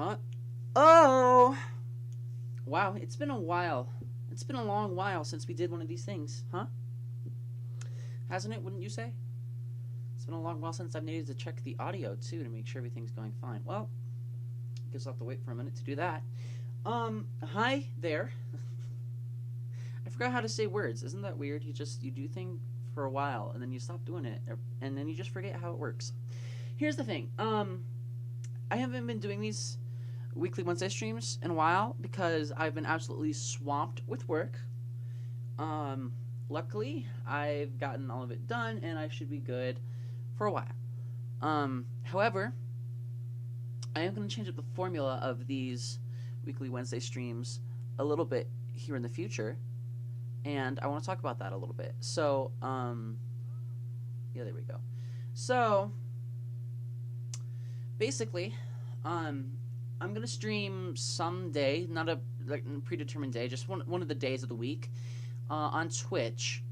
Uh, oh! Wow, it's been a while. It's been a long while since we did one of these things, huh? Hasn't it, wouldn't you say? It's been a long while since I've needed to check the audio, too, to make sure everything's going fine. Well, I guess I'll have to wait for a minute to do that. Hi there. I forgot how to say words. Isn't that weird? You do things for a while, and then you stop doing it, and then you just forget how it works. Here's the thing. I haven't been doing these weekly Wednesday streams in a while because I've been absolutely swamped with work. Luckily, I've gotten all of it done, and I should be good for a while. However, I am going to change up the formula of these weekly Wednesday streams a little bit here in the future, and I want to talk about that a little bit. So, yeah, there we go. So, basically, I'm gonna stream someday, not a predetermined day, just one of the days of the week, on Twitch,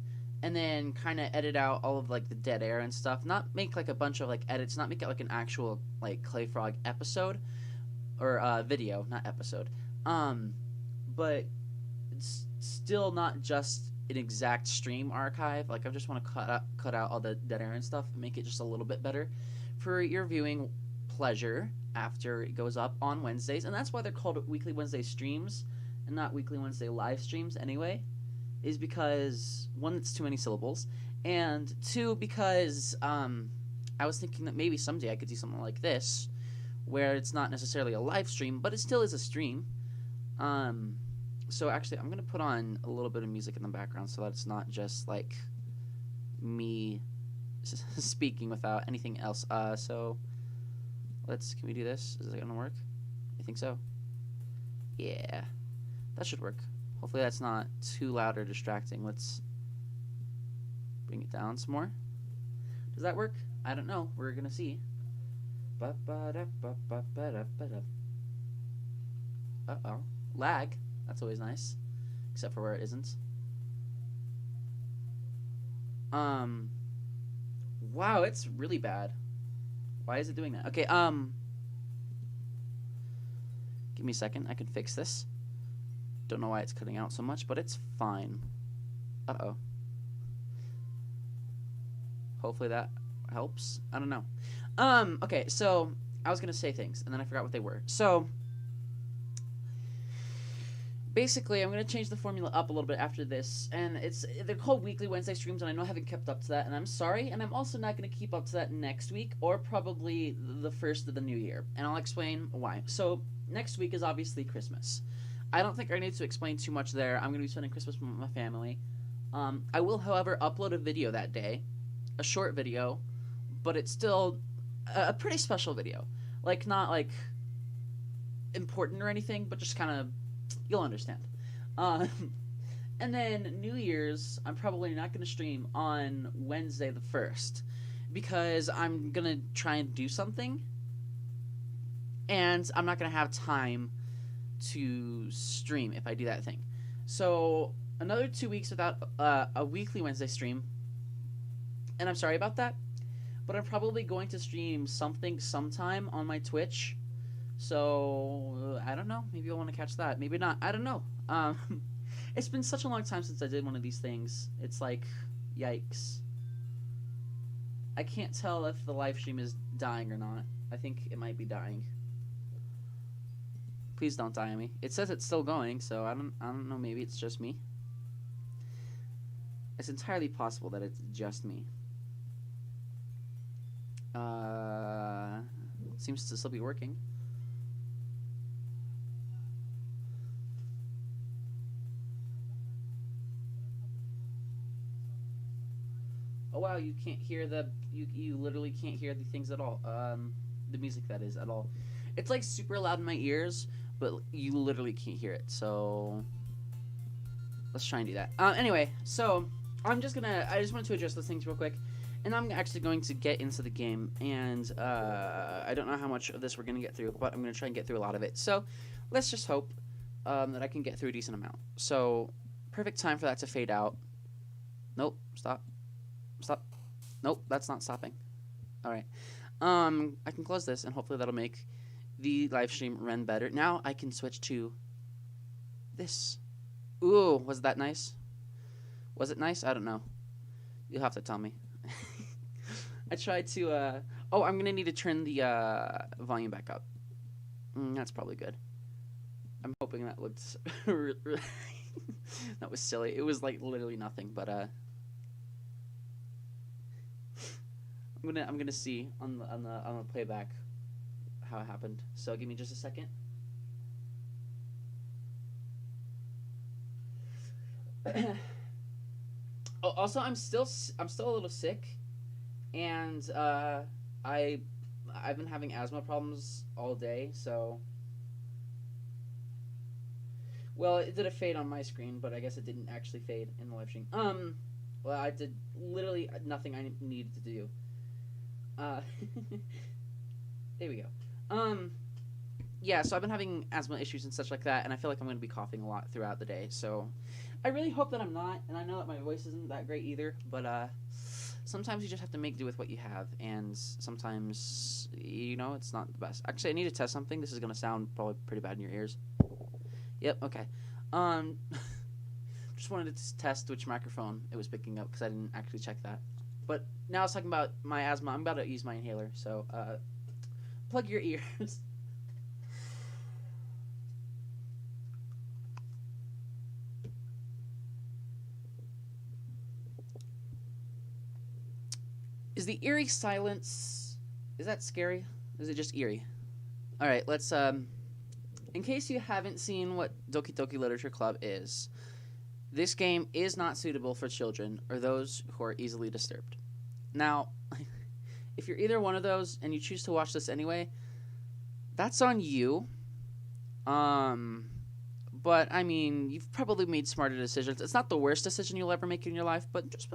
and then kind of edit out all of like the dead air and stuff. Not make like a bunch of like edits. Not make it like an actual like Clay Frog episode or video, not episode. But it's still not just an exact stream archive. Like I just want to cut out all the dead air and stuff and make it just a little bit better for your viewing pleasure after it goes up on Wednesdays. And that's why they're called weekly Wednesday streams and not weekly Wednesday live streams anyway, is because one, it's too many syllables, and two, because I was thinking that maybe someday I could do something like this where it's not necessarily a live stream, but it still is a stream. So actually, I'm going to put on a little bit of music in the background so that it's not just like me speaking without anything else. So can we do this? Is it going to work? I think so. Yeah, that should work. Hopefully that's not too loud or distracting. Let's bring it down some more. Does that work? I don't know. We're going to see. Uh-oh. Lag. That's always nice. Except for where it isn't. Wow, it's really bad. Why is it doing that? Okay, give me a second. I can fix this. Don't know why it's cutting out so much, but it's fine. Uh-oh. Hopefully that helps. I don't know. Okay, so I was going to say things, and then I forgot what they were. So basically, I'm going to change the formula up a little bit after this, and they're called weekly Wednesday streams, and I know I haven't kept up to that, and I'm sorry, and I'm also not going to keep up to that next week, or probably the first of the new year, and I'll explain why. So next week is obviously Christmas. I don't think I need to explain too much there. I'm going to be spending Christmas with my family. I will, however, upload a video that day, a short video, but it's still a pretty special video. Like, not, like, important or anything, but just kind of, you'll understand. And then New Year's, I'm probably not going to stream on Wednesday the 1st, because I'm going to try and do something, and I'm not going to have time to stream if I do that thing. So another 2 weeks without a weekly Wednesday stream, and I'm sorry about that, but I'm probably going to stream something sometime on my Twitch. So I don't know, maybe you'll want to catch that, maybe not, I don't know. It's been such a long time since I did one of these things. It's like, yikes. I can't tell if the live stream is dying or not. I think it might be dying. Please don't die on me. It says it's still going, so I don't know, maybe it's just me. It's entirely possible that it's just me. Seems to still be working. Oh wow, you can't hear you literally can't hear the things at all. The music, that is, at all. It's like super loud in my ears, but you literally can't hear it. So let's try and do that. Anyway, so I just wanted to address those things real quick, and I'm actually going to get into the game, and I don't know how much of this we're gonna get through, but I'm gonna try and get through a lot of it. So let's just hope that I can get through a decent amount. So perfect time for that to fade out. Nope, stop. Nope, that's not stopping. All right. I can close this, and hopefully that'll make the live stream ran better. Now I can switch to this. Ooh, was that nice? Was it nice? I don't know. You'll have to tell me. I tried to, oh, I'm going to need to turn the volume back up. That's probably good. I'm hoping that looked... that was silly. It was, like, literally nothing, but, I'm gonna see on the playback how it happened. So give me just a second. Oh, also, I'm still a little sick, and I've been having asthma problems all day. So, well, it did a fade on my screen, but I guess it didn't actually fade in the live stream. Well, I did literally nothing I needed to do. There we go. Yeah, so I've been having asthma issues and such like that, and I feel like I'm going to be coughing a lot throughout the day. So, I really hope that I'm not, and I know that my voice isn't that great either, but sometimes you just have to make do with what you have, and sometimes, you know, it's not the best. Actually, I need to test something. This is going to sound probably pretty bad in your ears. Yep, okay. Just wanted to test which microphone it was picking up, because I didn't actually check that. But now I was talking about my asthma. I'm about to use my inhaler, so plug your ears. Is the eerie silence, is that scary? Or is it just eerie? All right, let's, in case you haven't seen what Doki Doki Literature Club is, this game is not suitable for children or those who are easily disturbed. Now, if you're either one of those and you choose to watch this anyway, that's on you. But, I mean, you've probably made smarter decisions. It's not the worst decision you'll ever make in your life, but just...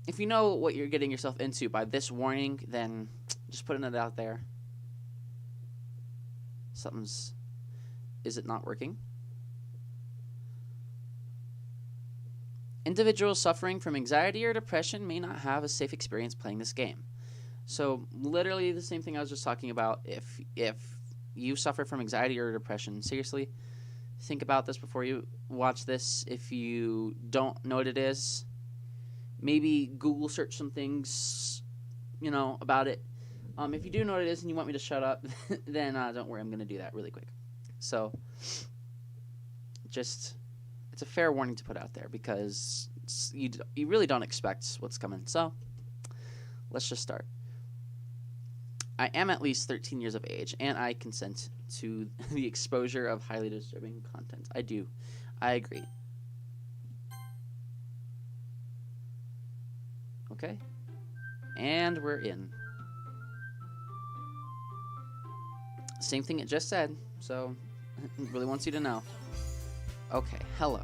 if you know what you're getting yourself into by this warning, then just putting it out there. Is it not working? Individuals suffering from anxiety or depression may not have a safe experience playing this game. So, literally the same thing I was just talking about. If you suffer from anxiety or depression, seriously, think about this before you watch this. If you don't know what it is, maybe Google search some things, you know, about it. If you do know what it is and you want me to shut up, then don't worry, I'm going to do that really quick. So, it's a fair warning to put out there because you really don't expect what's coming. So, let's just start. I am at least 13 years of age, and I consent to the exposure of highly disturbing content. I do. I agree. Okay. And we're in. Same thing it just said, so it really wants you to know. Okay, hello.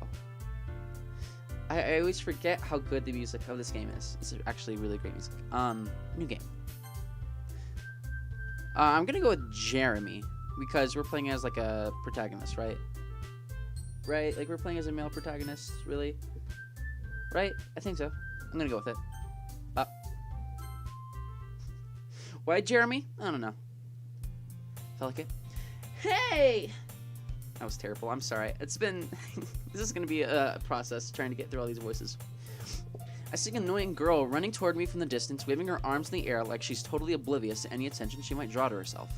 I always forget how good the music of this game is. It's actually really great music. New game. I'm gonna go with Jeremy, because we're playing as, like, a protagonist, right? Right? Like, we're playing as a male protagonist, really? Right? I think so. I'm gonna go with it. Why Jeremy? I don't know. Felt like it. Hey! That was terrible. I'm sorry. It's been... this is going to be a process trying to get through all these voices. I see an annoying girl running toward me from the distance, waving her arms in the air like she's totally oblivious to any attention she might draw to herself.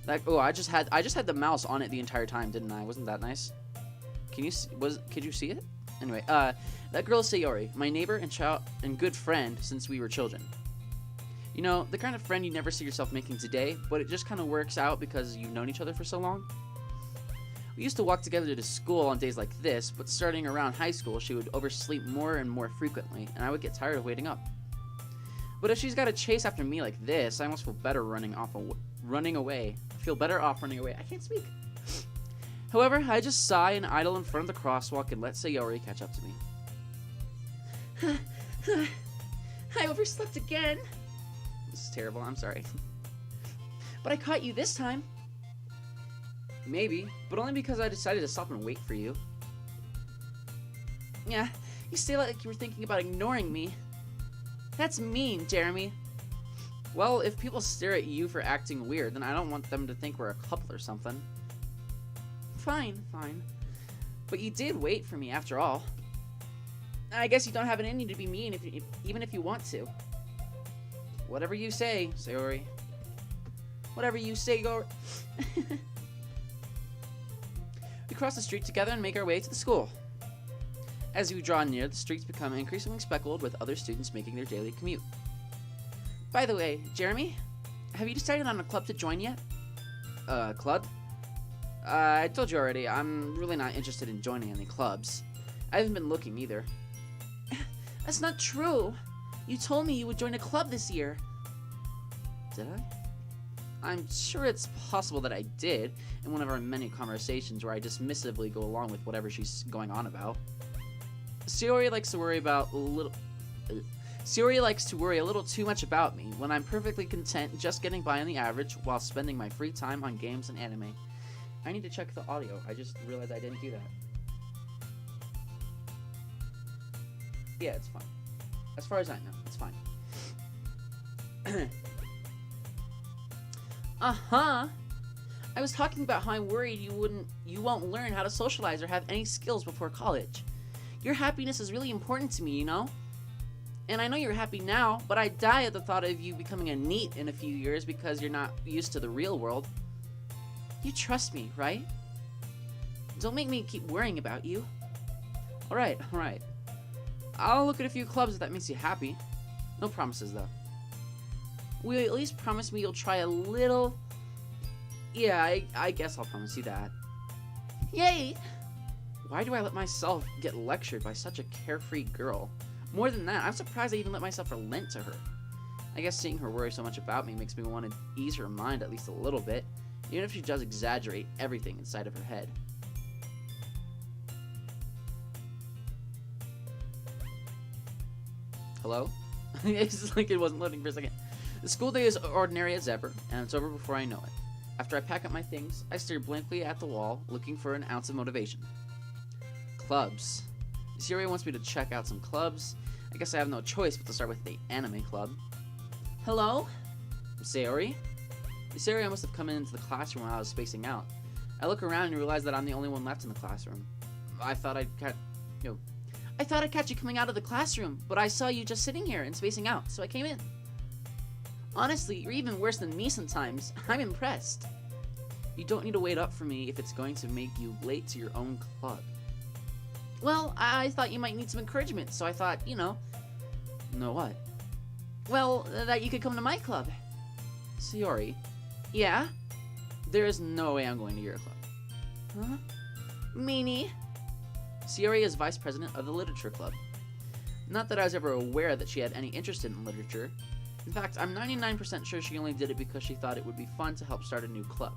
Like, oh, I just had the mouse on it the entire time, didn't I? Wasn't that nice? Could you see it? Anyway, that girl is Sayori, my neighbor and good friend since we were children. You know, the kind of friend you never see yourself making today, but it just kind of works out because you've known each other for so long. We used to walk together to school on days like this, but starting around high school, she would oversleep more and more frequently, and I would get tired of waiting up. But if she's got to chase after me like this, I almost feel better running away. I feel better off running away. I can't speak. However, I just sigh and idle in front of the crosswalk and let Sayori catch up to me. I overslept again. This is terrible, I'm sorry. But I caught you this time. Maybe, but only because I decided to stop and wait for you. Yeah, you say like you were thinking about ignoring me. That's mean, Jeremy. Well, if people stare at you for acting weird, then I don't want them to think we're a couple or something. Fine, fine. But you did wait for me after all. I guess you don't have it in you to be mean even if you want to. Whatever you say, Sayori. Whatever you say, go. We cross the street together and make our way to the school. As we draw near, the streets become increasingly speckled with other students making their daily commute. By the way, Jeremy, have you decided on a club to join yet? Club? I told you already, I'm really not interested in joining any clubs. I haven't been looking either. That's not true. You told me you would join a club this year. Did I? I'm sure it's possible that I did in one of our many conversations where I dismissively go along with whatever she's going on about. Sayori likes to worry a little too much about me when I'm perfectly content just getting by on the average while spending my free time on games and anime. I need to check the audio. I just realized I didn't do that. Yeah, it's fine. As far as I know, it's fine. Uh-huh. I was talking about how I'm worried you won't learn how to socialize or have any skills before college. Your happiness is really important to me, you know? And I know you're happy now, but I die at the thought of you becoming a NEET in a few years because you're not used to the real world. You trust me, right? Don't make me keep worrying about you. Alright. I'll look at a few clubs if that makes you happy. No promises, though. Will you at least promise me you'll try a little? Yeah, I guess I'll promise you that. Yay! Why do I let myself get lectured by such a carefree girl? More than that, I'm surprised I even let myself relent to her. I guess seeing her worry so much about me makes me want to ease her mind at least a little bit, even if she does exaggerate everything inside of her head. Hello? It's just like it wasn't loading for a second. The school day is ordinary as ever, and it's over before I know it. After I pack up my things, I stare blankly at the wall, looking for an ounce of motivation. Clubs. Sayori wants me to check out some clubs. I guess I have no choice but to start with the anime club. Hello? Sayori? Sayori must have come into the classroom while I was spacing out. I look around and realize that I'm the only one left in the classroom. I thought I'd catch you coming out of the classroom, but I saw you just sitting here and spacing out, so I came in. Honestly, you're even worse than me sometimes. I'm impressed. You don't need to wait up for me if it's going to make you late to your own club. Well, I thought you might need some encouragement, so I thought, know what? Well, that you could come to my club. Sayori. Yeah? There is no way I'm going to your club. Huh? Meanie. Sayori is vice president of the Literature Club. Not that I was ever aware that she had any interest in literature. In fact, I'm 99% sure she only did it because she thought it would be fun to help start a new club.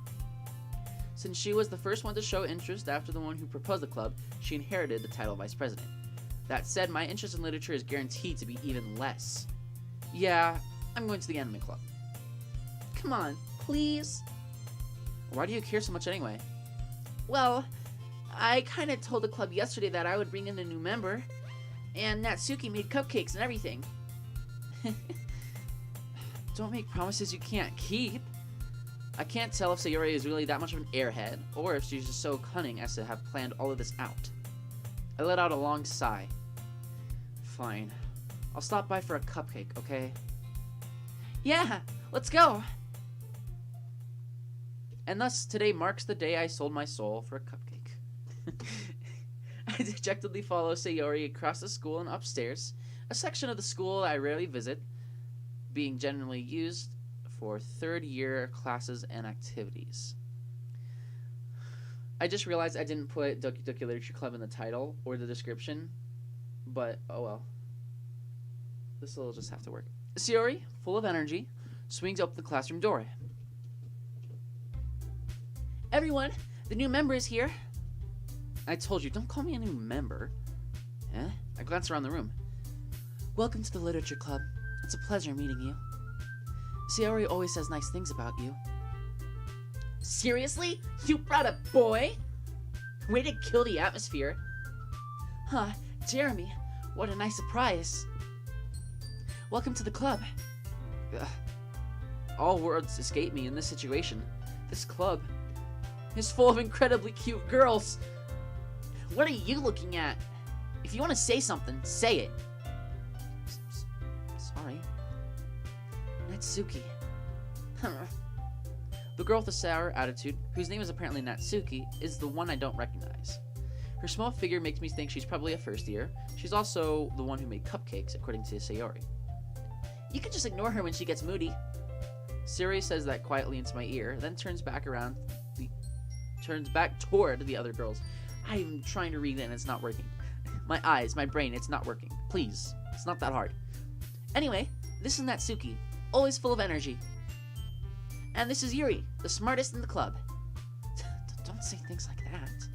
Since she was the first one to show interest after the one who proposed the club, she inherited the title of vice president. That said, my interest in literature is guaranteed to be even less. Yeah, I'm going to the anime club. Come on, please? Why do you care so much anyway? Well, I kind of told the club yesterday that I would bring in a new member, and Natsuki made cupcakes and everything. Don't make promises you can't keep. I can't tell if Sayori is really that much of an airhead, or if she's just so cunning as to have planned all of this out. I let out a long sigh. Fine. I'll stop by for a cupcake, okay? Yeah, let's go! And thus, today marks the day I sold my soul for a cupcake. I dejectedly follow Sayori across the school and upstairs, a section of the school I rarely visit, being generally used for third-year classes and activities. I just realized I didn't put Doki Doki Literature Club in the title or the description, but oh well. This will just have to work. Sayori, full of energy, swings open the classroom door. Everyone, the new member is here. I told you, don't call me a new member. Eh? I glance around the room. Welcome to the Literature Club. It's a pleasure meeting you. Sayori always says nice things about you. Seriously? You brought a boy? Way to kill the atmosphere. Huh, Jeremy, what a nice surprise. Welcome to the club. All words escape me in this situation. This club is full of incredibly cute girls. What are you looking at? If you want to say something, say it. Sorry. Natsuki. The girl with the sour attitude, whose name is apparently Natsuki, is the one I don't recognize. Her small figure makes me think she's probably a first year. She's also the one who made cupcakes, according to Sayori. You can just ignore her when she gets moody. Sayori says that quietly into my ear, then turns back toward the other girls. I'm trying to read it and it's not working. My eyes, my brain, it's not working. Please, it's not that hard. Anyway, this is Natsuki, always full of energy. And this is Yuri, the smartest in the club. Don't say things like that.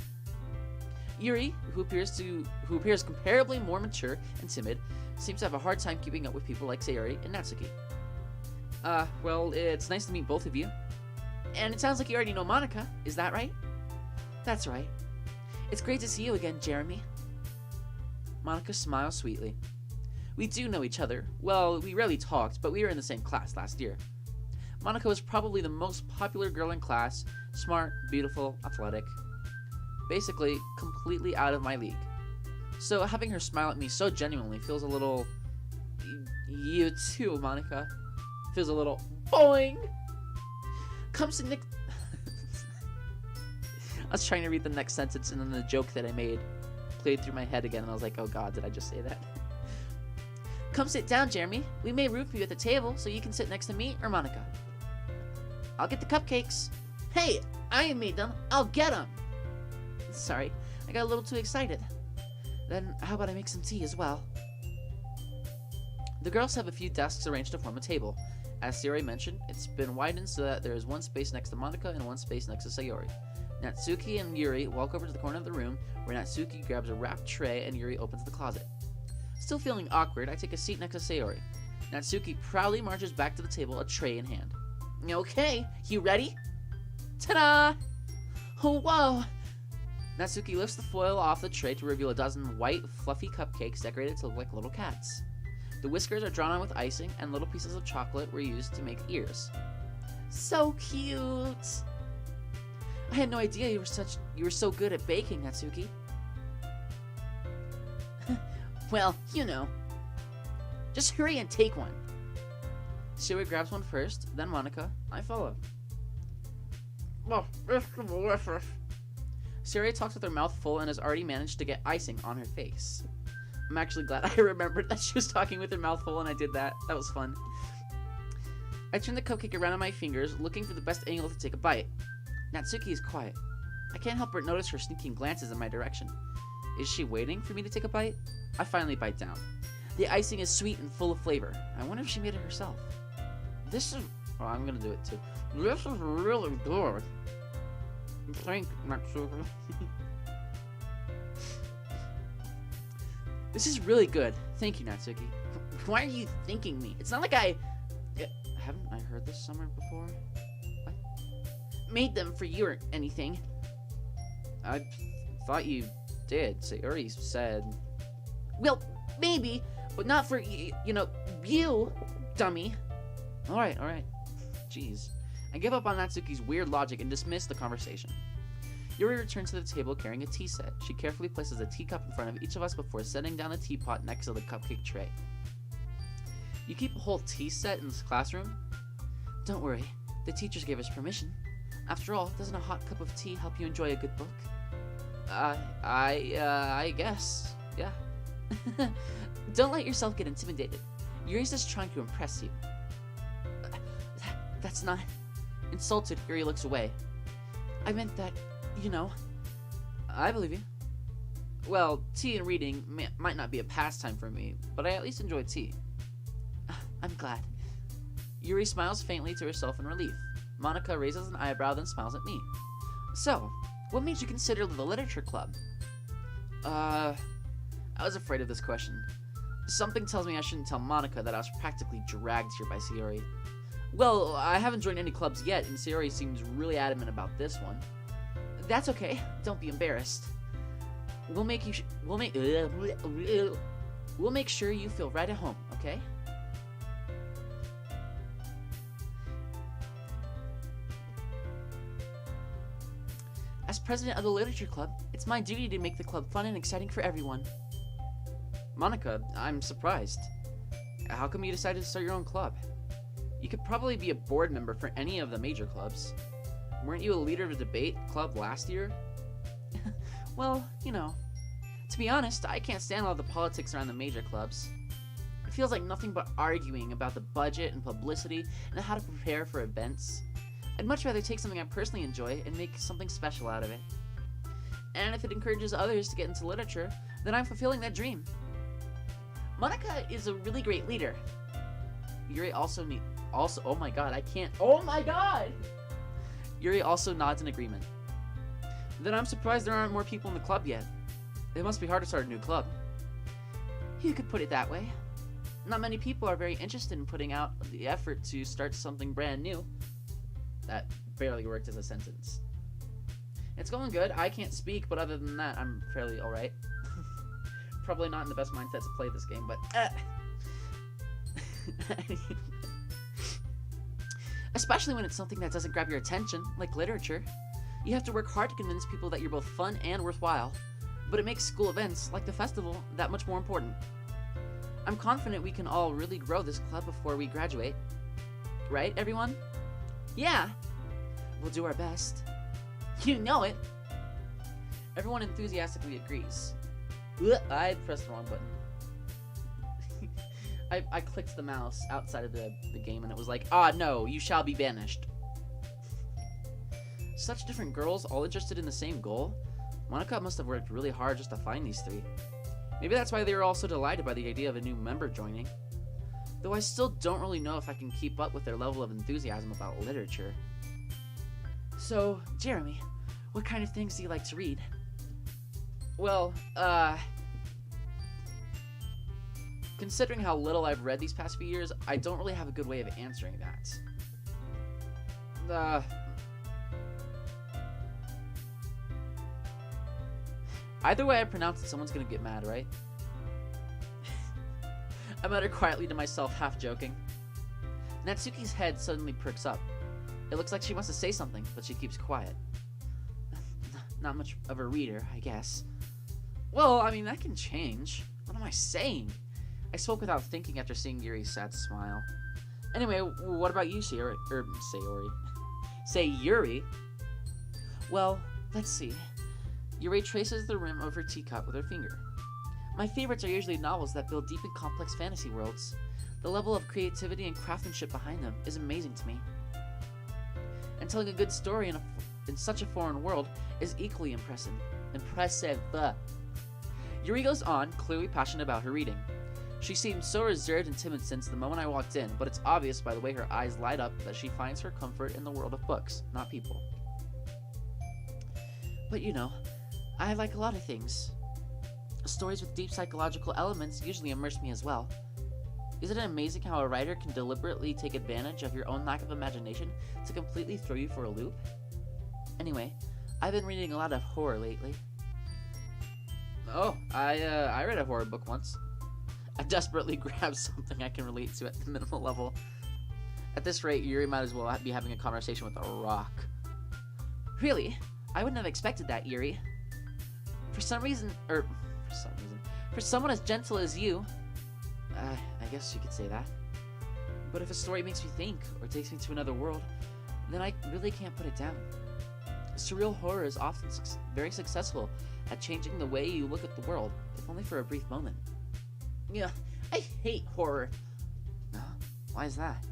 Yuri, who appears comparably more mature and timid, seems to have a hard time keeping up with people like Sayori and Natsuki. Well, it's nice to meet both of you. And it sounds like you already know Monika, is that right? That's right. It's great to see you again, Jeremy. Monika smiles sweetly. We do know each other. Well, we rarely talked, but we were in the same class last year. Monika was probably the most popular girl in class, smart, beautiful, athletic. Basically, completely out of my league. So having her smile at me so genuinely feels a little... You too, Monika. Feels a little... Boing! Come sit next... I was trying to read the next sentence and then the joke that I made played through my head again and I was like, oh god, did I just say that? Come sit down, Jeremy. We made room for you at the table so you can sit next to me or Monika. I'll get the cupcakes. Hey, I made them. I'll get them. Sorry, I got a little too excited. Then how about I make some tea as well? The girls have a few desks arranged to form a table. As Sayori mentioned, it's been widened so that there is one space next to Monika and one space next to Sayori. Natsuki and Yuri walk over to the corner of the room, where Natsuki grabs a wrapped tray and Yuri opens the closet. Still feeling awkward, I take a seat next to Sayori. Natsuki proudly marches back to the table, a tray in hand. Okay, you ready? Ta-da! Oh, whoa! Natsuki lifts the foil off the tray to reveal a dozen white, fluffy cupcakes decorated to look like little cats. The whiskers are drawn on with icing, and little pieces of chocolate were used to make ears. So cute! I had no idea you were so good at baking, Natsuki. Well, you know. Just hurry and take one. Sayori grabs one first, then Monika. I follow. Oh, it's delicious. Sayori talks with her mouth full and has already managed to get icing on her face. I'm actually glad I remembered that she was talking with her mouth full and I did that. That was fun. I turn the cupcake around on my fingers, looking for the best angle to take a bite. Natsuki is quiet. I can't help but notice her sneaking glances in my direction. Is she waiting for me to take a bite? I finally bite down. The icing is sweet and full of flavor. I wonder if she made it herself. This is... Oh, I'm gonna do it too. This is really good. Thank Natsuki. This is really good. Thank you, Natsuki. Why are you thanking me? It's not like haven't I heard this somewhere before? What? Made them for you or anything. I thought you did. Sayori said... Well, maybe, but not for, you know, you, dummy. Alright. Jeez. I give up on Natsuki's weird logic and dismiss the conversation. Yuri returns to the table carrying a tea set. She carefully places a teacup in front of each of us before setting down the teapot next to the cupcake tray. You keep a whole tea set in this classroom? Don't worry, the teachers gave us permission. After all, doesn't a hot cup of tea help you enjoy a good book? I guess, yeah. Don't let yourself get intimidated. Yuri's just trying to impress you. That's not... Insulted, Yuri looks away. I meant that, you know... I believe you. Well, tea and reading might not be a pastime for me, but I at least enjoy tea. I'm glad. Yuri smiles faintly to herself in relief. Monika raises an eyebrow, then smiles at me. So, what made you consider the literature club? I was afraid of this question. Something tells me I shouldn't tell Monika that I was practically dragged here by Sayori. Well, I haven't joined any clubs yet, and Sayori seems really adamant about this one. That's okay. Don't be embarrassed. We'll make sure you feel right at home, okay? As president of the Literature Club, it's my duty to make the club fun and exciting for everyone. Monica, I'm surprised. How come you decided to start your own club? You could probably be a board member for any of the major clubs. Weren't you a leader of a debate club last year? Well, to be honest, I can't stand all the politics around the major clubs. It feels like nothing but arguing about the budget and publicity and how to prepare for events. I'd much rather take something I personally enjoy and make something special out of it. And if it encourages others to get into literature, then I'm fulfilling that dream. Monica is a really great leader. Yuri oh my god! Yuri also nods in agreement. Then I'm surprised there aren't more people in the club yet. It must be hard to start a new club. You could put it that way. Not many people are very interested in putting out the effort to start something brand new. That barely worked as a sentence. It's going good. I can't speak, but other than that, I'm fairly alright. Probably not in the best mindset to play this game, but especially when it's something that doesn't grab your attention, like literature. You have to work hard to convince people that you're both fun and worthwhile, but it makes school events, like the festival, that much more important. I'm confident we can all really grow this club before we graduate. Right, everyone? Yeah! We'll do our best. You know it! Everyone enthusiastically agrees. I pressed the wrong button. I clicked the mouse outside of the game and it was like, no, you shall be banished. Such different girls, all interested in the same goal? Monica must have worked really hard just to find these three. Maybe that's why they were all so delighted by the idea of a new member joining. Though I still don't really know if I can keep up with their level of enthusiasm about literature. So, Jeremy, what kind of things do you like to read? Well, considering how little I've read these past few years, I don't really have a good way of answering that. Either way I pronounce it, someone's gonna get mad, right? I mutter quietly to myself, half joking. Natsuki's head suddenly perks up. It looks like she wants to say something, but she keeps quiet. Not much of a reader, I guess. Well, I mean, that can change. What am I saying? I spoke without thinking after seeing Yuri's sad smile. Anyway, what about you, Say Yuri? Well, let's see. Yuri traces the rim of her teacup with her finger. My favorites are usually novels that build deep and complex fantasy worlds. The level of creativity and craftsmanship behind them is amazing to me. And telling a good story in such a foreign world is equally impressive. Yuri goes on, clearly passionate about her reading. She seemed so reserved and timid since the moment I walked in, but it's obvious by the way her eyes light up that she finds her comfort in the world of books, not people. But I like a lot of things. Stories with deep psychological elements usually immerse me as well. Isn't it amazing how a writer can deliberately take advantage of your own lack of imagination to completely throw you for a loop? Anyway, I've been reading a lot of horror lately. Oh, I read a horror book once. I desperately grabbed something I can relate to at the minimal level. At this rate, Yuri might as well be having a conversation with a rock. Really? I wouldn't have expected that, Yuri. For someone as gentle as you, I guess you could say that. But if a story makes me think, or takes me to another world, then I really can't put it down. Surreal horror is often very successful at changing the way you look at the world, if only for a brief moment. Yeah, I hate horror. Why is that?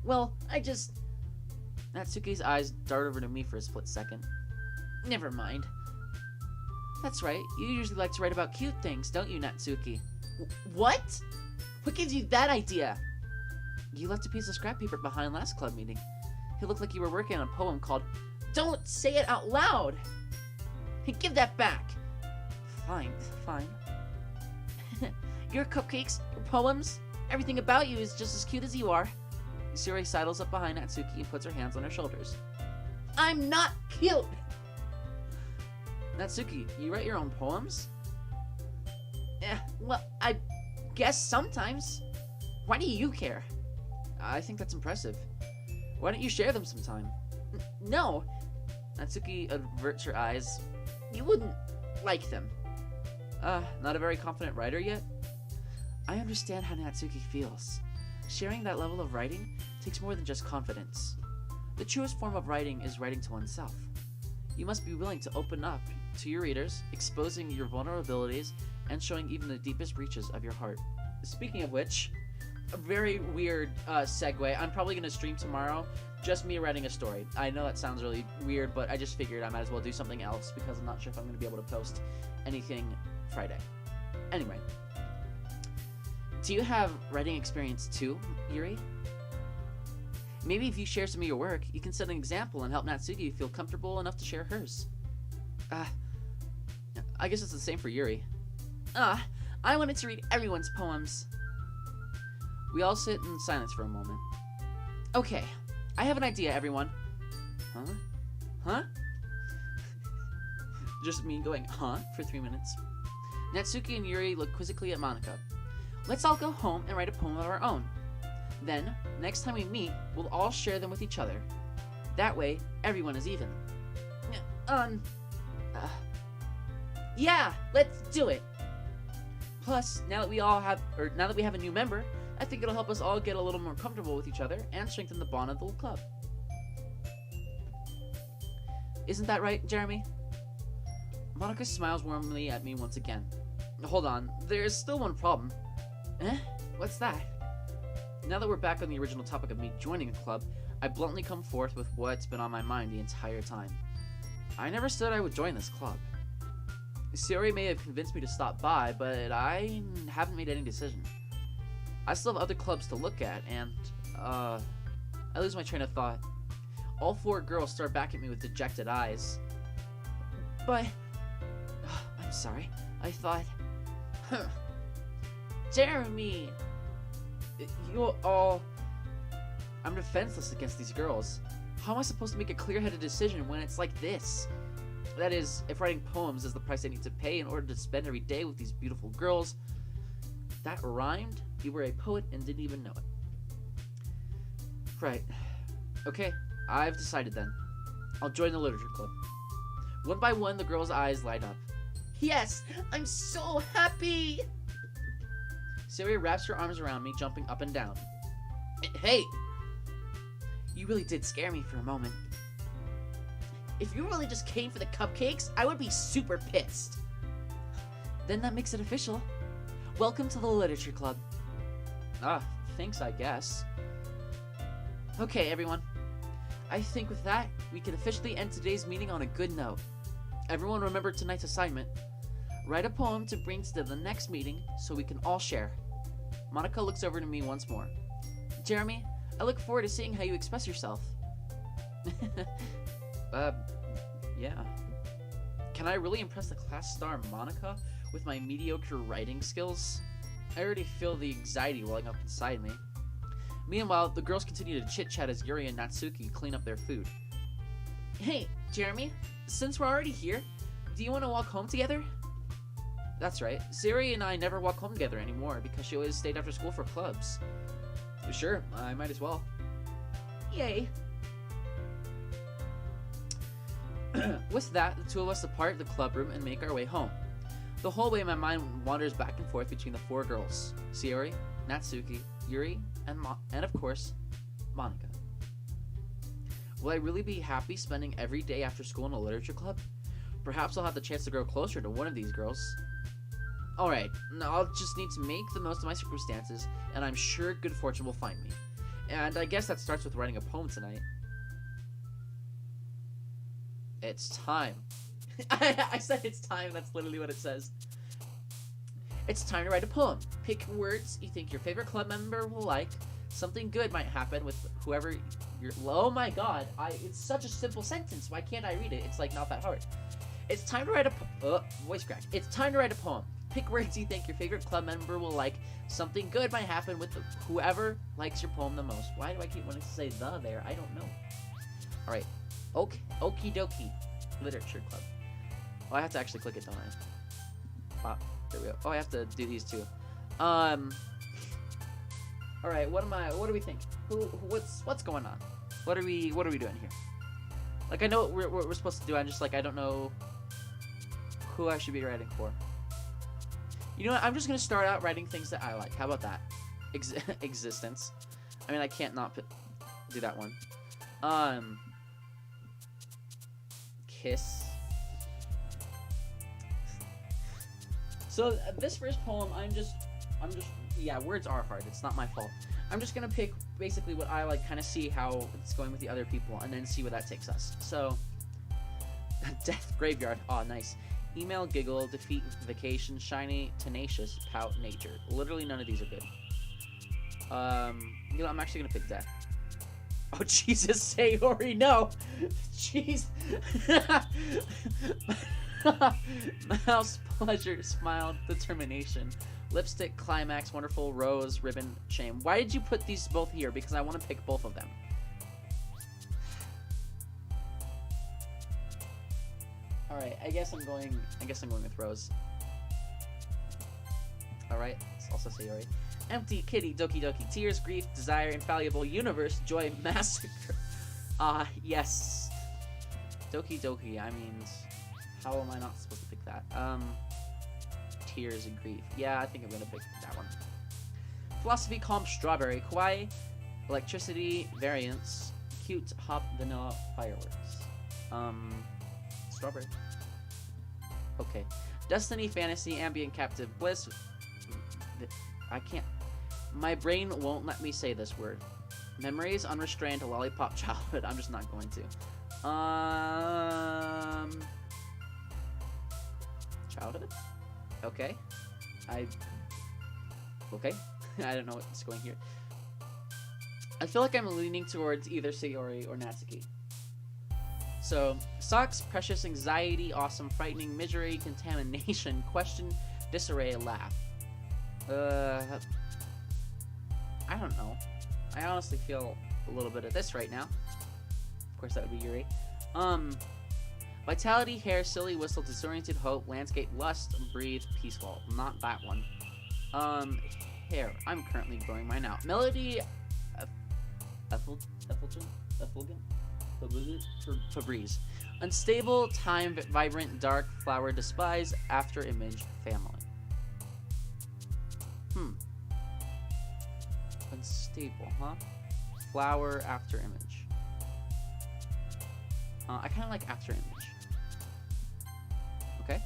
Well, Natsuki's eyes dart over to me for a split second. Never mind. That's right, you usually like to write about cute things, don't you, Natsuki? What? What gives you that idea? You left a piece of scrap paper behind last club meeting. It looked like you were working on a poem called Don't Say It Out Loud! Give that back! Fine. Your cupcakes, your poems, everything about you is just as cute as you are. Yuri sidles up behind Natsuki and puts her hands on her shoulders. I'm not cute! Natsuki, you write your own poems? Well, I guess sometimes. Why do you care? I think that's impressive. Why don't you share them sometime? No. Natsuki averts her eyes. You wouldn't like them. Not a very confident writer yet? I understand how Natsuki feels. Sharing that level of writing takes more than just confidence. The truest form of writing is writing to oneself. You must be willing to open up to your readers, exposing your vulnerabilities, and showing even the deepest reaches of your heart. Speaking of which, a very weird segue. I'm probably going to stream tomorrow, just me writing a story. I know that sounds really weird, but I just figured I might as well do something else because I'm not sure if I'm going to be able to post anything Friday. Anyway, do you have writing experience too, Yuri? Maybe if you share some of your work, you can set an example and help Natsuki feel comfortable enough to share hers. I guess it's the same for Yuri. I wanted to read everyone's poems. We all sit in silence for a moment. Okay, I have an idea, everyone. Huh? Just me going, huh, for 3 minutes. Natsuki and Yuri look quizzically at Monika. Let's all go home and write a poem of our own. Then, next time we meet, we'll all share them with each other. That way, everyone is even. Yeah, let's do it. Plus, now that we have a new member, I think it'll help us all get a little more comfortable with each other and strengthen the bond of the club. Isn't that right, Jeremy? Monika smiles warmly at me once again. Hold on, there's still one problem. What's that? Now that we're back on the original topic of me joining a club, I bluntly come forth with what's been on my mind the entire time. I never said I would join this club. Sayori may have convinced me to stop by, but I haven't made any decision. I still have other clubs to look at, and, I lose my train of thought. All 4 girls stare back at me with dejected eyes. But, I'm sorry, I thought, Jeremy! You all... I'm defenseless against these girls. How am I supposed to make a clear-headed decision when it's like this? That is, if writing poems is the price I need to pay in order to spend every day with these beautiful girls. That rhymed? You were a poet and didn't even know it. Right. Okay, I've decided then. I'll join the literature club. One by one, the girls' eyes light up. Yes! I'm so happy! Sayori wraps her arms around me, jumping up and down. Hey! You really did scare me for a moment. If you really just came for the cupcakes, I would be super pissed. Then that makes it official. Welcome to the literature club. Thanks, I guess. Okay, everyone. I think with that, we can officially end today's meeting on a good note. Everyone remember tonight's assignment. Write a poem to bring to the next meeting so we can all share. Monika looks over to me once more. Jeremy, I look forward to seeing how you express yourself. Yeah. Can I really impress the class star Monika with my mediocre writing skills? I already feel the anxiety welling up inside me. Meanwhile, the girls continue to chit-chat as Yuri and Natsuki clean up their food. Hey, Jeremy, since we're already here, do you want to walk home together? That's right. Sayori and I never walk home together anymore because she always stayed after school for clubs. Sure, I might as well. Yay. With that, the 2 of us depart the club room and make our way home. The whole way my mind wanders back and forth between the 4 girls. Sayori, Natsuki, Yuri, and of course, Monika. Will I really be happy spending every day after school in a literature club? Perhaps I'll have the chance to grow closer to one of these girls. Alright, I'll just need to make the most of my circumstances, and I'm sure good fortune will find me. And I guess that starts with writing a poem tonight. It's time. I said it's time, that's literally what it says. It's time to write a poem. Pick words you think your favorite club member will like. Something good might happen with whoever you're... Oh my god, it's such a simple sentence. Why can't I read it? It's like not that hard. It's time to write a voice crack. It's time to write a poem. Pick words you think your favorite club member will like. Something good might happen with whoever likes your poem the most. Why do I keep wanting to say the there? I don't know. Alright. Okie Doki Literature Club. Oh, I have to actually click it, don't I? There we go. Oh, I have to do these too. Alright, what do we think? What's going on? What are we doing here? Like, I know what we're supposed to do. I'm just like, I don't know who I should be writing for. You know what? I'm just gonna start out writing things that I like. How about that? Existence. I mean, I can't not do that one. Kiss. So this first poem, yeah, words are hard. It's not my fault. I'm just gonna pick basically what I like, kind of see how it's going with the other people, and then see where that takes us. So, death graveyard. Oh, nice. Email, giggle, defeat, vacation, shiny, tenacious, pout, nature. Literally none of these are good. You know, I'm actually gonna pick death. Oh, Jesus, Sayori, no! Jeez. Mouse, pleasure, smile, determination. Lipstick, climax, wonderful, rose, ribbon, shame. Why did you put these both here? Because I want to pick both of them. Alright, I guess I'm going with rose. Alright, it's also Sayori. Empty, kitty, doki doki, tears, grief, desire, infallible, universe, joy, massacre. Yes. Doki doki, I mean, how am I not supposed to pick that? Tears and grief. Yeah, I think I'm gonna pick that one. Philosophy, calm, strawberry, kawaii, electricity, variance, cute, hop, vanilla, fireworks. Strawberry. Okay. Destiny, fantasy, ambient, captive, bliss. I can't. My brain won't let me say this word. Memories, unrestrained, lollipop, childhood. I'm just not going to. Childhood? Okay. Okay. I don't know what's going here. I feel like I'm leaning towards either Sayori or Natsuki. So, sucks, precious, anxiety, awesome, frightening, misery, contamination, question, disarray, laugh. I don't know. I honestly feel a little bit of this right now. Of course, that would be Yuri. Vitality, hair, silly, whistle, disoriented, hope, landscape, lust, breathe, peaceful. Not that one. Hair. I'm currently growing mine out. Melody, Febreze. Unstable, time, vibrant, dark, flower, despise, after image, family. Unstable, huh? Flower, after image. I kind of like after image. Okay.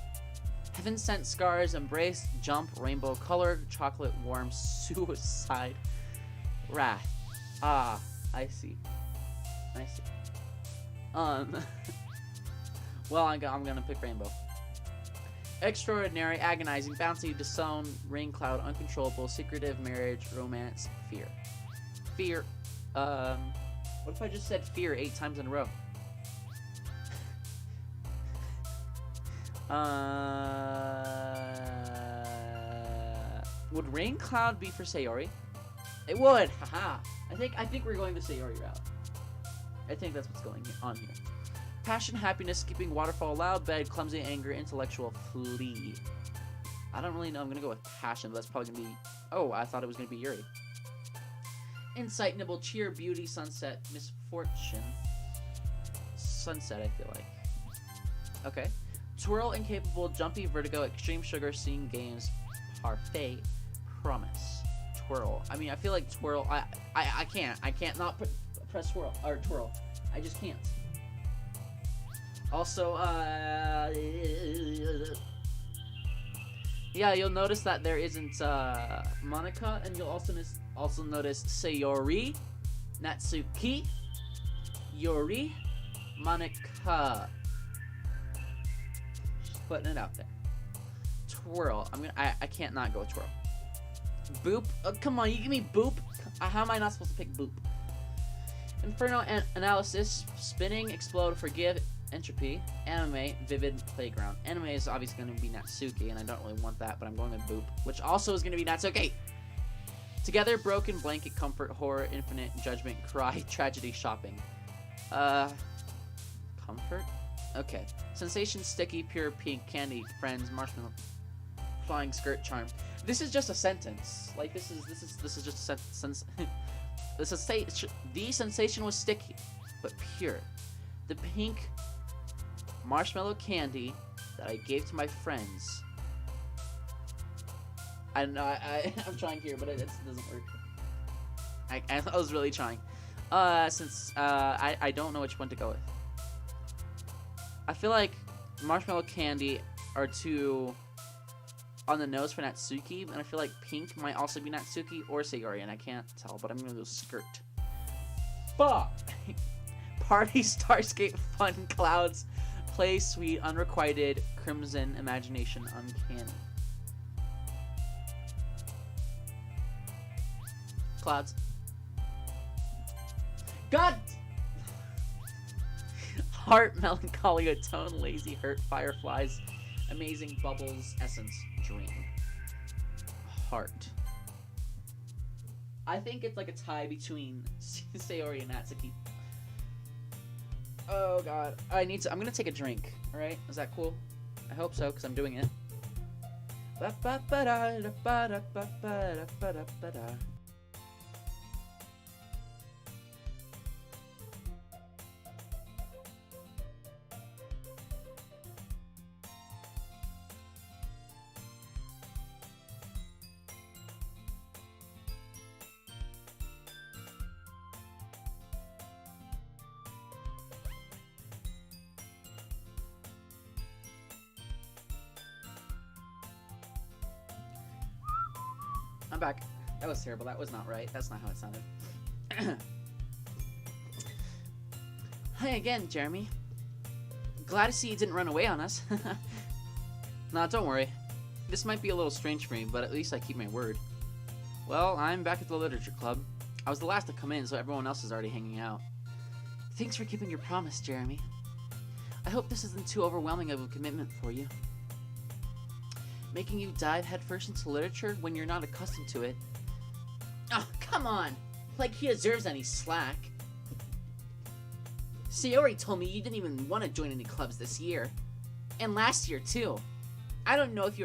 Heaven sent scars, embrace, jump, rainbow color, chocolate, warm, suicide, wrath. Ah, I see. I see. Well, I'm gonna pick rainbow. Extraordinary, agonizing, bouncy, disown, rain cloud, uncontrollable, secretive, marriage, romance, fear. Fear. What if I just said fear 8 times in a row? Would rain cloud be for Sayori? It would. Haha. I think we're going the Sayori route. I think that's what's going on here. Passion, happiness, skipping, waterfall, loud, bed, clumsy, anger, intellectual, flee. I don't really know. I'm gonna go with passion, but that's probably gonna be. Oh, I thought it was gonna be Yuri. Insight, nibble, cheer, beauty, sunset, misfortune. Sunset, I feel like. Okay. Twirl, incapable, jumpy, vertigo, extreme sugar, seeing games, parfait, promise. Twirl. I mean, I feel like twirl. I can't not press swirl or twirl. I just can't. Also, yeah, you'll notice that there isn't Monica, and you'll also notice Sayori, Natsuki, Yuri, Monica. Just putting it out there. Twirl. I can't not go twirl. Boop. Oh, come on, you give me boop. How am I not supposed to pick boop? Inferno analysis, spinning, explode, forgive, entropy, anime, vivid, playground. Anime is obviously going to be Natsuki, and I don't really want that, but I'm going with boop, which also is going to be Natsuki. Together, broken, blanket, comfort, horror, infinite, judgment, cry, tragedy, shopping. Comfort? Okay. Sensation, sticky, pure, pink, candy, friends, marshmallow, flying skirt, charm. This is just a sentence. Like, this is just a sentence. The sensation was sticky, but pure. the pink marshmallow candy that I gave to my friends. I know I'm trying here, but it doesn't work. I was really trying. Since I don't know which one to go with. I feel like marshmallow candy are too on the nose for Natsuki, and I feel like pink might also be Natsuki or Sayori, and I can't tell, but I'm gonna go skirt. Fuck! Party, Starscape, Fun, Clouds, Play, Sweet, Unrequited, Crimson, Imagination, Uncanny. Clouds. God! Heart, Melancholy, Atone, Lazy, Hurt, Fireflies, Amazing, Bubbles, Essence, Dream. Heart. I think it's like a tie between Sayori and Natsuki. Oh god. I'm gonna take a drink, alright? Is that cool? I hope so, because I'm doing it. I'm back. That was terrible. That was not right. That's not how it sounded. Hi again, Jeremy. Glad to see you didn't run away on us. Nah, don't worry. This might be a little strange for me, but at least I keep my word. Well, I'm back at the Literature Club. I was the last to come in, so everyone else is already hanging out. Thanks for keeping your promise, Jeremy. I hope this isn't too overwhelming of a commitment for you. Making you dive headfirst into literature when you're not accustomed to it. Oh, come on! Like he deserves any slack. Sayori told me you didn't even want to join any clubs this year. And last year, too. I don't know if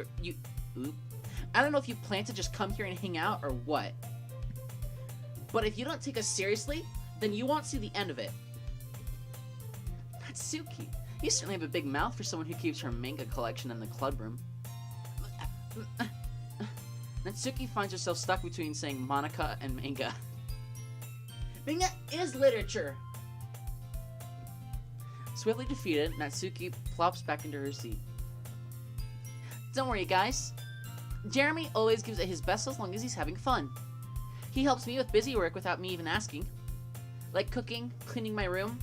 I don't know if you plan to just come here and hang out or what. But if you don't take us seriously, then you won't see the end of it. Natsuki, you certainly have a big mouth for someone who keeps her manga collection in the club room. Natsuki finds herself stuck between saying Monica and manga. Manga is literature! Swiftly defeated, Natsuki plops back into her seat. Don't worry, guys. Jeremy always gives it his best as long as he's having fun. He helps me with busy work without me even asking. Like cooking, cleaning my room.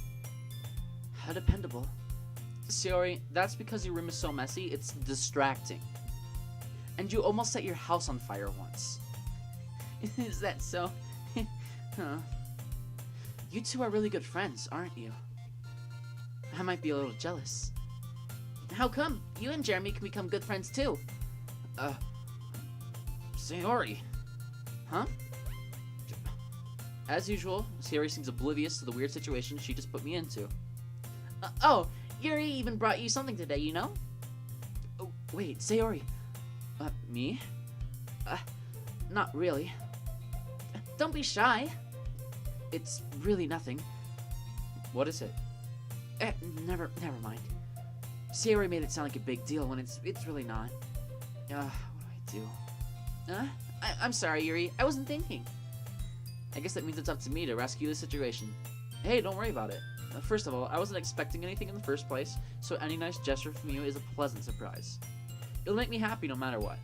How dependable. Sayori, that's because your room is so messy, it's distracting. And you almost set your house on fire once. Is that so? Huh. You two are really good friends, aren't you? I might be a little jealous. How come? You and Jeremy can become good friends too. Sayori. Huh? As usual, Sayori seems oblivious to the weird situation she just put me into. Oh, Yuri even brought you something today, you know? Oh, wait, Sayori. Me? Not really. Don't be shy. It's really nothing. What is it? Never mind. Sayori made it sound like a big deal when it's really not. What do I do? I'm sorry, Yuri. I wasn't thinking. I guess that means it's up to me to rescue the situation. Hey, don't worry about it. First of all, I wasn't expecting anything in the first place, so any nice gesture from you is a pleasant surprise. It'll make me happy no matter what.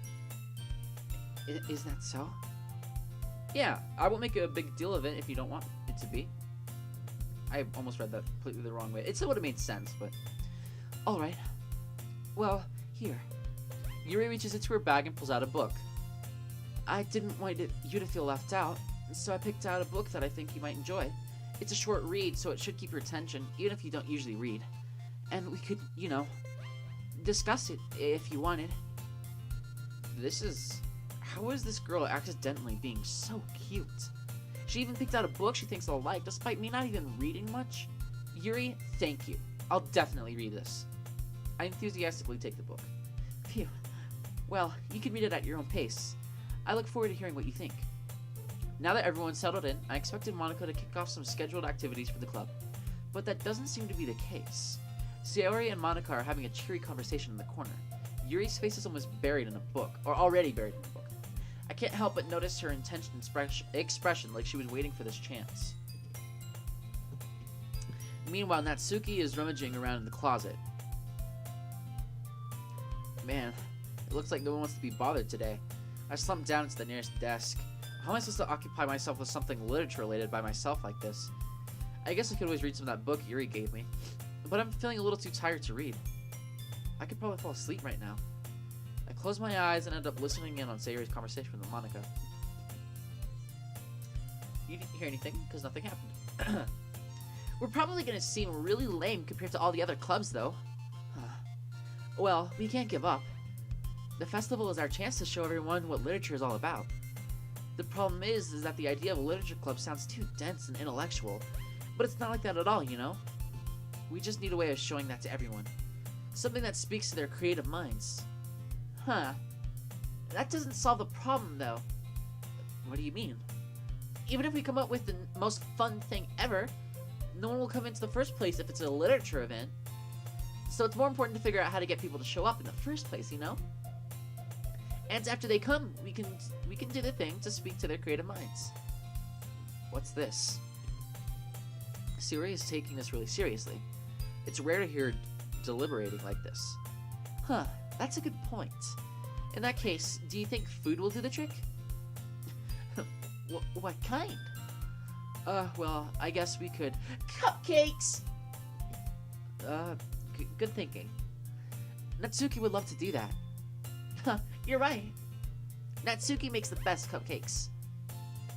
Is that so? Yeah, I won't make a big deal of it if you don't want it to be. I almost read that completely the wrong way. It still would have made sense, but... Alright. Well, here. Yuri reaches into her bag and pulls out a book. I didn't want you to feel left out, so I picked out a book that I think you might enjoy. It's a short read, so it should keep your attention, even if you don't usually read. And we could, discuss it if you wanted. How is this girl accidentally being so cute? She even picked out a book she thinks I'll like, despite me not even reading much. Yuri, thank you. I'll definitely read this. I enthusiastically take the book. Phew. Well, you can read it at your own pace. I look forward to hearing what you think. Now that everyone's settled in, I expected Monica to kick off some scheduled activities for the club. But that doesn't seem to be the case. Sayori and Monica are having a cheery conversation in the corner. Yuri's face is almost buried in a book, or already buried in a book. I can't help but notice her intense expression, like she was waiting for this chance. Meanwhile, Natsuki is rummaging around in the closet. Man, it looks like no one wants to be bothered today. I slumped down into the nearest desk. How am I supposed to occupy myself with something literature related by myself like this? I guess I could always read some of that book Yuri gave me, but I'm feeling a little too tired to read. I could probably fall asleep right now. I close my eyes and end up listening in on Sayori's conversation with Monica. You didn't hear anything, because nothing happened. We're probably going to seem really lame compared to all the other clubs, though. Well, we can't give up. The festival is our chance to show everyone what literature is all about. The problem is that the idea of a literature club sounds too dense and intellectual, but it's not like that at all, you know? We just need a way of showing that to everyone. Something that speaks to their creative minds. Huh. That doesn't solve the problem, though. What do you mean? Even if we come up with the most fun thing ever, no one will come into the first place if it's a literature event. So it's more important to figure out how to get people to show up in the first place, you know? And after they come, we can do the thing to speak to their creative minds. What's this? Sayori is taking this really seriously. It's rare to hear deliberating like this. Huh, that's a good point. In that case, do you think food will do the trick? What kind? Well, I guess we could... Cupcakes! Good thinking. Natsuki would love to do that. Huh, you're right. Natsuki makes the best cupcakes.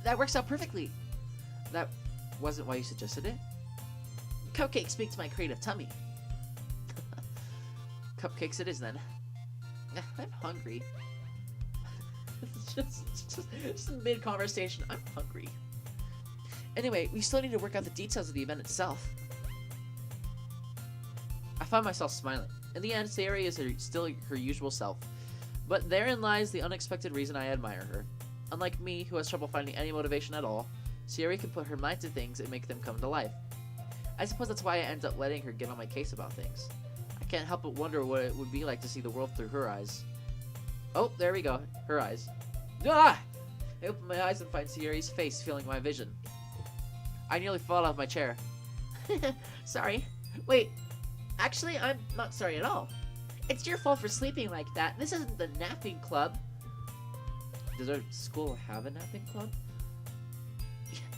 That works out perfectly. That wasn't why you suggested it? Cupcakes speak to my creative tummy. Cupcakes it is then. I'm hungry. just mid-conversation, I'm hungry. Anyway, we still need to work out the details of the event itself. I find myself smiling. In the end, Sayori is still her usual self. But therein lies the unexpected reason I admire her. Unlike me, who has trouble finding any motivation at all, Sayori can put her mind to things and make them come to life. I suppose that's why I end up letting her get on my case about things. I can't help but wonder what it would be like to see the world through her eyes. Oh, there we go. Her eyes. Ah! I open my eyes and find Sayori's face filling my vision. I nearly fall off my chair. Sorry. Wait. Actually, I'm not sorry at all. It's your fault for sleeping like that. This isn't the napping club. Does our school have a napping club?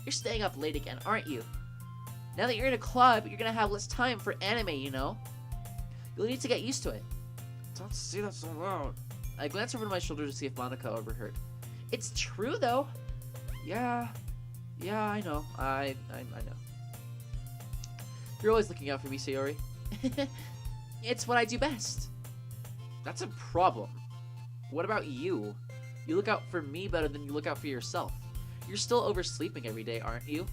You're staying up late again, aren't you? Now that you're in a club, you're gonna have less time for anime, you know? You'll need to get used to it. Don't say that so loud. I glance over my shoulder to see if Monica overheard. It's true, though. Yeah, I know. I know. You're always looking out for me, Sayori. It's what I do best. That's a problem. What about you? You look out for me better than you look out for yourself. You're still oversleeping every day, aren't you?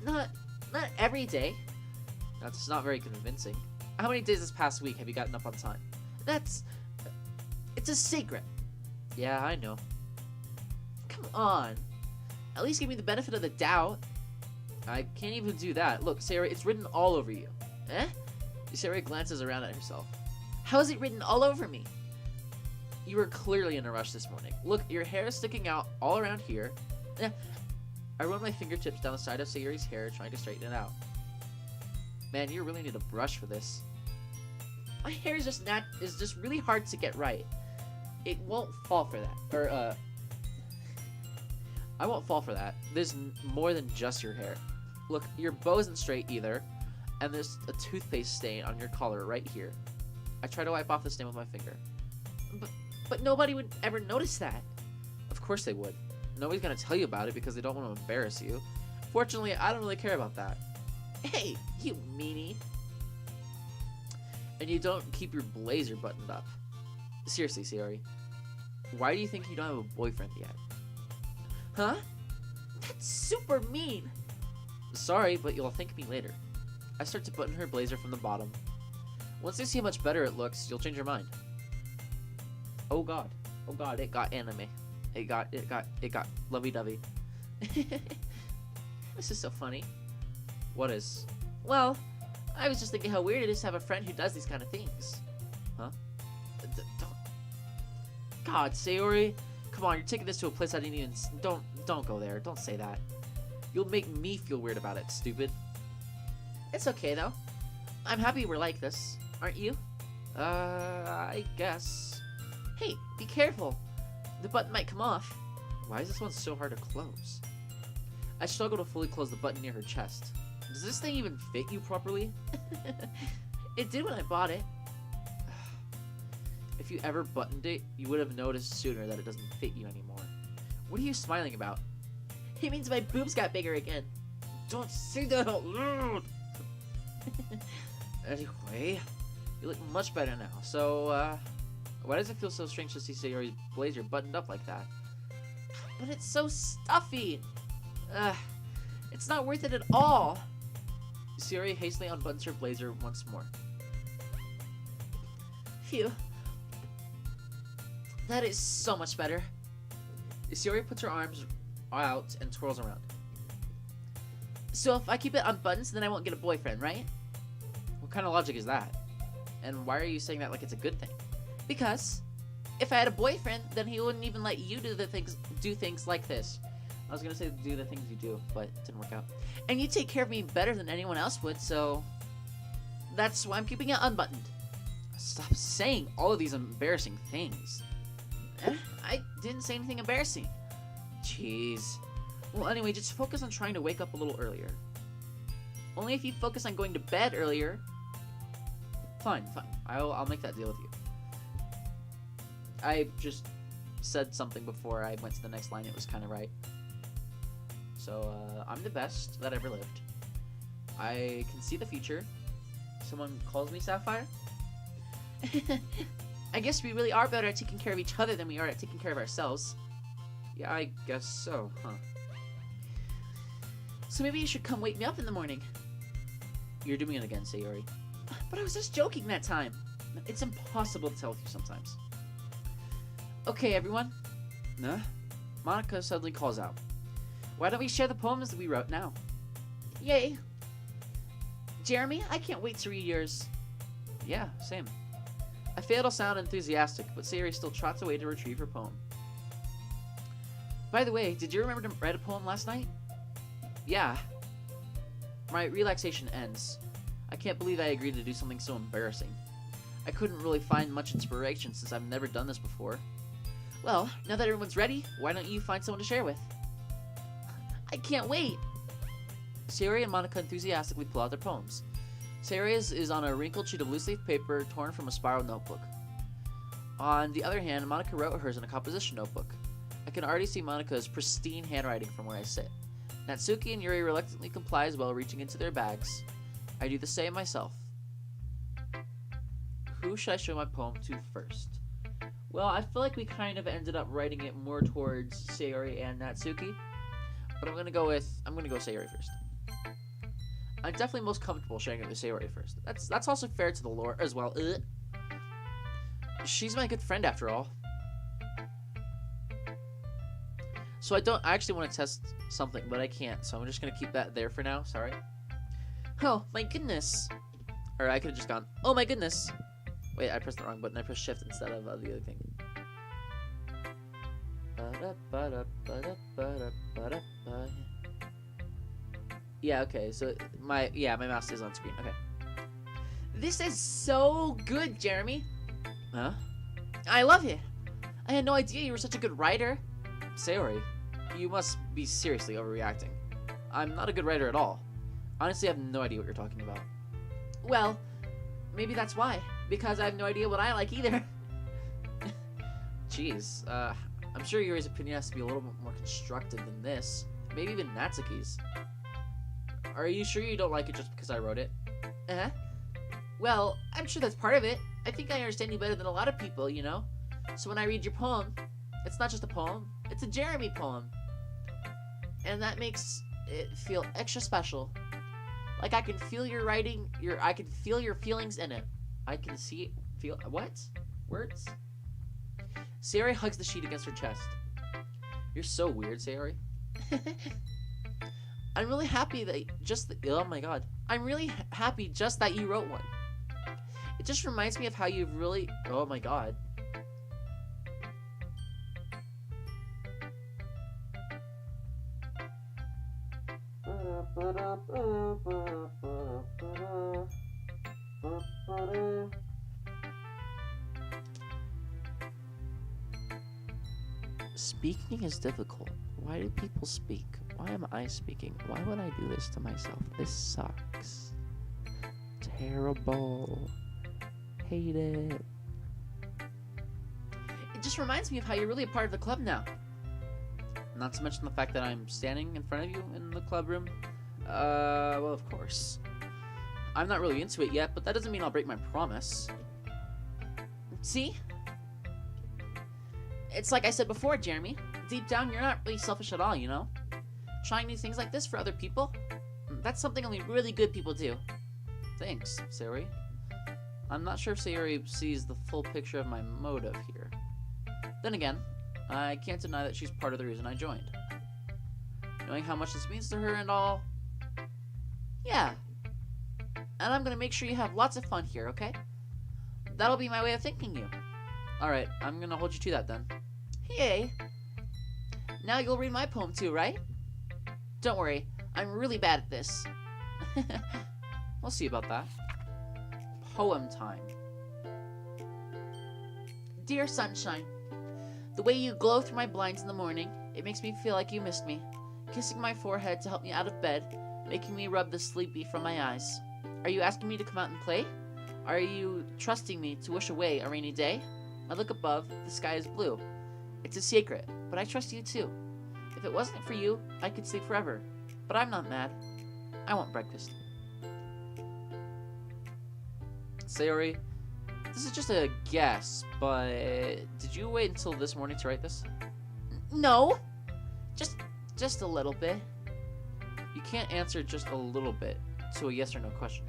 Not every day. That's not very convincing. How many days this past week have you gotten up on time? It's a secret. Yeah, I know. Come on. At least give me the benefit of the doubt. I can't even do that. Look, Sayori, it's written all over you. Sayori glances around at herself. How is it written all over me? You were clearly in a rush this morning. Look, your hair is sticking out all around here. I run my fingertips down the side of Sayori's hair, trying to straighten it out. Man, you really need a brush for this. My hair is just really hard to get right. It won't fall for that. I won't fall for that. There's more than just your hair. Look, your bow isn't straight either, and there's a toothpaste stain on your collar right here. I try to wipe off the stain with my finger. But nobody would ever notice that. Of course they would. Nobody's gonna tell you about it because they don't want to embarrass you. Fortunately, I don't really care about that. Hey, you meanie. And you don't keep your blazer buttoned up. Seriously, Sayori. Why do you think you don't have a boyfriend yet? Huh? That's super mean. Sorry, but you'll thank me later. I start to button her blazer from the bottom. Once you see how much better it looks, you'll change your mind. Oh god, it got anime. It got lovey-dovey. This is so funny. What is? Well, I was just thinking how weird it is to have a friend who does these kind of things. Huh? Don't. God, Sayori, come on, you're taking this to a place I didn't even. Don't go there. Don't say that. You'll make me feel weird about it, stupid. It's okay though. I'm happy we're like this, aren't you? I guess. Hey, be careful. The button might come off. Why is this one so hard to close? I struggle to fully close the button near her chest. Does this thing even fit you properly? It did when I bought it. If you ever buttoned it, you would have noticed sooner that it doesn't fit you anymore. What are you smiling about? It means my boobs got bigger again. Don't say that out loud! Anyway, you look much better now, so, why does it feel so strange to see Sayori's blazer buttoned up like that? But it's so stuffy! It's not worth it at all! Sayori hastily unbuttons her blazer once more. Phew. That is so much better. Sayori puts her arms out and twirls around. So if I keep it unbuttoned, then I won't get a boyfriend, right? What kind of logic is that? And why are you saying that like it's a good thing? Because if I had a boyfriend, then he wouldn't even let you do things like this. I was gonna say do the things you do, but it didn't work out. And you take care of me better than anyone else would, so that's why I'm keeping it unbuttoned. Stop saying all of these embarrassing things. I didn't say anything embarrassing. Jeez. Well, anyway, just focus on trying to wake up a little earlier. Only if you focus on going to bed earlier. Fine. I'll make that deal with you. I just said something before I went to the next line. It was kind of right. So, I'm the best that ever lived. I can see the future. Someone calls me Sapphire? I guess we really are better at taking care of each other than we are at taking care of ourselves. Yeah, I guess so, huh? So maybe you should come wake me up in the morning. You're doing it again, Sayori. But I was just joking that time. It's impossible to tell with you sometimes. Okay, everyone. Nah? Monica suddenly calls out. Why don't we share the poems that we wrote now? Yay. Jeremy, I can't wait to read yours. Yeah, same. I fail to sound enthusiastic, but Sayori still trots away to retrieve her poem. By the way, did you remember to write a poem last night? Yeah. My relaxation ends. I can't believe I agreed to do something so embarrassing. I couldn't really find much inspiration since I've never done this before. Well, now that everyone's ready, why don't you find someone to share with? I can't wait! Sayori and Monica enthusiastically pull out their poems. Sayori is on a wrinkled sheet of loose-leaf paper torn from a spiral notebook. On the other hand, Monica wrote hers in a composition notebook. I can already see Monica's pristine handwriting from where I sit. Natsuki and Yuri reluctantly comply as well, reaching into their bags. I do the same myself. Who should I show my poem to first? Well, I feel like we kind of ended up writing it more towards Sayori and Natsuki, but I'm gonna go Sayori first. I'm definitely most comfortable sharing it with Sayori first. That's also fair to the lore as well. She's my good friend after all. So I actually want to test something, but I can't, so I'm just gonna keep that there for now. Sorry. Oh my goodness. Or I could have just gone, oh my goodness. Wait, I pressed the wrong button. I pressed shift instead of the other thing. Yeah, okay, so my mouse is on screen. Okay. This is so good, Jeremy. Huh? I love it. I had no idea you were such a good writer. Sayori, you must be seriously overreacting. I'm not a good writer at all. Honestly, I have no idea what you're talking about. Well, maybe that's why. Because I have no idea what I like either. Jeez, I'm sure Yuri's opinion has to be a little bit more constructive than this. Maybe even Natsuki's. Are you sure you don't like it just because I wrote it? Well, I'm sure that's part of it. I think I understand you better than a lot of people, you know? So when I read your poem, it's not just a poem, it's a Jeremy poem. And that makes it feel extra special. Like I can feel your writing, I can feel your feelings in it. I can feel, what? Words? Sayori hugs the sheet against her chest. You're so weird, Sayori. I'm really happy that oh my god. I'm really happy just that you wrote one. It just reminds me of how you've really, oh my god. Speaking is difficult. Why do people speak? Why am I speaking? Why would I do this to myself? This sucks. Terrible. Hate it. It just reminds me of how you're really a part of the club now. Not to mention the fact that I'm standing in front of you in the club room. Well, of course. I'm not really into it yet, but that doesn't mean I'll break my promise. See? It's like I said before, Jeremy. Deep down, you're not really selfish at all, you know? Trying new things like this for other people, that's something only really good people do. Thanks, Sayori. I'm not sure if Sayori sees the full picture of my motive here. Then again, I can't deny that she's part of the reason I joined. Knowing how much this means to her and all. Yeah. And I'm gonna make sure you have lots of fun here, okay? That'll be my way of thanking you. Alright, I'm gonna hold you to that then. Yay. Now you'll read my poem too, right? Don't worry, I'm really bad at this. We'll see about that. Poem time. Dear sunshine, the way you glow through my blinds in the morning, it makes me feel like you missed me. Kissing my forehead to help me out of bed, making me rub the sleepy from my eyes. Are you asking me to come out and play? Are you trusting me to wish away a rainy day? I look above, the sky is blue. It's a secret, but I trust you too. If it wasn't for you, I could sleep forever. But I'm not mad. I want breakfast. Sayori, this is just a guess, but did you wait until this morning to write this? No. Just a little bit. You can't answer just a little bit to a yes or no question.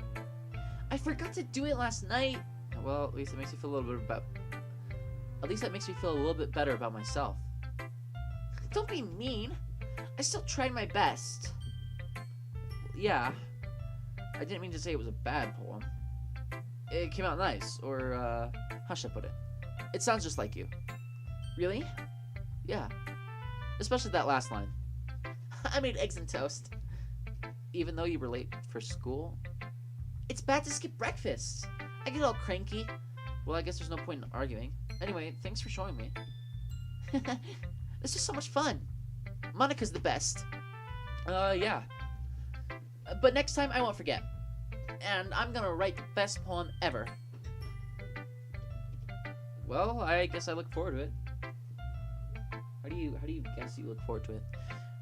I forgot to do it last night. Well, at least it makes me feel a little bit about. At least that makes me feel a little bit better about myself. Don't be mean. I still tried my best. Yeah. I didn't mean to say it was a bad poem. It came out nice, or, how should I put it? It sounds just like you. Really? Yeah. Especially that last line. I made eggs and toast. Even though you were late for school? It's bad to skip breakfast. I get all cranky. Well, I guess there's no point in arguing. Anyway, thanks for showing me. This is so much fun. Monica's the best. Yeah. But next time I won't forget. And I'm gonna write the best poem ever. Well, I guess I look forward to it. How do you guess you look forward to it?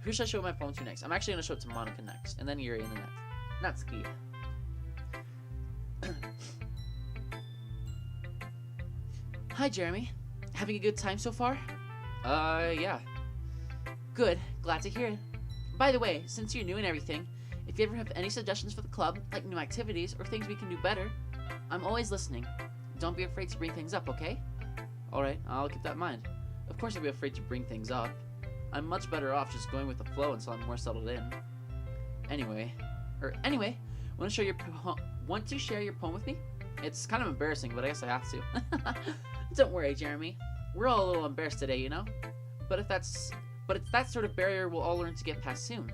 Who should I show my poem to next? I'm actually gonna show it to Monica next, and then Yuri, and then Natsuki. Hi, Jeremy. Having a good time so far? Yeah. Good. Glad to hear it. By the way, since you're new and everything, if you ever have any suggestions for the club, like new activities or things we can do better, I'm always listening. Don't be afraid to bring things up, okay? Alright, I'll keep that in mind. Of course I'll be afraid to bring things up. I'm much better off just going with the flow until I'm more settled in. Anyway, want to share your poem with me? It's kind of embarrassing, but I guess I have to. Don't worry, Jeremy. We're all a little embarrassed today, you know? But it's that sort of barrier we'll all learn to get past soon.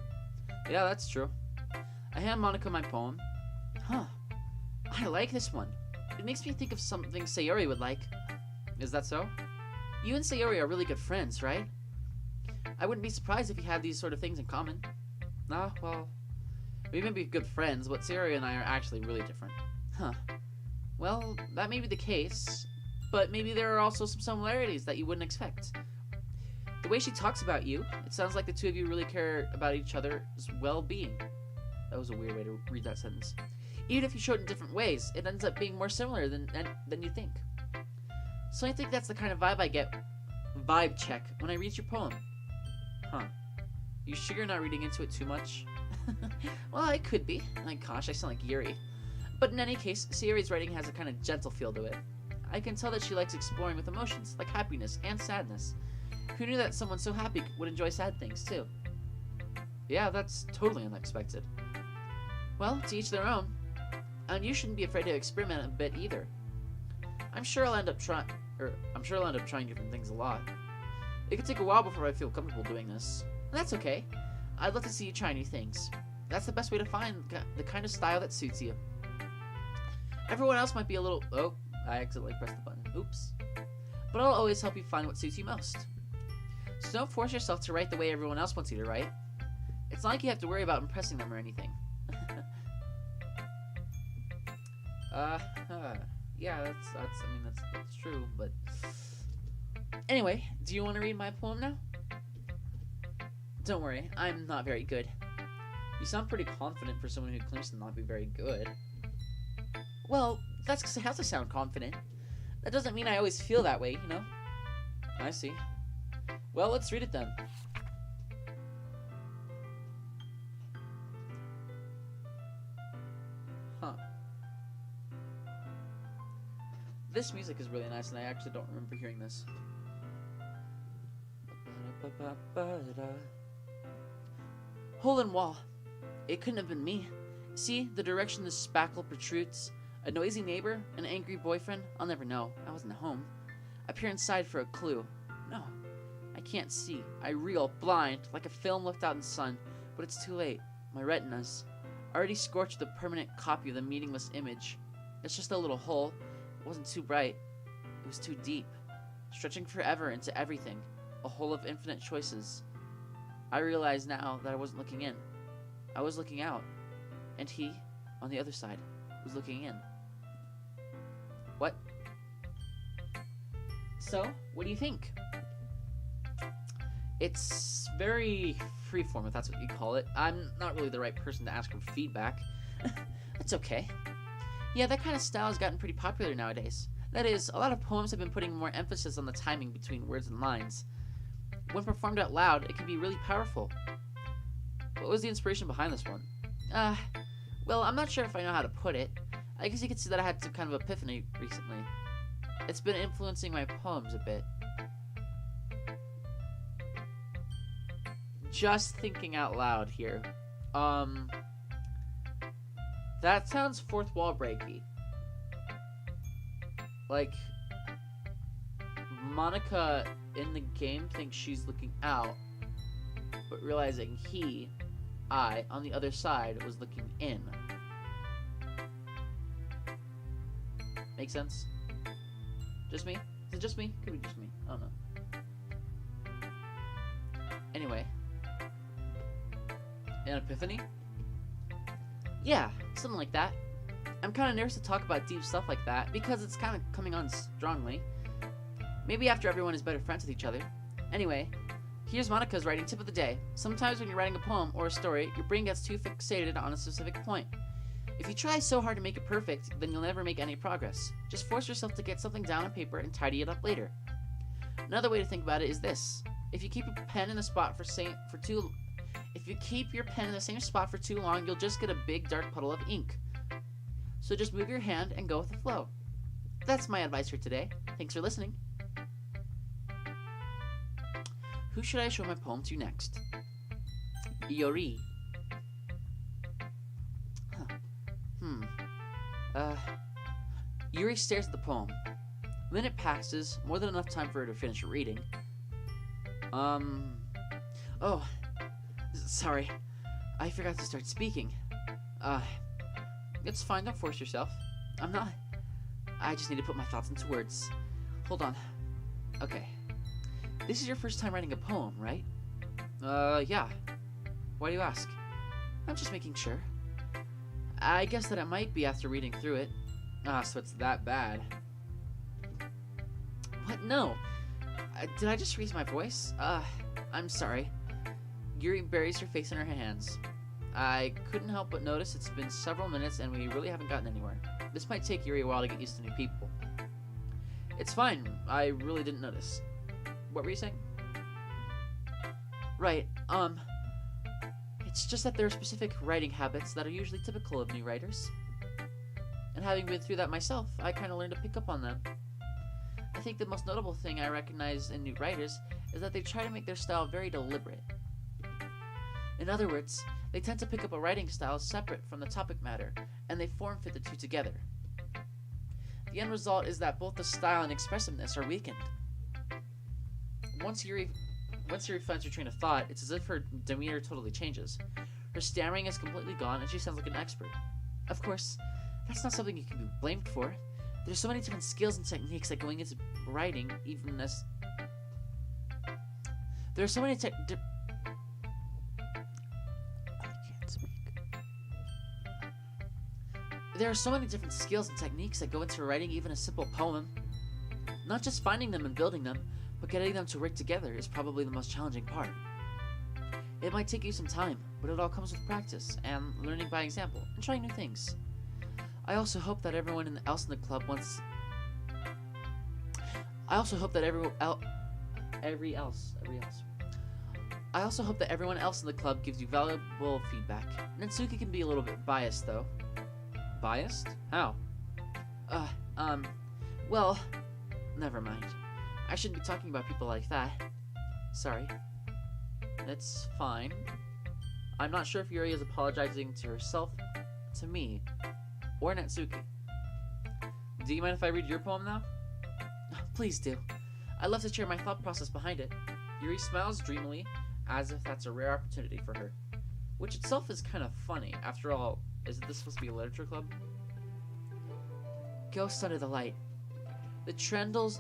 Yeah, that's true. I hand Monica my poem. Huh. I like this one. It makes me think of something Sayori would like. Is that so? You and Sayori are really good friends, right? I wouldn't be surprised if you had these sort of things in common. Nah, well, we may be good friends, but Sayori and I are actually really different. Huh. Well, that may be the case, but maybe there are also some similarities that you wouldn't expect. The way she talks about you, it sounds like the two of you really care about each other's well-being. That was a weird way to read that sentence. Even if you show it in different ways, it ends up being more similar than you think. So I think that's the kind of vibe I get. Vibe check when I read your poem. Huh. You sure you're not reading into it too much? Well, I could be. My gosh, I sound like Yuri. But in any case, Sayori's writing has a kind of gentle feel to it. I can tell that she likes exploring with emotions, like happiness and sadness. Who knew that someone so happy would enjoy sad things, too? Yeah, that's totally unexpected. Well, to each their own. And you shouldn't be afraid to experiment a bit either. I'm sure I'll end up trying different things a lot. It could take a while before I feel comfortable doing this. And that's okay. I'd love to see you try new things. That's the best way to find the kind of style that suits you. Everyone else might be a little... Oh, I accidentally pressed the button. Oops. But I'll always help you find what suits you most. So don't force yourself to write the way everyone else wants you to write. It's not like you have to worry about impressing them or anything. Yeah, that's true, but... Anyway, do you want to read my poem now? Don't worry, I'm not very good. You sound pretty confident for someone who claims to not be very good. Well, that's because I have to sound confident. That doesn't mean I always feel that way, you know? I see. Well, let's read it then. Huh. This music is really nice, and I actually don't remember hearing this. Hole in wall. It couldn't have been me. See, the direction the spackle protrudes. A noisy neighbor, an angry boyfriend. I'll never know. I wasn't home. I peer inside for a clue. No, I can't see. I reel, blind, like a film left out in the sun. But it's too late. My retina's already scorched with a permanent copy of the meaningless image. It's just a little hole. It wasn't too bright. It was too deep. Stretching forever into everything. A hole of infinite choices. I realize now that I wasn't looking in. I was looking out. And he, on the other side, was looking in. What? So, what do you think? It's very freeform, if that's what you call it. I'm not really the right person to ask for feedback. That's okay. Yeah, that kind of style has gotten pretty popular nowadays. That is, a lot of poems have been putting more emphasis on the timing between words and lines. When performed out loud, it can be really powerful. What was the inspiration behind this one? Well, I'm not sure if I know how to put it. I guess you could see that I had some kind of epiphany recently. It's been influencing my poems a bit. Just thinking out loud here. That sounds fourth wall breaky. Like, Monica in the game thinks she's looking out, but realizing I, on the other side, was looking in. Make sense? Just me? Is it just me? Could be just me. I don't know. Anyway. An epiphany? Yeah, something like that. I'm kind of nervous to talk about deep stuff like that, because it's kind of coming on strongly. Maybe after everyone is better friends with each other. Anyway, here's Monica's writing tip of the day. Sometimes when you're writing a poem or a story, your brain gets too fixated on a specific point. If you try so hard to make it perfect, then you'll never make any progress. Just force yourself to get something down on paper and tidy it up later. Another way to think about it is this. If you keep your pen in the spot if you keep your pen in the same spot for too long, you'll just get a big dark puddle of ink. So just move your hand and go with the flow. That's my advice for today. Thanks for listening. Who should I show my poem to next? Iori. Yuri stares at the poem. A minute passes, more than enough time for her to finish reading. Oh, sorry. I forgot to start speaking. It's fine, don't force yourself. I'm not. I just need to put my thoughts into words. Hold on. Okay. This is your first time writing a poem, right? Yeah. Why do you ask? I'm just making sure. I guess that it might be after reading through it. So it's that bad. What? No. Did I just raise my voice? I'm sorry. Yuri buries her face in her hands. I couldn't help but notice it's been several minutes and we really haven't gotten anywhere. This might take Yuri a while to get used to new people. It's fine. I really didn't notice. What were you saying? Right, it's just that there are specific writing habits that are usually typical of new writers. And having been through that myself, I kind of learned to pick up on them. I think the most notable thing I recognize in new writers is that they try to make their style very deliberate. In other words, they tend to pick up a writing style separate from the topic matter, and they form-fit the two together. The end result is that both the style and expressiveness are weakened. Once Yuri finds her train of thought, it's as if her demeanor totally changes. Her stammering is completely gone, and she sounds like an expert. Of course, that's not something you can be blamed for. There's so many different skills and techniques that going into writing, even as... There are so many I can't speak. There are so many different skills and techniques that go into writing even a simple poem. Not just finding them and building them, but getting them to work together is probably the most challenging part. It might take you some time, but it all comes with practice and learning by example and trying new things. I also hope that everyone else in the club wants. I also hope that everyone else in the club gives you valuable feedback. Natsuki can be a little bit biased, though. Biased? How? Well, never mind. I shouldn't be talking about people like that. Sorry. It's fine. I'm not sure if Yuri is apologizing to herself, to me, or Natsuki. Do you mind if I read your poem now? Please do. I'd love to share my thought process behind it. Yuri smiles dreamily, as if that's a rare opportunity for her. Which itself is kind of funny. After all, isn't this supposed to be a literature club? Ghosts under the light. The tendrils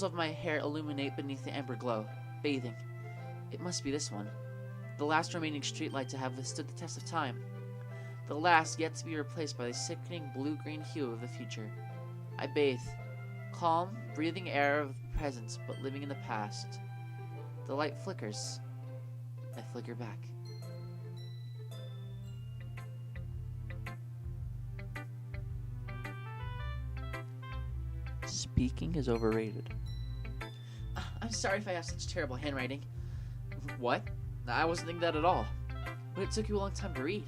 of my hair illuminate beneath the amber glow, bathing. It must be this one. The last remaining streetlight to have withstood the test of time. The last yet to be replaced by the sickening blue-green hue of the future. I bathe. Calm, breathing air of the present, but living in the past. The light flickers. I flicker back. Speaking is overrated. I'm sorry if I have such terrible handwriting. What? I wasn't thinking that at all. But it took you a long time to read.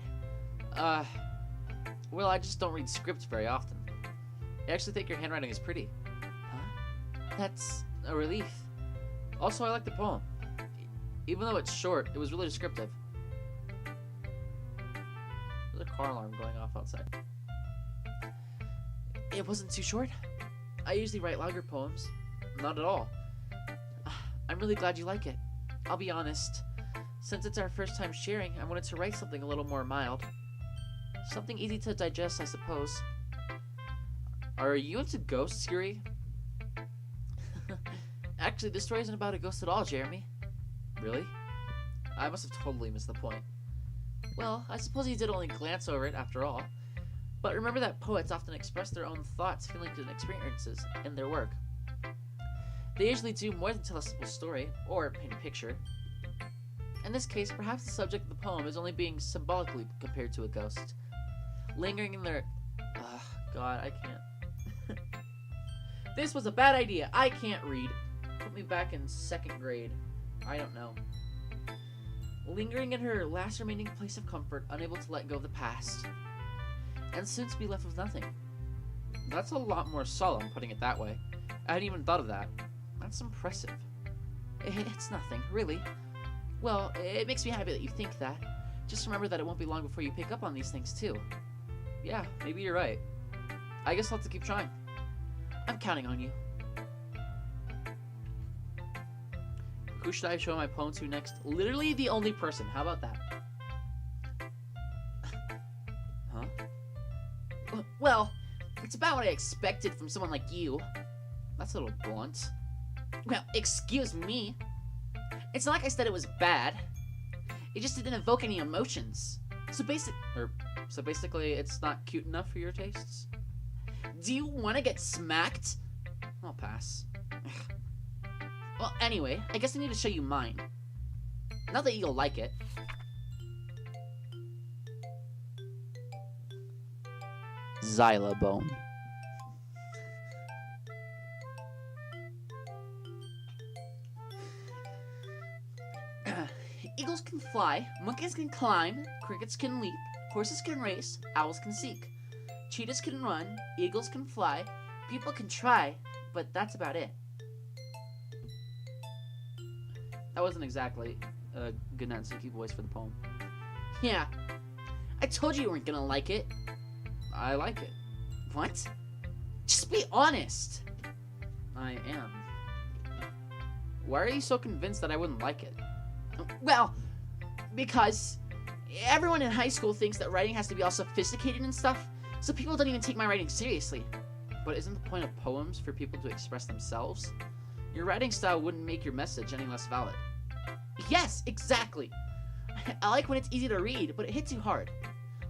Well, I just don't read scripts very often. I actually think your handwriting is pretty. Huh? That's a relief. Also, I like the poem. Even though it's short, it was really descriptive. There's a car alarm going off outside. It wasn't too short. I usually write longer poems. Not at all. I'm really glad you like it. I'll be honest. Since it's our first time sharing, I wanted to write something a little more mild. Something easy to digest, I suppose. Are you into ghosts, Yuri? Actually, this story isn't about a ghost at all, Jeremy. Really? I must have totally missed the point. Well, I suppose you did only glance over it, after all. But remember that poets often express their own thoughts, feelings, and experiences in their work. They usually do more than tell a simple story, or paint a picture. In this case, perhaps the subject of the poem is only being symbolically compared to a ghost. Lingering in their... God, I can't. This was a bad idea. I can't read. Put me back in 2nd grade. I don't know. Lingering in her last remaining place of comfort, unable to let go of the past. And soon to be left with nothing. That's a lot more solemn, putting it that way. I hadn't even thought of that. That's impressive. It's nothing, really. Well, it makes me happy that you think that. Just remember that it won't be long before you pick up on these things, too. Yeah, maybe you're right. I guess I'll have to keep trying. I'm counting on you. Who should I show my poem to next? Literally the only person. How about that? Huh? Well, it's about what I expected from someone like you. That's a little blunt. Well, excuse me. It's not like I said it was bad. It just didn't evoke any emotions. So basically, it's not cute enough for your tastes? Do you want to get smacked? I'll pass. Well, anyway, I guess I need to show you mine. Not that you'll like it. Xylobone. Eagles can fly, monkeys can climb, crickets can leap, horses can race, owls can seek. Cheetahs can run, eagles can fly, people can try, but that's about it. That wasn't exactly a good Natsuki voice for the poem. Yeah. I told you weren't gonna like it. I like it. What? Just be honest. I am. Why are you so convinced that I wouldn't like it? Well, because everyone in high school thinks that writing has to be all sophisticated and stuff, so people don't even take my writing seriously. But isn't the point of poems for people to express themselves? Your writing style wouldn't make your message any less valid. Yes, exactly. I like when it's easy to read, but it hits you hard.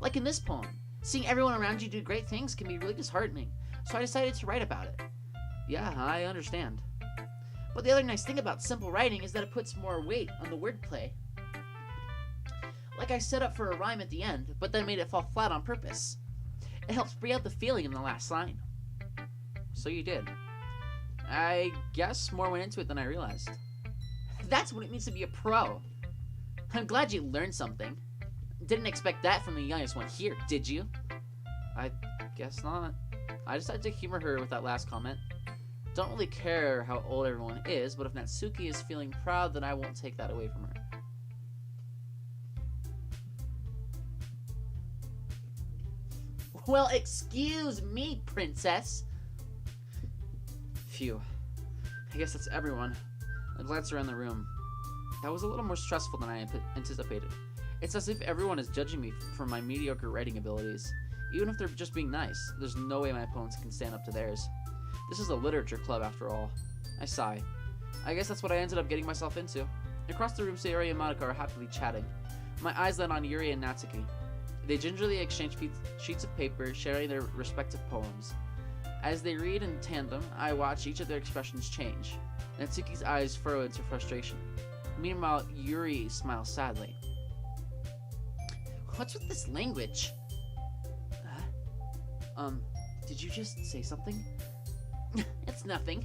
Like in this poem, seeing everyone around you do great things can be really disheartening, so I decided to write about it. Yeah, I understand. But the other nice thing about simple writing is that it puts more weight on the wordplay. Like I set up for a rhyme at the end, but then made it fall flat on purpose. It helps bring out the feeling in the last line. So you did. I guess more went into it than I realized. That's what it means to be a pro. I'm glad you learned something. Didn't expect that from the youngest one here, did you? I guess not. I decided to humor her with that last comment. Don't really care how old everyone is, but if Natsuki is feeling proud, then I won't take that away from her. Well, excuse me, princess. Phew. I guess that's everyone. I glance around the room. That was a little more stressful than I anticipated. It's as if everyone is judging me for my mediocre writing abilities. Even if they're just being nice, there's no way my poems can stand up to theirs. This is a literature club after all. I sigh. I guess that's what I ended up getting myself into. Across the room, Sayori and Madoka are happily chatting. My eyes land on Yuri and Natsuki. They gingerly exchange sheets of paper, sharing their respective poems. As they read in tandem, I watch each of their expressions change. Natsuki's eyes furrow into frustration. Meanwhile, Yuri smiles sadly. What's with this language? Did you just say something? It's nothing.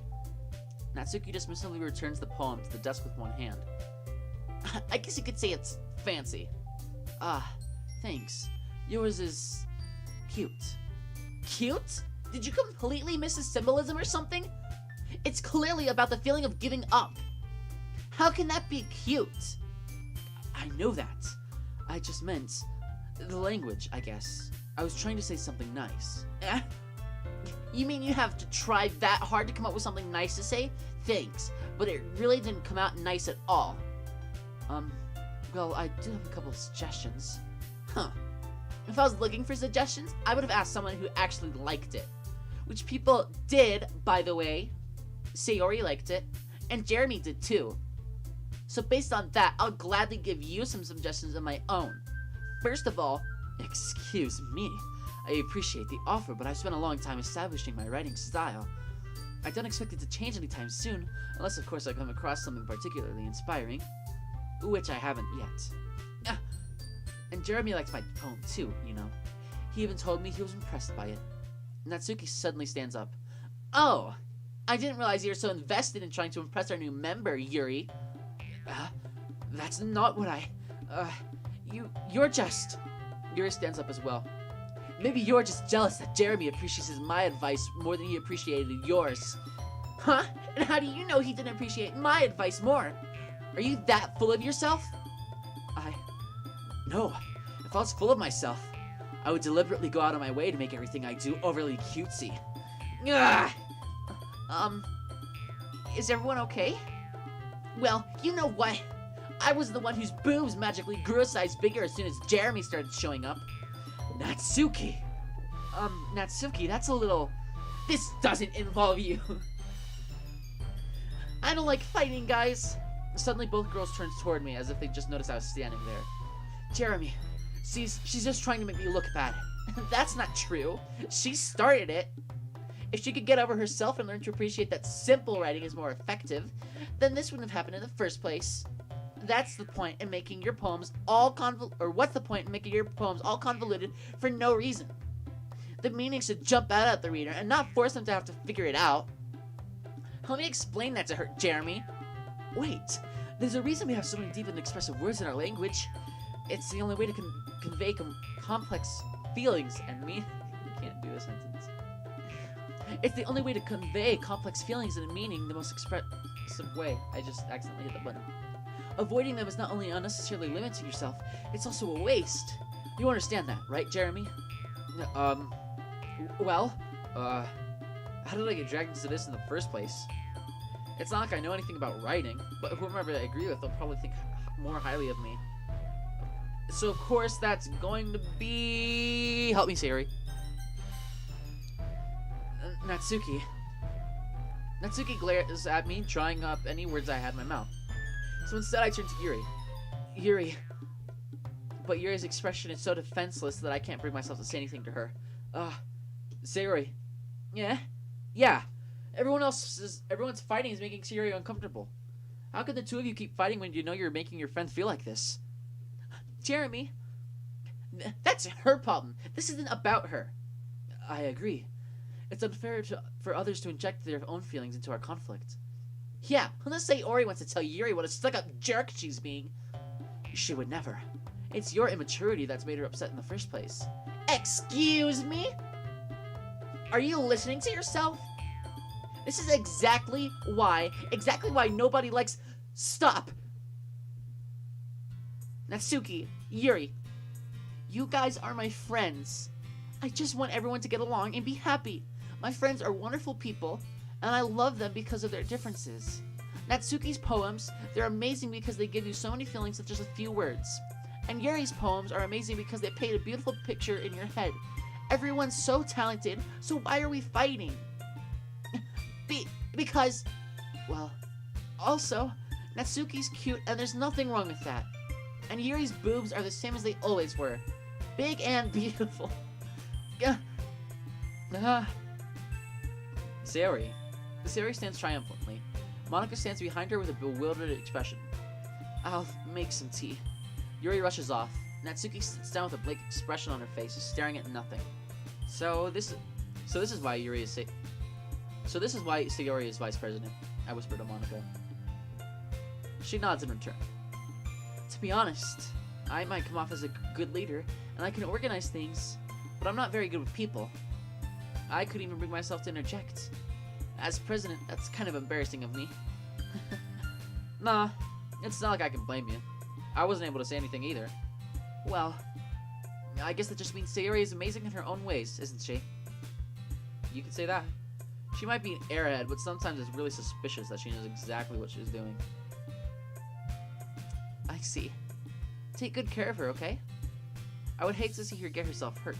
Natsuki dismissively returns the poem to the desk with one hand. I guess you could say it's fancy. Thanks. Yours is cute. Cute? Did you completely miss the symbolism or something? It's clearly about the feeling of giving up. How can that be cute? I know that. I just meant the language, I guess. I was trying to say something nice. You mean you have to try that hard to come up with something nice to say? Thanks, but it really didn't come out nice at all. Well, I do have a couple of suggestions. Huh. If I was looking for suggestions, I would have asked someone who actually liked it. Which people did, by the way. Sayori liked it, and Jeremy did too. So based on that, I'll gladly give you some suggestions of my own. First of all, excuse me. I appreciate the offer, but I've spent a long time establishing my writing style. I don't expect it to change anytime soon, unless of course I come across something particularly inspiring, which I haven't yet. And Jeremy liked my poem too, you know. He even told me he was impressed by it. Natsuki suddenly stands up. Oh, I didn't realize you were so invested in trying to impress our new member, Yuri. That's not what you're just... Yuri stands up as well. Maybe you're just jealous that Jeremy appreciates my advice more than he appreciated yours. Huh? And how do you know he didn't appreciate my advice more? Are you that full of yourself? No. If I was full of myself, I would deliberately go out of my way to make everything I do overly cutesy. Ugh. Is everyone okay? Well, you know what? I was the one whose boobs magically grew a size bigger as soon as Jeremy started showing up. Natsuki! Natsuki, that's a little... This doesn't involve you. I don't like fighting, guys. Suddenly, both girls turned toward me as if they just noticed I was standing there. Jeremy, she's just trying to make me look bad. That's not true. She started it. If she could get over herself and learn to appreciate that simple writing is more effective, then this wouldn't have happened in the first place. That's the point in making your poems all what's the point in making your poems all convoluted for no reason? The meaning should jump out at the reader and not force them to have to figure it out. Let me explain that to her, Jeremy. Wait, there's a reason we have so many deep and expressive words in our language. It's the only way to convey complex feelings and meaning. I can't do a sentence. It's the only way to convey complex feelings and meaning the most expressive way. I just accidentally hit the button. Avoiding them is not only unnecessarily limiting yourself, it's also a waste. You understand that, right, Jeremy? Well, how did I get dragged into this in the first place? It's not like I know anything about writing, but whomever I agree with, they'll probably think more highly of me. So, of course, that's going to be... Help me, Sayori. Natsuki. Natsuki glares at me, drawing up any words I had in my mouth. So instead, I turn to Yuri. Yuri. But Yuri's expression is so defenseless that I can't bring myself to say anything to her. Sayori. Yeah? Yeah. Everyone's fighting is making Sayori uncomfortable. How can the two of you keep fighting when you know you're making your friend feel like this? Jeremy. That's her problem. This isn't about her. I agree. It's unfair for others to inject their own feelings into our conflict. Yeah, let's say Ori wants to tell Yuri what a stuck-up jerk she's being. She would never. It's your immaturity that's made her upset in the first place. Excuse me? Are you listening to yourself? This is exactly why nobody likes... Stop! Natsuki, Yuri, you guys are my friends. I just want everyone to get along and be happy. My friends are wonderful people, and I love them because of their differences. Natsuki's poems, they're amazing because they give you so many feelings with just a few words. And Yuri's poems are amazing because they paint a beautiful picture in your head. Everyone's so talented, so why are we fighting? Because, well, also, Natsuki's cute and there's nothing wrong with that. And Yuri's boobs are the same as they always were. Big and beautiful. Sayori. Sayori stands triumphantly. Monica stands behind her with a bewildered expression. I'll make some tea. Yuri rushes off. Natsuki sits down with a blank expression on her face, staring at nothing. So this is why Sayori is vice president, I whispered to Monica. She nods in return. To be honest, I might come off as a good leader, and I can organize things, but I'm not very good with people. I couldn't even bring myself to interject. As president, that's kind of embarrassing of me. Nah, it's not like I can blame you. I wasn't able to say anything either. Well, I guess that just means Sayori is amazing in her own ways, isn't she? You could say that. She might be an airhead, but sometimes it's really suspicious that she knows exactly what she's doing. I see. Take good care of her, okay? I would hate to see her get herself hurt.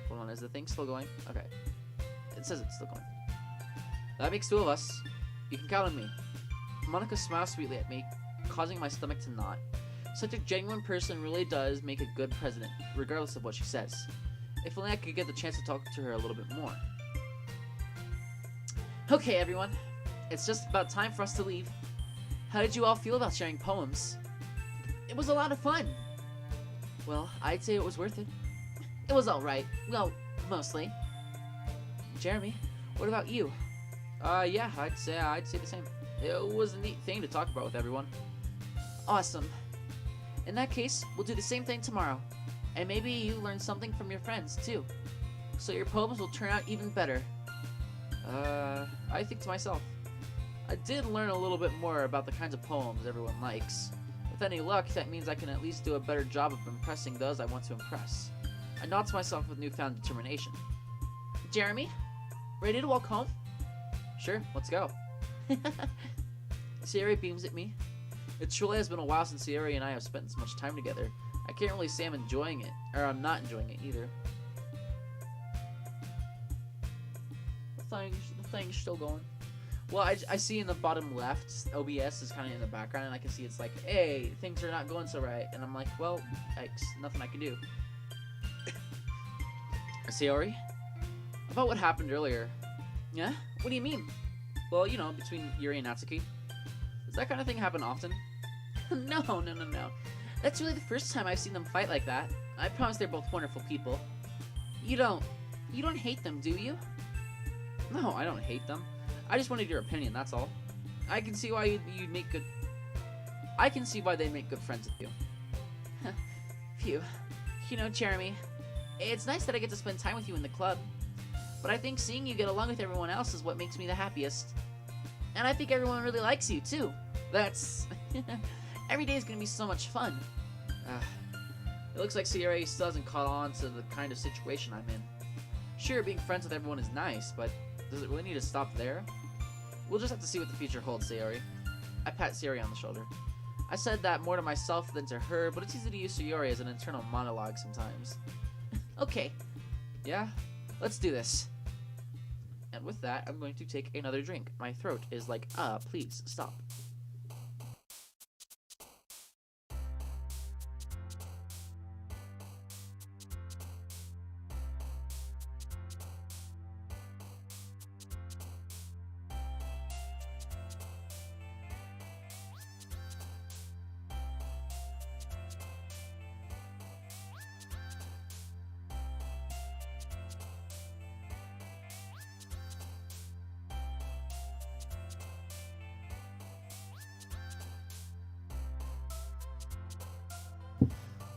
Hold on, is the thing still going? Okay. It says it's still going. That makes two of us. You can count on me. Monica smiles sweetly at me, causing my stomach to knot. Such a genuine person really does make a good president, regardless of what she says. If only I could get the chance to talk to her a little bit more. Okay, everyone. It's just about time for us to leave. How did you all feel about sharing poems? It was a lot of fun. Well, I'd say it was worth it. It was alright. Well, mostly. Jeremy, what about you? Yeah, I'd say the same. It was a neat thing to talk about with everyone. Awesome. In that case, we'll do the same thing tomorrow. And maybe you learn something from your friends, too. So your poems will turn out even better. I think to myself. I did learn a little bit more about the kinds of poems everyone likes. With any luck, that means I can at least do a better job of impressing those I want to impress. I nod to myself with newfound determination. Jeremy, ready to walk home? Sure, let's go. Sayori beams at me. It truly has been a while since Sayori and I have spent this much time together. I can't really say I'm enjoying it, or I'm not enjoying it either. The thing's still going. Well, I see in the bottom left, OBS is kind of in the background, and I can see it's like, hey, things are not going so right. And I'm like, well, nothing I can do. Sayori? About what happened earlier. Yeah? What do you mean? Well, you know, between Yuri and Natsuki. Does that kind of thing happen often? No. That's really the first time I've seen them fight like that. I promise they're both wonderful people. You don't hate them, do you? No, I don't hate them. I just wanted your opinion, that's all. I can see why you'd make good... I can see why they make good friends with you. Phew. You know, Jeremy, it's nice that I get to spend time with you in the club. But I think seeing you get along with everyone else is what makes me the happiest. And I think everyone really likes you, too. That's Every day is gonna be so much fun. It looks like Sayori still hasn't caught on to the kind of situation I'm in. Sure, being friends with everyone is nice, but does it really need to stop there? We'll just have to see what the future holds, Sayori. I pat Sayori on the shoulder. I said that more to myself than to her, but it's easy to use Sayori as an internal monologue sometimes. Okay. Yeah? Let's do this. And with that, I'm going to take another drink. My throat is like, please, stop.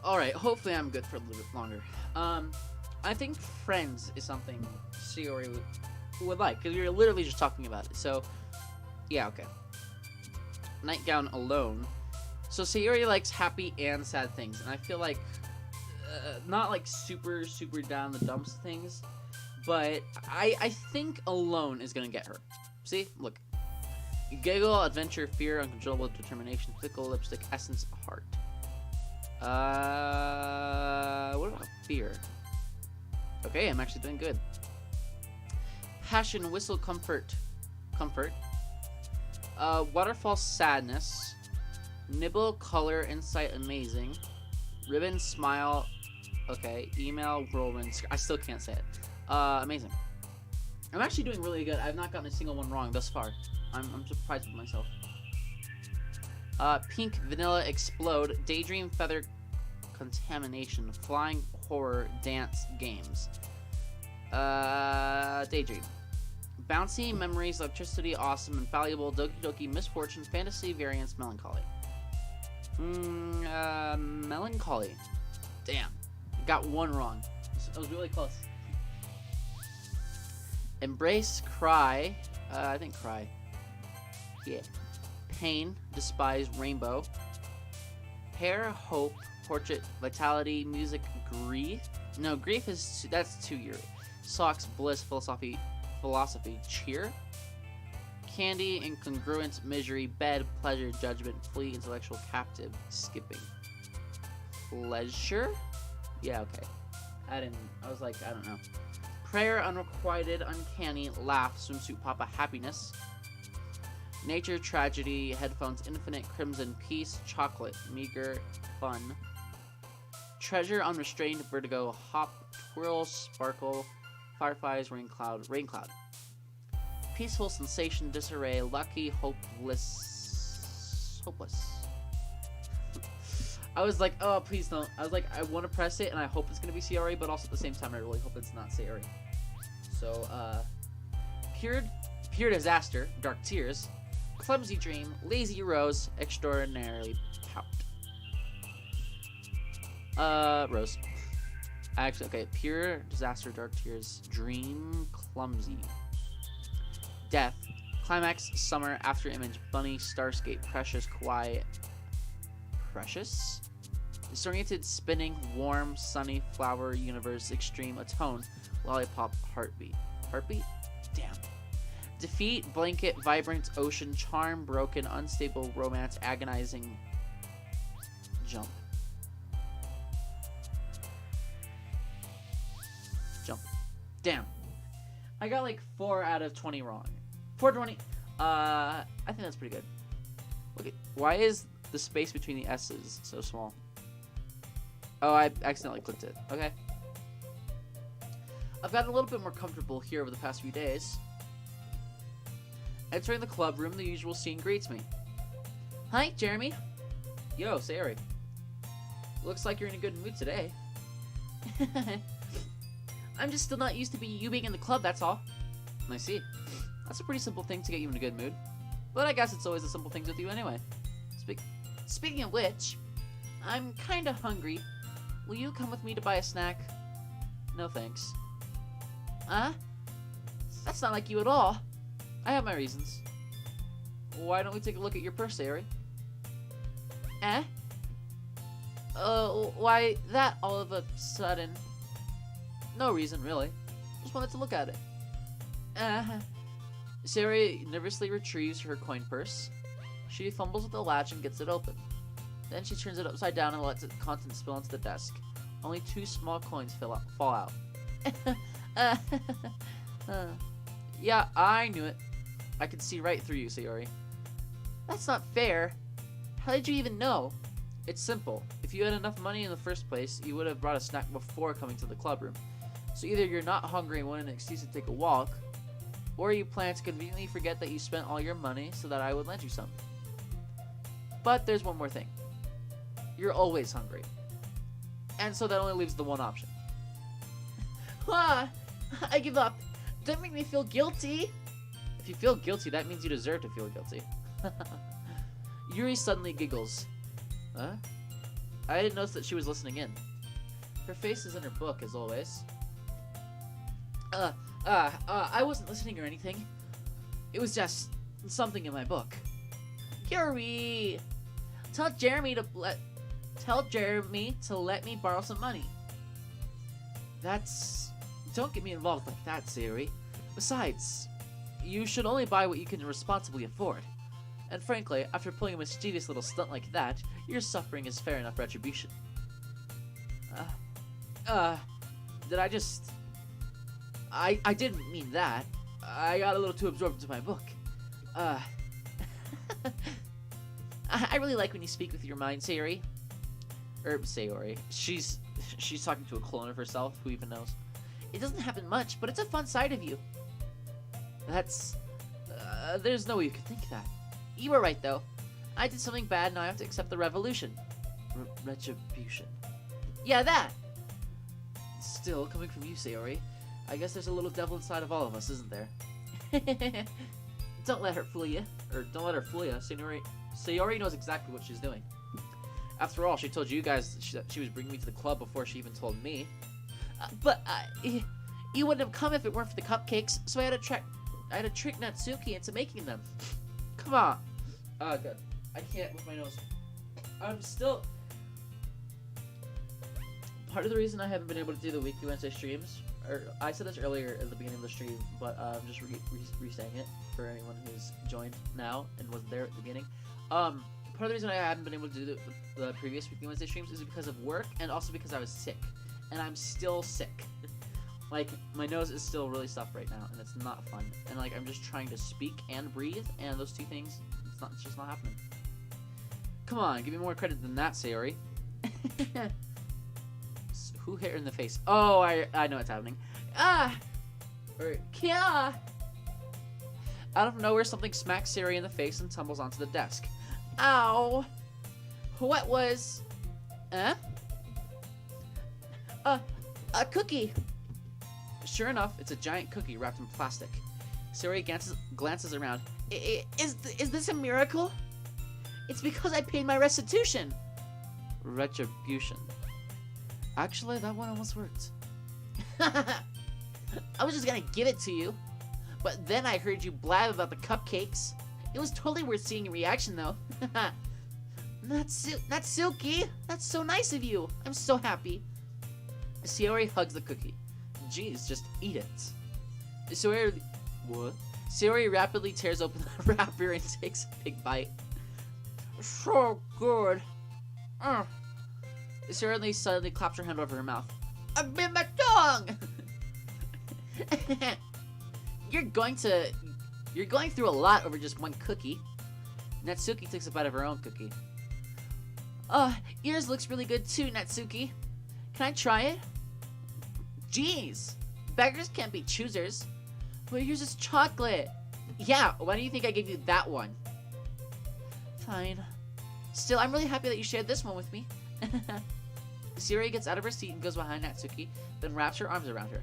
Alright, hopefully I'm good for a little bit longer. I think Friends is something Sayori would like, because we were literally just talking about it. So, yeah, okay. Nightgown Alone. So Sayori likes happy and sad things, and I feel like, not like super down the dumps things, but I think Alone is gonna get her. See? Look. Giggle, adventure, fear, uncontrollable determination, fickle, lipstick, essence, heart. What about fear? Okay, I'm actually doing good. Passion, whistle, comfort. Waterfall, sadness. Nibble, color, insight, amazing. Ribbon, smile. Okay, email, whirlwind. I still can't say it. Amazing. I'm actually doing really good. I've not gotten a single one wrong thus far. I'm surprised with myself. Pink, vanilla, explode, daydream, feather, contamination, flying, horror, dance, games. Daydream. Bouncy, memories, electricity, awesome, infallible, Doki Doki, misfortune, fantasy, variance, melancholy. Melancholy. Damn. Got one wrong. I was really close. Embrace, cry. I think cry. Yeah. Pain, despise, rainbow. Hair, hope, portrait, vitality, music, grief. No, grief is that's 2 years. Socks, bliss, philosophy, cheer. Candy, incongruence, misery, bed, pleasure, judgment, flee, intellectual, captive, skipping. Pleasure? Yeah, okay. I was like, I don't know. Prayer, unrequited, uncanny, laugh, swimsuit, papa, happiness. Nature, tragedy, headphones, infinite, crimson, peace, chocolate, meager, fun. Treasure, unrestrained, vertigo, hop, twirl, sparkle, fireflies, rain cloud. Peaceful, sensation, disarray, lucky, hopeless. I was like, oh, please don't. I was like, I want to press it, and I hope it's going to be Sayori, but also at the same time, I really hope it's not Sayori. So, pure disaster, dark tears. Clumsy dream, lazy rose, extraordinarily pout. Rose. Actually, okay, pure disaster, dark tears, dream, clumsy. Death, climax, summer, after image, bunny, starscape, precious, kawaii. Precious? Disoriented, spinning, warm, sunny, flower, universe, extreme, atone, lollipop, heartbeat. Heartbeat? Damn. Defeat, blanket, vibrant, ocean, charm, broken, unstable, romance, agonizing, jump. Damn. I got like 4 out of 20 wrong. 420. I think that's pretty good. Okay, why is the space between the S's so small? Oh, I accidentally clicked it. Okay. I've gotten a little bit more comfortable here over the past few days. Entering the club room, the usual scene greets me. Hi, Jeremy. Yo, Sayori. Looks like you're in a good mood today. I'm just still not used to you being in the club, that's all. I see. That's a pretty simple thing to get you in a good mood. But I guess it's always the simple things with you anyway. Speaking of which, I'm kinda hungry. Will you come with me to buy a snack? No thanks. That's not like you at all. I have my reasons. Why don't we take a look at your purse, Sayori? Eh? Why that all of a sudden? No reason, really. Just wanted to look at it. Sayori nervously retrieves her coin purse. She fumbles with the latch and gets it open. Then she turns it upside down and lets its contents spill onto the desk. Only 2 small coins fall out. Yeah, I knew it. I could see right through you, Sayori. That's not fair. How did you even know? It's simple. If you had enough money in the first place, you would have brought a snack before coming to the club room. So either you're not hungry and want an excuse to take a walk, or you plan to conveniently forget that you spent all your money so that I would lend you some. But there's one more thing. You're always hungry. And so that only leaves the one option. I give up. Don't make me feel guilty. If you feel guilty, that means you deserve to feel guilty. Yuri suddenly giggles. Huh? I didn't notice that she was listening in. Her face is in her book, as always. I wasn't listening or anything. It was just something in my book. Yuri! Tell Jeremy to let me borrow some money. Don't get me involved like that, Sayori. Besides, you should only buy what you can responsibly afford. And frankly, after pulling a mischievous little stunt like that, your suffering is fair enough retribution. Did I just... I didn't mean that. I got a little too absorbed into my book. I really like when you speak with your mind, Sayori. Sayori. She's talking to a clone of herself, who even knows? It doesn't happen much, but it's a fun side of you. There's no way you could think that. You were right, though. I did something bad, and I have to accept the revolution. Retribution. Yeah, that! Still, coming from you, Sayori, I guess there's a little devil inside of all of us, isn't there? Don't let her fool you. Or don't let her fool you. Sayori knows exactly what she's doing. After all, she told you guys that she was bringing me to the club before she even told me. But you wouldn't have come if it weren't for the cupcakes, so I had to trick Natsuki into making them. Come on. Good. I can't with my nose. I'm still... Part of the reason I haven't been able to do the weekly Wednesday streams, or I said this earlier at the beginning of the stream, but I'm just re-saying it for anyone who's joined now and wasn't there at the beginning. Part of the reason I haven't been able to do the previous weekly Wednesday streams is because of work, and also because I was sick. And I'm still sick. Like, my nose is still really stuffed right now, and it's not fun. And, like, I'm just trying to speak and breathe, and those two things, it's just not happening. Come on, give me more credit than that, Sayori. Who hit her in the face? Oh, I know what's happening. Yeah! Out of nowhere, something smacks Sayori in the face and tumbles onto the desk. Ow! What was... A cookie. Sure enough, it's a giant cookie wrapped in plastic. Sayori glances around. Is this a miracle? It's because I paid my restitution. Retribution. Actually, that one almost worked. I was just gonna give it to you, but then I heard you blab about the cupcakes. It was totally worth seeing your reaction, though. Natsuki, that's so nice of you. I'm so happy. Sayori hugs the cookie. Jeez, just eat it. What? Sayori rapidly tears open the wrapper and takes a big bite. So good. Sayori suddenly claps her hand over her mouth. I bit my tongue. You're going through a lot over just one cookie. Natsuki takes a bite of her own cookie. Yours looks really good too, Natsuki. Can I try it? Jeez, beggars can't be choosers. But yours is chocolate. Yeah, why do you think I gave you that one? Fine. Still, I'm really happy that you shared this one with me. Sayori gets out of her seat and goes behind Natsuki, then wraps her arms around her.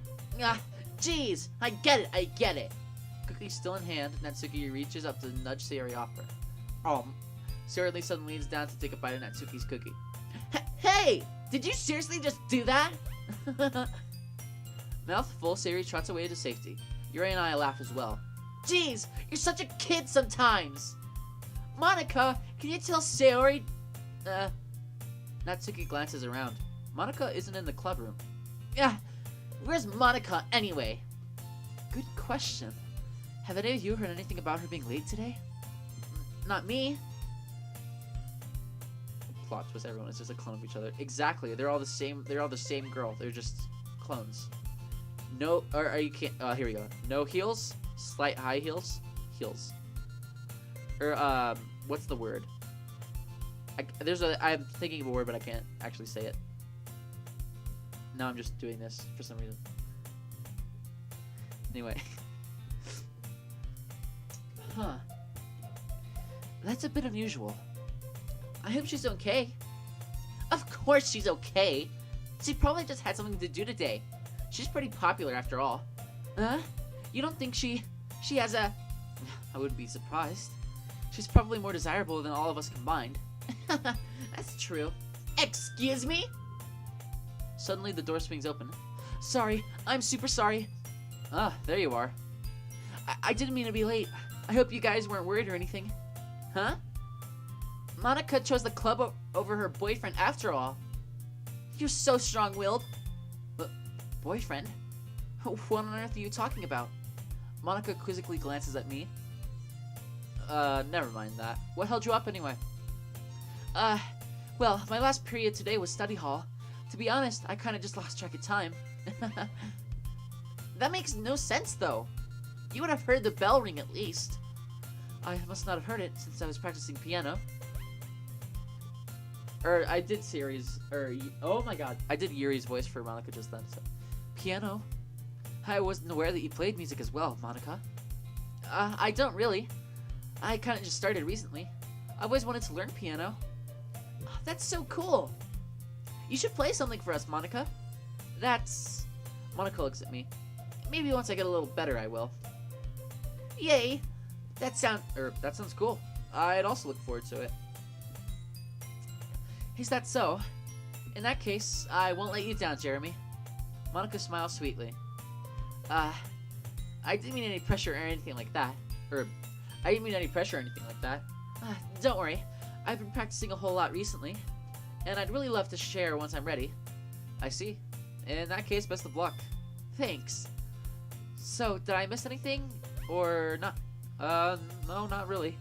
Jeez, I get it. Cookie still in hand, Natsuki reaches up to nudge Sayori off her. Sayori suddenly leans down to take a bite of Natsuki's cookie. Hey! Did you seriously just do that? Mouth full, Sayori trots away to safety. Yuri and I laugh as well. Jeez, you're such a kid sometimes. Monica, can you tell Sayori Natsuki glances around. Monica isn't in the club room. Yeah, where's Monica anyway? Good question. Have any of you heard anything about her being late today? Not me. Plot twist, everyone is just a clone of each other. Exactly, they're all the same girl. They're just clones. No, or you can't, here we go. No heels, slight high heels, heels. Or, what's the word? I'm thinking of a word, but I can't actually say it. Now I'm just doing this for some reason. Anyway. Huh. That's a bit unusual. I hope she's okay. Of course she's okay. She probably just had something to do today. She's pretty popular after all. Huh? You don't think she has a... I wouldn't be surprised. She's probably more desirable than all of us combined. That's true. Excuse me? Suddenly the door swings open. Sorry, I'm super sorry. Ah, there you are. I didn't mean to be late. I hope you guys weren't worried or anything. Huh? Monica chose the club over her boyfriend after all. You're so strong-willed. But boyfriend? What on earth are you talking about? Monica quizzically glances at me. Never mind that. What held you up anyway? Well, my last period today was study hall. To be honest, I kinda just lost track of time. That makes no sense, though. You would have heard the bell ring at least. I must not have heard it since I was practicing piano. I did oh my god. I did Yuri's voice for Monica just then, so. Piano? I wasn't aware that you played music as well, Monica. I don't really. I kinda just started recently. I always wanted to learn piano. Oh, that's so cool. You should play something for us, Monica. Monica looks at me. Maybe once I get a little better, I will. Yay! That sounds cool. I'd also look forward to it. Is that so? In that case, I won't let you down, Jeremy. Monica smiles sweetly. I didn't mean any pressure or anything like that. Don't worry. I've been practicing a whole lot recently, and I'd really love to share once I'm ready. I see. In that case, best of luck. Thanks. So, did I miss anything? Or not? No, not really.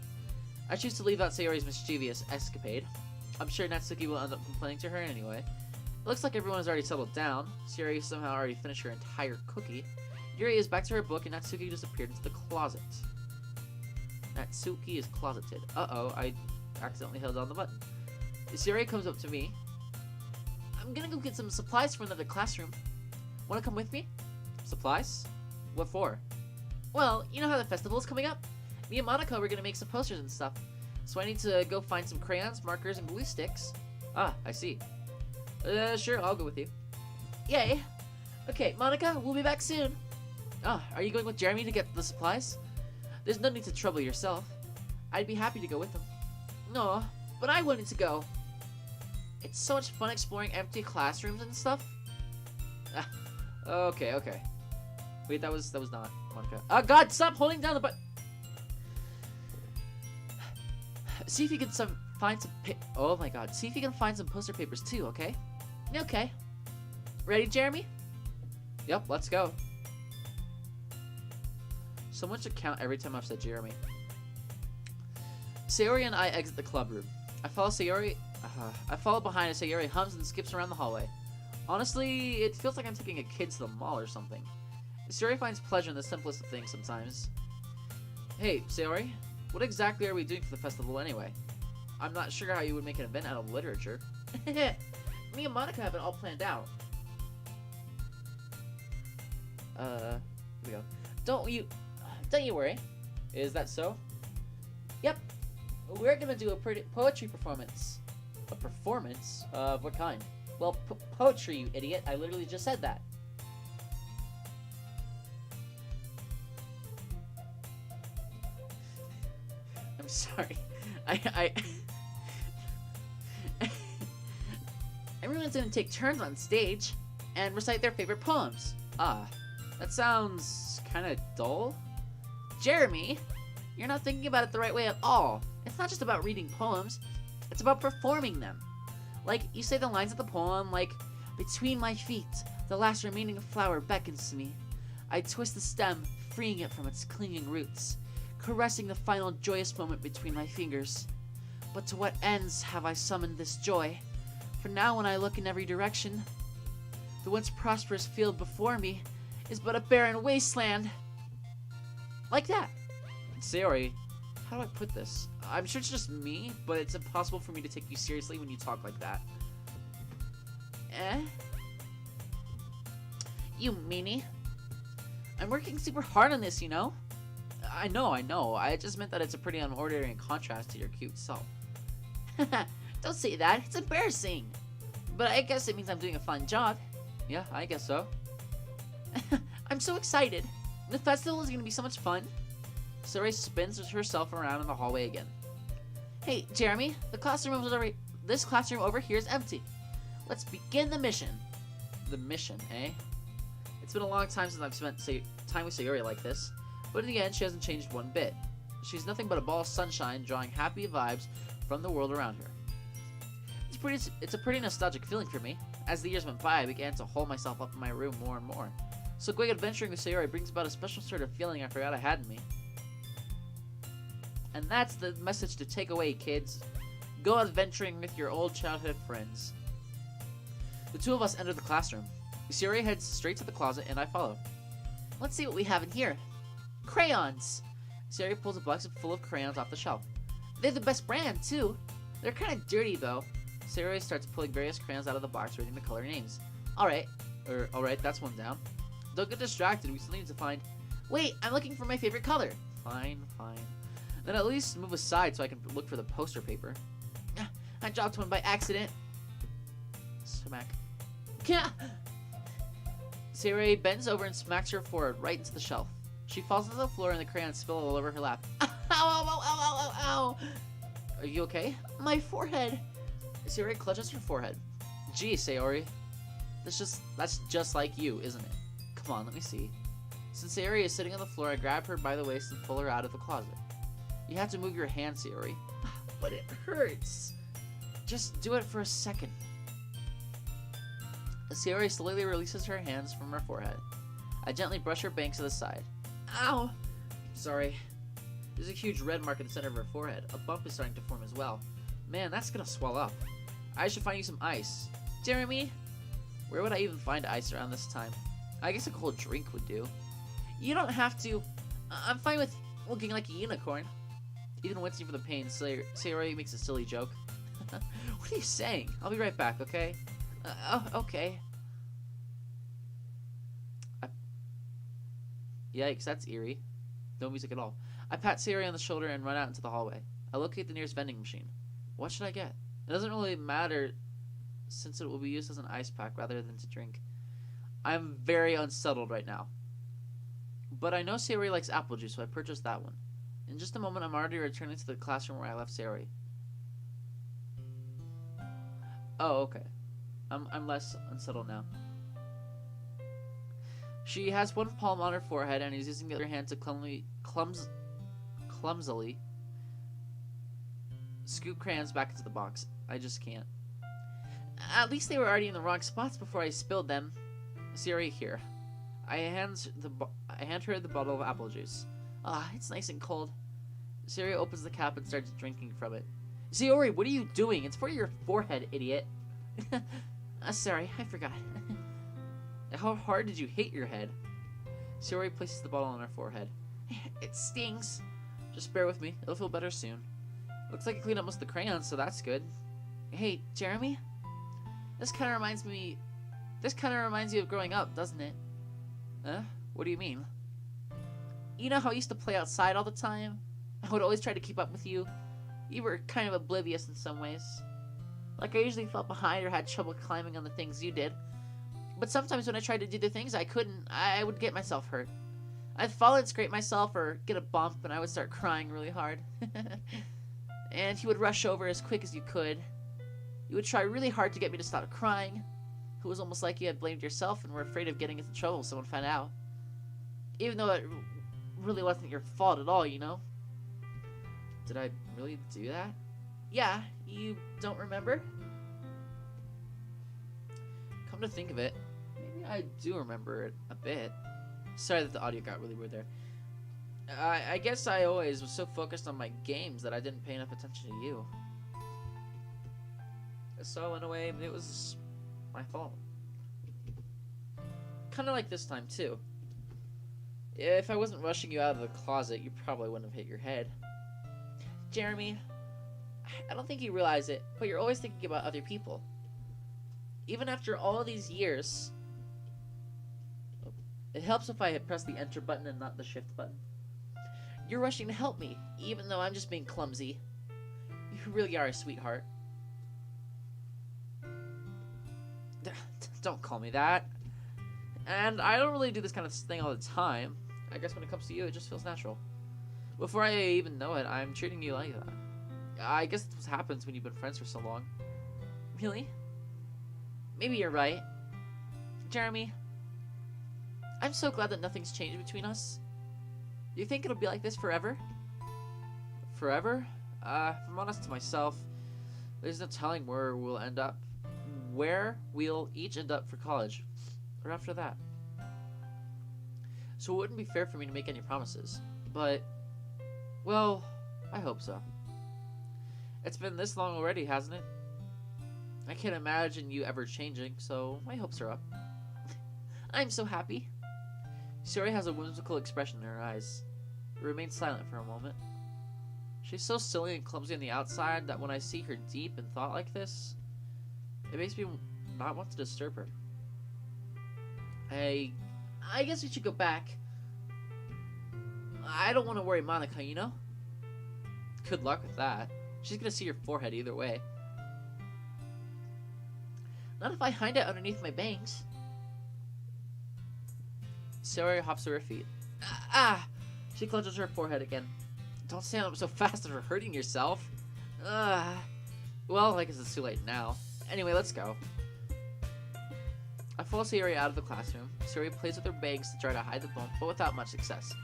I choose to leave out Sayori's mischievous escapade. I'm sure Natsuki will end up complaining to her anyway. It looks like everyone has already settled down. Sayori somehow already finished her entire cookie. Yuri is back to her book, and Natsuki disappeared into the closet. Natsuki is closeted. Uh-oh, I accidentally held down the button. Sayori comes up to me. I'm gonna go get some supplies for another classroom. Wanna come with me? Supplies? What for? Well, you know how the festival is coming up? Me and Monica were gonna make some posters and stuff. So I need to go find some crayons, markers, and glue sticks. Ah, I see. Sure, I'll go with you. Yay! Okay, Monica, we'll be back soon. Ah, are you going with Jeremy to get the supplies? There's no need to trouble yourself. I'd be happy to go with him. No, but I wanted to go. It's so much fun exploring empty classrooms and stuff. Ah, okay. Wait, that was not Monica. Oh God, stop holding down the button. See if you can find some. Oh my God, see if you can find some poster papers too. Okay. Okay. Ready, Jeremy? Yep. Let's go. Someone should count every time I've said Jeremy. Sayori and I exit the club room. I follow behind as Sayori hums and skips around the hallway. Honestly, it feels like I'm taking a kid to the mall or something. Sayori finds pleasure in the simplest of things sometimes. Hey, Sayori, what exactly are we doing for the festival anyway? I'm not sure how you would make an event out of literature. Me and Monica have it all planned out. Here we go. Don't you worry. Is that so? Yep. We're gonna do a poetry performance. A performance? Of what kind? Well, poetry, you idiot. I literally just said that. I'm sorry. Everyone's gonna take turns on stage and recite their favorite poems. Ah, that sounds kinda dull. Jeremy, you're not thinking about it the right way at all. It's not just about reading poems. It's about performing them. Like, you say the lines of the poem, like, between my feet, the last remaining flower beckons to me. I twist the stem, freeing it from its clinging roots, caressing the final joyous moment between my fingers. But to what ends have I summoned this joy? For now when I look in every direction, the once prosperous field before me is but a barren wasteland. Like that. Sayori, how do I put this? I'm sure it's just me, but it's impossible for me to take you seriously when you talk like that. Eh? You meanie. I'm working super hard on this, you know? I know. I just meant that it's a pretty unordinary contrast to your cute self. Don't say that. It's embarrassing. But I guess it means I'm doing a fun job. Yeah, I guess so. I'm so excited. The festival is going to be so much fun. Sayori spins herself around in the hallway again. Hey, Jeremy, this classroom over here is empty. Let's begin the mission. The mission, eh? It's been a long time since I've spent time with Sayori like this, but in the end, she hasn't changed one bit. She's nothing but a ball of sunshine, drawing happy vibes from the world around her. It's a pretty nostalgic feeling for me. As the years went by, I began to hole myself up in my room more and more. So going adventuring with Sayori brings about a special sort of feeling I forgot I had in me. And that's the message to take away, kids. Go adventuring with your old childhood friends. The two of us enter the classroom. Sayori heads straight to the closet, and I follow. Let's see what we have in here. Crayons. Sayori pulls a box full of crayons off the shelf. They're the best brand, too. They're kind of dirty, though. Sayori starts pulling various crayons out of the box, reading the color names. Alright, that's one down. Don't get distracted, we still need to find... Wait, I'm looking for my favorite color. Fine. Then at least move aside so I can look for the poster paper. I dropped one by accident. Smack. Gah! Sayori bends over and smacks her forehead right into the shelf. She falls to the floor and the crayons spill all over her lap. Ow, ow, ow, ow, ow, ow. Are you okay? My forehead. Sayori clutches her forehead. Gee, Sayori. That's just like you, isn't it? Come on, let me see. Since Sayori is sitting on the floor, I grab her by the waist and pull her out of the closet. You have to move your hand, Sayori. But it hurts. Just do it for a second. Sayori slowly releases her hands from her forehead. I gently brush her bangs to the side. Ow. Sorry. There's a huge red mark in the center of her forehead. A bump is starting to form as well. Man, that's gonna swell up. I should find you some ice. Jeremy? Where would I even find ice around this time? I guess a cold drink would do. You don't have to. I'm fine with looking like a unicorn. Even wincing for the pain, Sayori makes a silly joke. What are you saying? I'll be right back, okay? Okay. Yikes, that's eerie. No music at all. I pat Sayori on the shoulder and run out into the hallway. I locate the nearest vending machine. What should I get? It doesn't really matter since it will be used as an ice pack rather than to drink. I'm very unsettled right now. But I know Sayori likes apple juice, so I purchased that one. In just a moment, I'm already returning to the classroom where I left Sayori. Oh, okay. I'm less unsettled now. She has one palm on her forehead and is using the other hand to clumsily scoop crayons back into the box. I just can't. At least they were already in the wrong spots before I spilled them. Sayori, here. I hand her the bottle of apple juice. It's nice and cold. Sayori opens the cap and starts drinking from it. Sayori, what are you doing? It's for your forehead, idiot. Sorry, I forgot. How hard did you hit your head? Sayori places the bottle on her forehead. It stings. Just bear with me. It'll feel better soon. Looks like I cleaned up most of the crayons, so that's good. Hey, Jeremy? This kind of reminds you of growing up, doesn't it? Huh? What do you mean? You know how I used to play outside all the time? I would always try to keep up with you. You were kind of oblivious in some ways. Like, I usually fell behind or had trouble climbing on the things you did. But sometimes when I tried to do the things I couldn't, I would get myself hurt. I'd fall and scrape myself or get a bump and I would start crying really hard. And you would rush over as quick as you could. You would try really hard to get me to stop crying. It was almost like you had blamed yourself and were afraid of getting into trouble if someone found out. Even though it really wasn't your fault at all, you know? Did I really do that? Yeah, you don't remember? Come to think of it, maybe I do remember it a bit. Sorry that the audio got really weird there. I guess I always was so focused on my games that I didn't pay enough attention to you. So in a way, it was my fault. Kind of like this time too. If I wasn't rushing you out of the closet, you probably wouldn't have hit your head. Jeremy, I don't think you realize it, but you're always thinking about other people. Even after all these years, it helps if I press the enter button and not the shift button. You're rushing to help me, even though I'm just being clumsy. You really are a sweetheart. Don't call me that. And I don't really do this kind of thing all the time. I guess when it comes to you, it just feels natural. Before I even know it, I'm treating you like that. I guess that's what happens when you've been friends for so long. Really? Maybe you're right. Jeremy, I'm so glad that nothing's changed between us. Do you think it'll be like this forever? Forever? If I'm honest to myself, there's no telling where we'll end up. Where we'll each end up for college. Or after that. So it wouldn't be fair for me to make any promises. But, well, I hope so. It's been this long already, hasn't it? I can't imagine you ever changing, so my hopes are up. I'm so happy. Sayori has a whimsical expression in her eyes. Remains silent for a moment. She's so silly and clumsy on the outside that when I see her deep in thought like this, it makes me not want to disturb her. I guess we should go back. I don't want to worry Monica, you know? Good luck with that. She's gonna see your forehead either way. Not if I hide it underneath my bangs. Sayori hops to her feet. She clutches her forehead again. Don't stand up so fast or hurting yourself. Well, I guess it's too late now. Anyway, let's go. I follow Sayori out of the classroom. Sayori plays with her bangs to try to hide the bump, but without much success.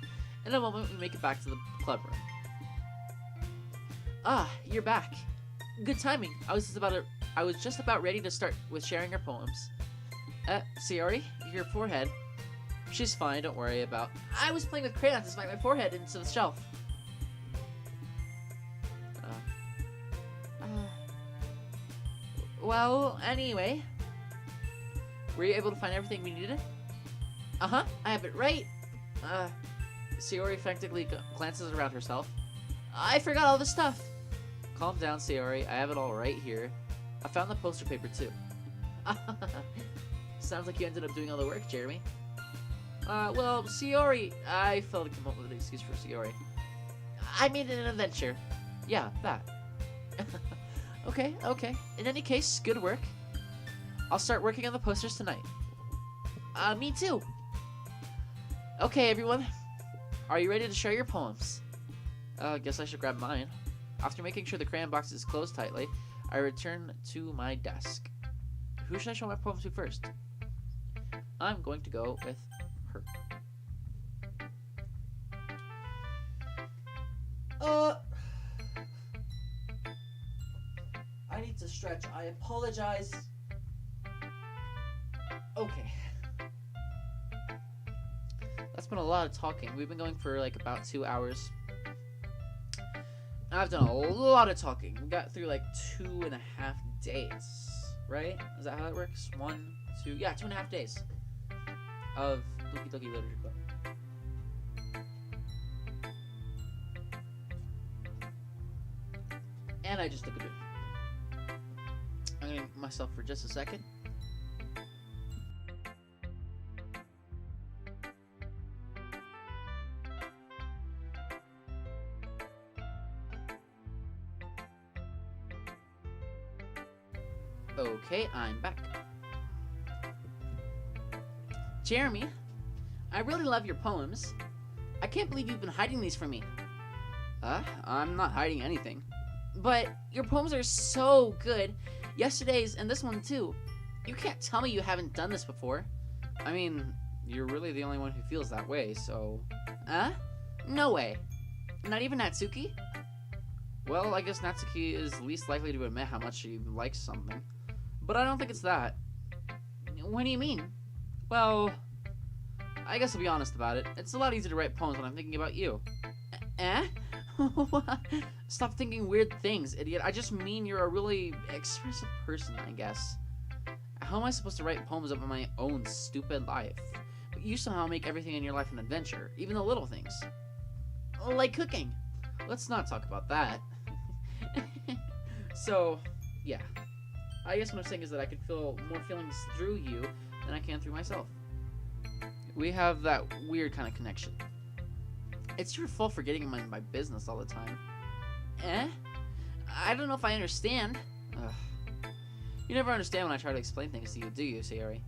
In a moment, we make it back to the club room. You're back. Good timing. I was just about ready to start with sharing her poems. Sayori, your forehead. She's fine, don't worry about. I was playing with crayons to smite my forehead into the shelf. Well, anyway. Were you able to find everything we needed? I have it right. Sayori frantically glances around herself. I forgot all the stuff. Calm down, Sayori. I have it all right here. I found the poster paper, too. Sounds like you ended up doing all the work, Jeremy. Well, Sayori... I failed to come up with an excuse for Sayori. I made it an adventure. Yeah, that. Okay. In any case, good work. I'll start working on the posters tonight. Me too. Okay, everyone. Are you ready to share your poems? Guess I should grab mine. After making sure the crayon box is closed tightly, I return to my desk. Who should I show my poems to first? I'm going to go with her. I need to stretch. I apologize. Okay. That's been a lot of talking. We've been going for like about 2 hours. I've done a lot of talking. We got through like 2.5 days, right? Is that how that works? 1, 2, yeah, 2.5 days of Doki Doki Literature Club. And I just took a drink. I'm gonna mute myself for just a second. Okay, I'm back. Jeremy, I really love your poems. I can't believe you've been hiding these from me. I'm not hiding anything. But your poems are so good. Yesterday's and this one too. You can't tell me you haven't done this before. I mean, you're really the only one who feels that way, so... No way. Not even Natsuki? Well, I guess Natsuki is least likely to admit how much she likes something. But I don't think it's that. What do you mean? Well, I guess I'll be honest about it. It's a lot easier to write poems when I'm thinking about you. Eh? Stop thinking weird things, idiot. I just mean you're a really expressive person, I guess. How am I supposed to write poems about my own stupid life? But you somehow make everything in your life an adventure, even the little things. Like cooking. Let's not talk about that. So, yeah. I guess what I'm saying is that I could feel more feelings through you than I can through myself. We have that weird kind of connection. It's your fault for getting in my business all the time. Eh? I don't know if I understand. Ugh. You never understand when I try to explain things to you, do you, Sayori?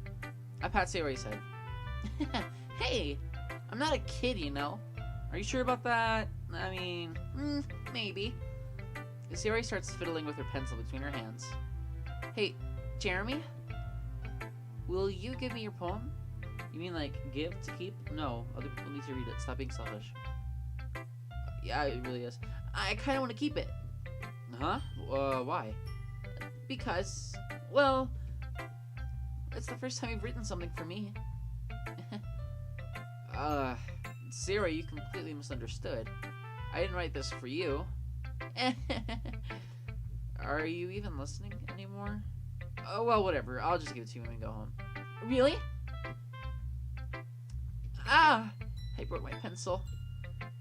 I pat Sayori's head. Hey, I'm not a kid, you know. Are you sure about that? I mean, Maybe. Sayori starts fiddling with her pencil between her hands. Hey, Jeremy? Will you give me your poem? You mean like give to keep? No, other people need to read it. Stop being selfish. Yeah, it really is. I kind of want to keep it. Huh? Why? Because, well, it's the first time you've written something for me. Sayori, you completely misunderstood. I didn't write this for you. Are you even listening anymore? Oh, well, whatever. I'll just give it to you when we go home. Really? Ah! I broke my pencil.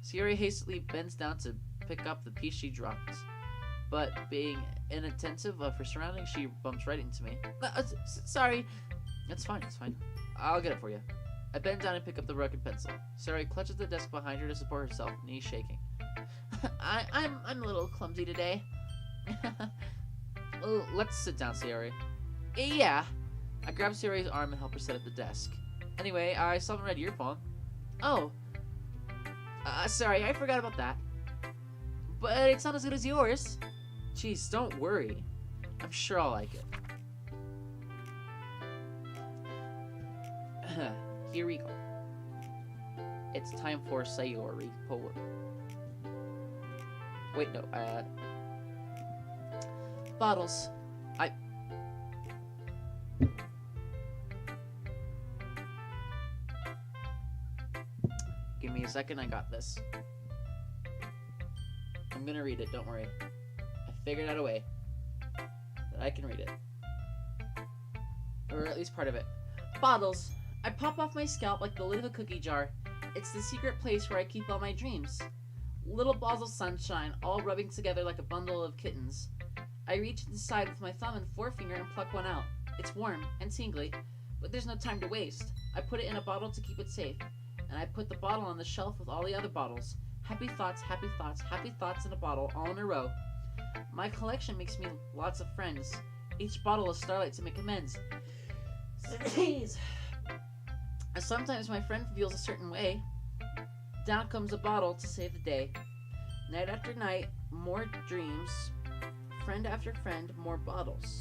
Sayori hastily bends down to pick up the piece she dropped. But being inattentive of her surroundings, she bumps right into me. Sorry. It's fine, it's fine. I'll get it for you. I bend down and pick up the broken pencil. Sayori clutches the desk behind her to support herself, knees shaking. I'm a little clumsy today. Well, let's sit down, Sayori. Yeah. I grab Sayori's arm and help her sit at the desk. Anyway, I still haven't read your poem. Oh. Sorry, I forgot about that. But it's not as good as yours. Jeez, don't worry. I'm sure I'll like it. Here we go. It's time for Sayori poem. Wait, no, Bottles. Give me a second, I got this. I'm gonna read it, don't worry. I figured out a way that I can read it. Or at least part of it. Bottles. I pop off my scalp like the lid of a cookie jar. It's the secret place where I keep all my dreams. Little balls of sunshine, all rubbing together like a bundle of kittens. I reach inside with my thumb and forefinger and pluck one out. It's warm and tingly, but there's no time to waste. I put it in a bottle to keep it safe, and I put the bottle on the shelf with all the other bottles. Happy thoughts, happy thoughts, happy thoughts in a bottle, all in a row. My collection makes me lots of friends. Each bottle is starlight to make amends. Jeez. Sometimes my friend feels a certain way. Down comes a bottle to save the day. Night after night, more dreams. Friend after friend, more bottles.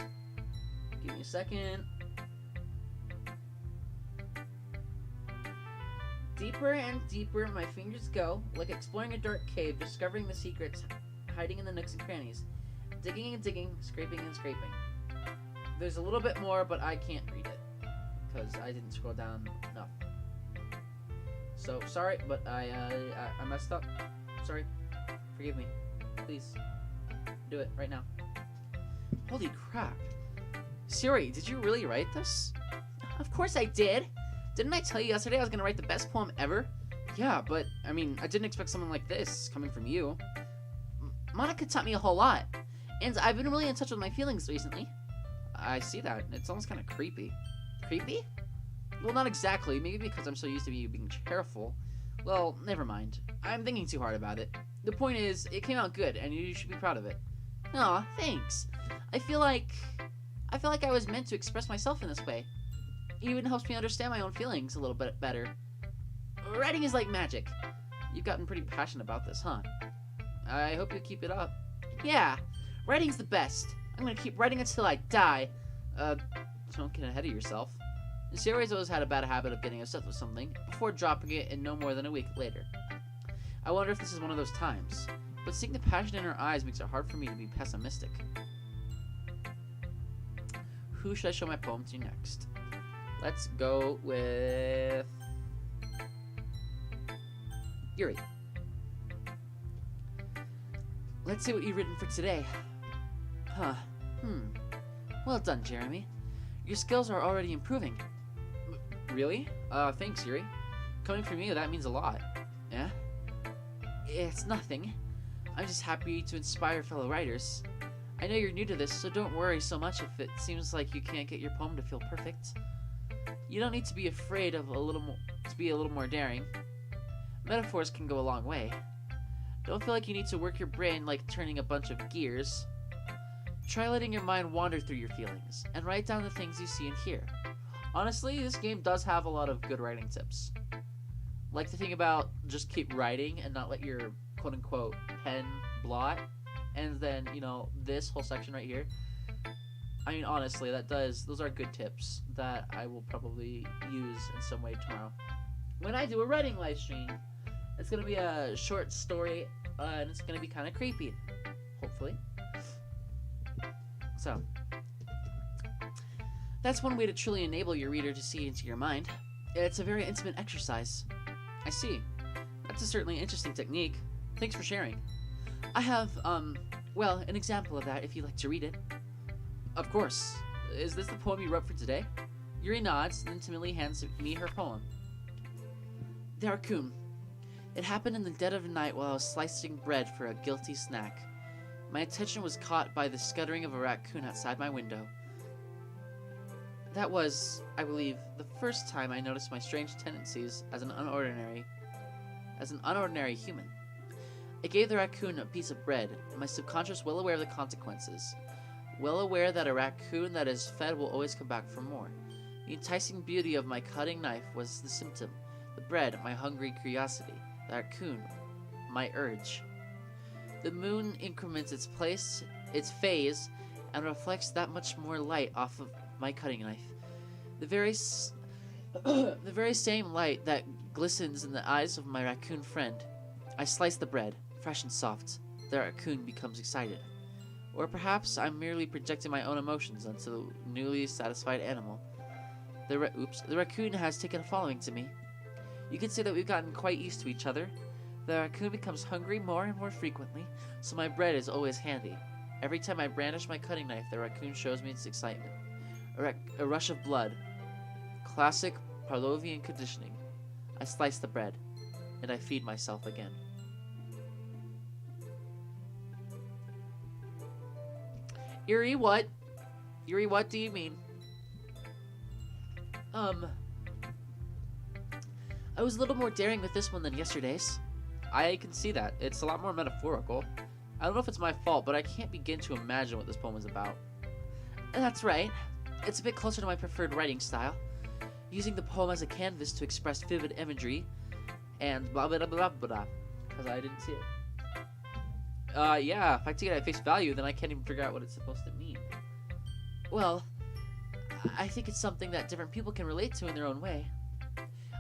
Give me a second. Deeper and deeper my fingers go, like exploring a dark cave, discovering the secrets hiding in the nooks and crannies. Digging and digging, scraping and scraping. There's a little bit more, but I can't read it because I didn't scroll down enough. So sorry, but I messed up. Sorry, forgive me. Please do it right now. Holy crap. Sayori, did you really write this? Of course I did. Didn't I tell you yesterday I was gonna write the best poem ever? Yeah, but I mean, I didn't expect something like this coming from you. Monica taught me a whole lot, and I've been really in touch with my feelings recently. I see that. It's almost kind of creepy. Creepy? Well, not exactly. Maybe because I'm so used to you being careful. Well, never mind. I'm thinking too hard about it. The point is, it came out good, and you should be proud of it. Aw, thanks. I feel like I was meant to express myself in this way. It even helps me understand my own feelings a little bit better. Writing is like magic. You've gotten pretty passionate about this, huh? I hope you keep it up. Yeah, writing's the best. I'm gonna keep writing until I die. Don't get ahead of yourself. Sayori's always had a bad habit of getting obsessed with something before dropping it in no more than a week later. I wonder if this is one of those times. but seeing the passion in her eyes makes it hard for me to be pessimistic. Who should I show my poem to next? Let's go with Yuri. Let's see what you've written for today. Huh. Well done, Jeremy. Your skills are already improving. Really? Thanks, Yuri. Coming from you, that means a lot. Yeah? It's nothing. I'm just happy to inspire fellow writers. I know you're new to this, so don't worry so much if it seems like you can't get your poem to feel perfect. You don't need to be afraid of to be a little more daring. Metaphors can go a long way. Don't feel like you need to work your brain like turning a bunch of gears. Try letting your mind wander through your feelings, and write down the things you see and hear. Honestly, this game does have a lot of good writing tips. Like the thing about just keep writing and not let your quote-unquote pen blot. And then, this whole section right here. I mean, honestly, those are good tips that I will probably use in some way tomorrow. When I do a writing live stream, it's going to be a short story, and it's going to be kind of creepy. Hopefully. So, that's one way to truly enable your reader to see into your mind. It's a very intimate exercise. I see. That's a certainly interesting technique. Thanks for sharing. I have, an example of that if you'd like to read it. Of course. Is this the poem you wrote for today? Yuri nods and timidly hands me her poem. The Raccoon. It happened in the dead of the night while I was slicing bread for a guilty snack. My attention was caught by the scuttering of a raccoon outside my window. That was, I believe, the first time I noticed my strange tendencies as an unordinary human. I gave the raccoon a piece of bread, and my subconscious well aware of the consequences. Well aware that a raccoon that is fed will always come back for more. The enticing beauty of my cutting knife was the symptom. The bread, my hungry curiosity. The raccoon, my urge. The moon increments its phase, and reflects that much more light off of my cutting knife. The very same light that glistens in the eyes of my raccoon friend. I slice the bread, fresh and soft. The raccoon becomes excited. Or perhaps I'm merely projecting my own emotions onto the newly satisfied animal. The raccoon has taken a following to me. You could say that we've gotten quite used to each other. The raccoon becomes hungry more and more frequently, so my bread is always handy. Every time I brandish my cutting knife, the raccoon shows me its excitement. A rush of blood. Classic Pavlovian conditioning. I slice the bread, and I feed myself again. Yuri, what? Yuri, what do you mean? I was a little more daring with this one than yesterday's. I can see that. It's a lot more metaphorical. I don't know if it's my fault, but I can't begin to imagine what this poem is about. That's right. It's a bit closer to my preferred writing style. Using the poem as a canvas to express vivid imagery and blah blah blah blah blah. Because I didn't see it. Yeah, if I take it at face value, then I can't even figure out what it's supposed to mean. Well, I think it's something that different people can relate to in their own way.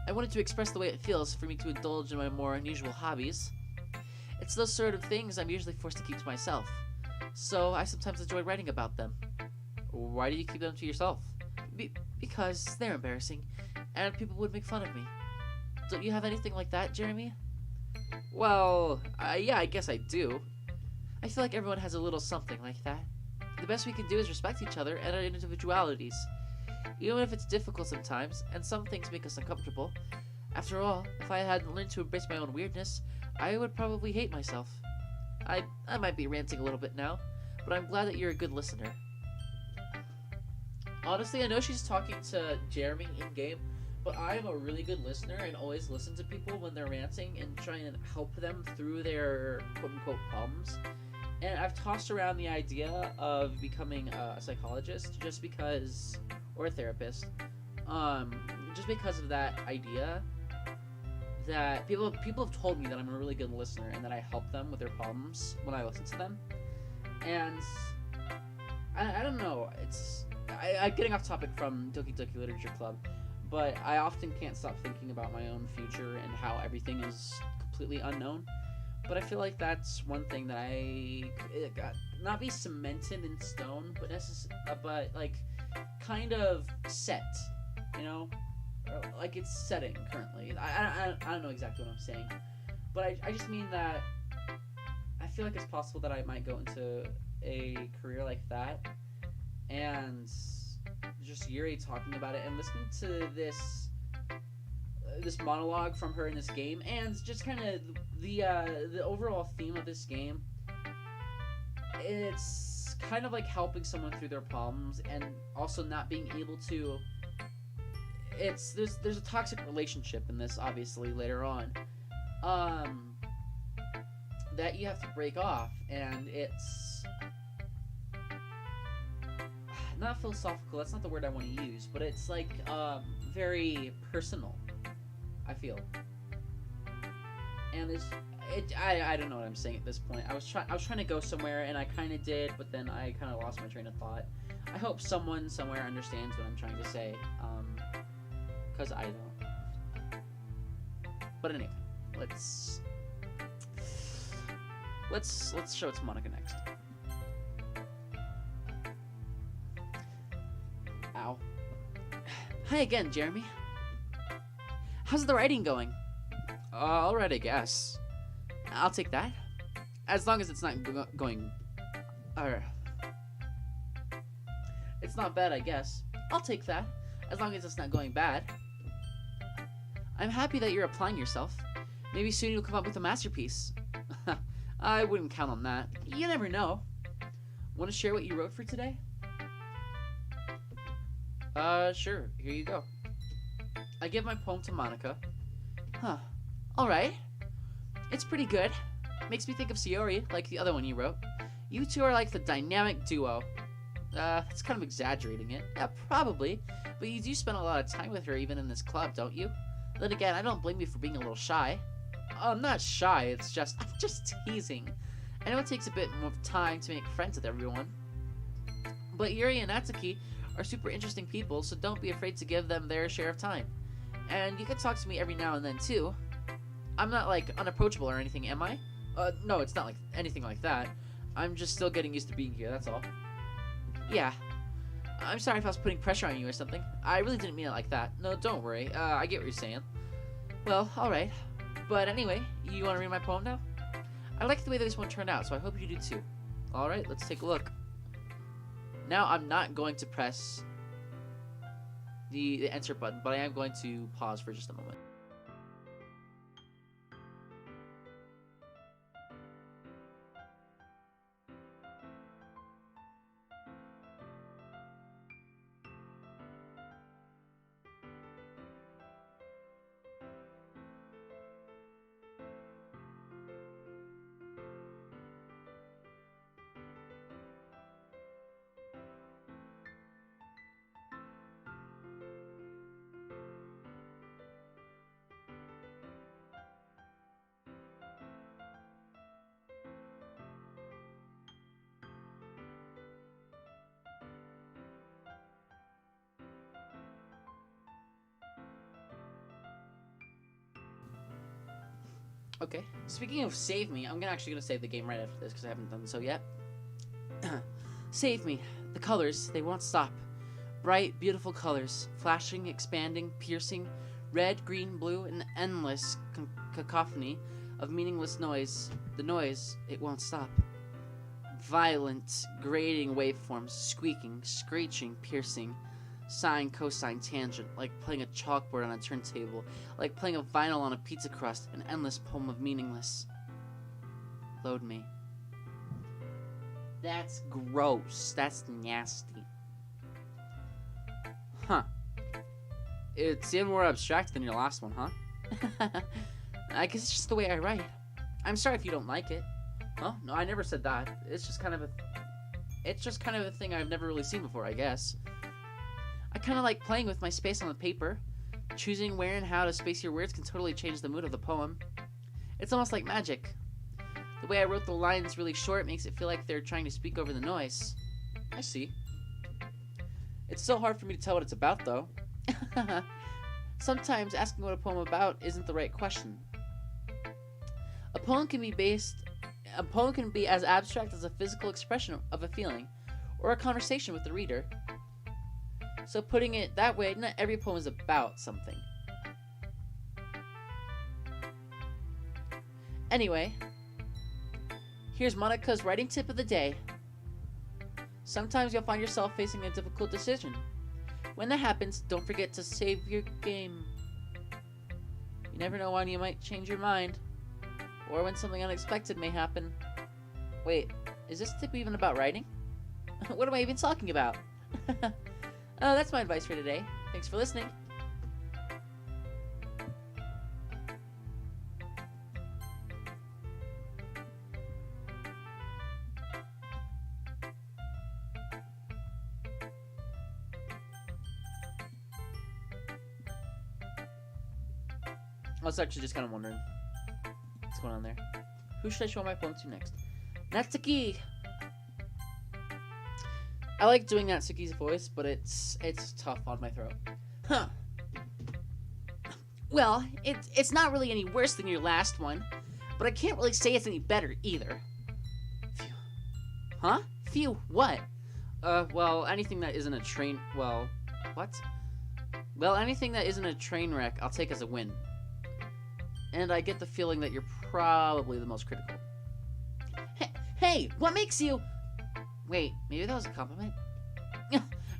I wanted to express the way it feels for me to indulge in my more unusual hobbies. It's those sort of things I'm usually forced to keep to myself, so I sometimes enjoy writing about them. Why do you keep them to yourself? Because they're embarrassing, and people would make fun of me. Don't you have anything like that, Jeremy? Well, yeah, I guess I do. I feel like everyone has a little something like that. The best we can do is respect each other and our individualities. Even if it's difficult sometimes, and some things make us uncomfortable. After all, if I hadn't learned to embrace my own weirdness, I would probably hate myself. I might be ranting a little bit now, but I'm glad that you're a good listener. Honestly, I know she's talking to Jeremy in-game, but I am a really good listener and always listen to people when they're ranting and try and help them through their quote-unquote problems. And I've tossed around the idea of becoming a psychologist just because, or a therapist, just because of that idea that people have told me that I'm a really good listener and that I help them with their problems when I listen to them. And I don't know, I'm getting off topic from Doki Doki Literature Club, but I often can't stop thinking about my own future and how everything is completely unknown. But I feel like that's one thing that it got not be cemented in stone, but like kind of set, you know, like it's setting currently. I don't know exactly what I'm saying, but I just mean that I feel like it's possible that I might go into a career like that, and just Yuri talking about it and listening to this monologue from her in this game, and just kind of the overall theme of this game. It's kind of like helping someone through their problems, and also not being able to. There's a toxic relationship in this, obviously later on, that you have to break off, and it's not philosophical. That's not the word I want to use, but it's like very personal, I feel. And I don't know what I'm saying at this point. I was trying to go somewhere, and I kind of did, but then I kind of lost my train of thought. I hope someone somewhere understands what I'm trying to say, because I don't. But anyway, let's show it to Monica next. Ow. Hi again, Jeremy. How's the writing going? Alright, I guess. I'll take that. As long as it's not going... It's not bad, I guess. I'll take that. As long as it's not going bad. I'm happy that you're applying yourself. Maybe soon you'll come up with a masterpiece. I wouldn't count on that. You never know. Want to share what you wrote for today? Sure. Here you go. I give my poem to Monica. Huh. Alright. It's pretty good. Makes me think of Sayori, like the other one you wrote. You two are like the dynamic duo. It's kind of exaggerating it. Yeah, probably. But you do spend a lot of time with her even in this club, don't you? Then again, I don't blame you for being a little shy. I'm not shy, I'm just teasing. I know it takes a bit more time to make friends with everyone. But Yuri and Natsuki are super interesting people, so don't be afraid to give them their share of time. And you can talk to me every now and then, too. I'm not, like, unapproachable or anything, am I? No, it's not like anything like that. I'm just still getting used to being here, that's all. Yeah. I'm sorry if I was putting pressure on you or something. I really didn't mean it like that. No, don't worry. I get what you're saying. Well, alright. But anyway, you want to read my poem now? I like the way this one turned out, so I hope you do too. Alright, let's take a look. Now, I'm not going to press the enter button, but I am going to pause for just a moment. Okay, speaking of save me, I'm actually going to save the game right after this because I haven't done so yet. Save me. The colors, they won't stop. Bright, beautiful colors, flashing, expanding, piercing, red, green, blue, an endless cacophony of meaningless noise. The noise, it won't stop. Violent, grating waveforms, squeaking, screeching, piercing, sine, cosine, tangent, like playing a chalkboard on a turntable, like playing a vinyl on a pizza crust, an endless poem of meaningless. Load me. That's gross. That's nasty. Huh. It seemed more abstract than your last one, huh? I guess it's just the way I write. I'm sorry if you don't like it. Huh? No, I never said that. It's just kind of a thing I've never really seen before, I guess. I kind of like playing with my space on the paper. Choosing where and how to space your words can totally change the mood of the poem. It's almost like magic. The way I wrote the lines really short makes it feel like they're trying to speak over the noise. I see. It's so hard for me to tell what it's about, though. Sometimes asking what a poem about isn't the right question. A poem can be as abstract as a physical expression of a feeling, or a conversation with the reader. So putting it that way, not every poem is about something. Anyway, here's Monica's writing tip of the day. Sometimes you'll find yourself facing a difficult decision. When that happens, don't forget to save your game. You never know when you might change your mind, or when something unexpected may happen. Wait, is this tip even about writing? What am I even talking about? That's my advice for today. Thanks for listening. I was actually just kind of wondering what's going on there. Who should I show my poem to next? Natsuki! I like doing Natsuki's voice, but it's tough on my throat. Huh. Well, it's not really any worse than your last one, but I can't really say it's any better either. Phew. Huh? Phew, what? Well, anything that isn't a train... Well, what? Well, anything that isn't a train wreck, I'll take as a win. And I get the feeling that you're probably the most critical. Hey, what makes you... Wait, maybe that was a compliment?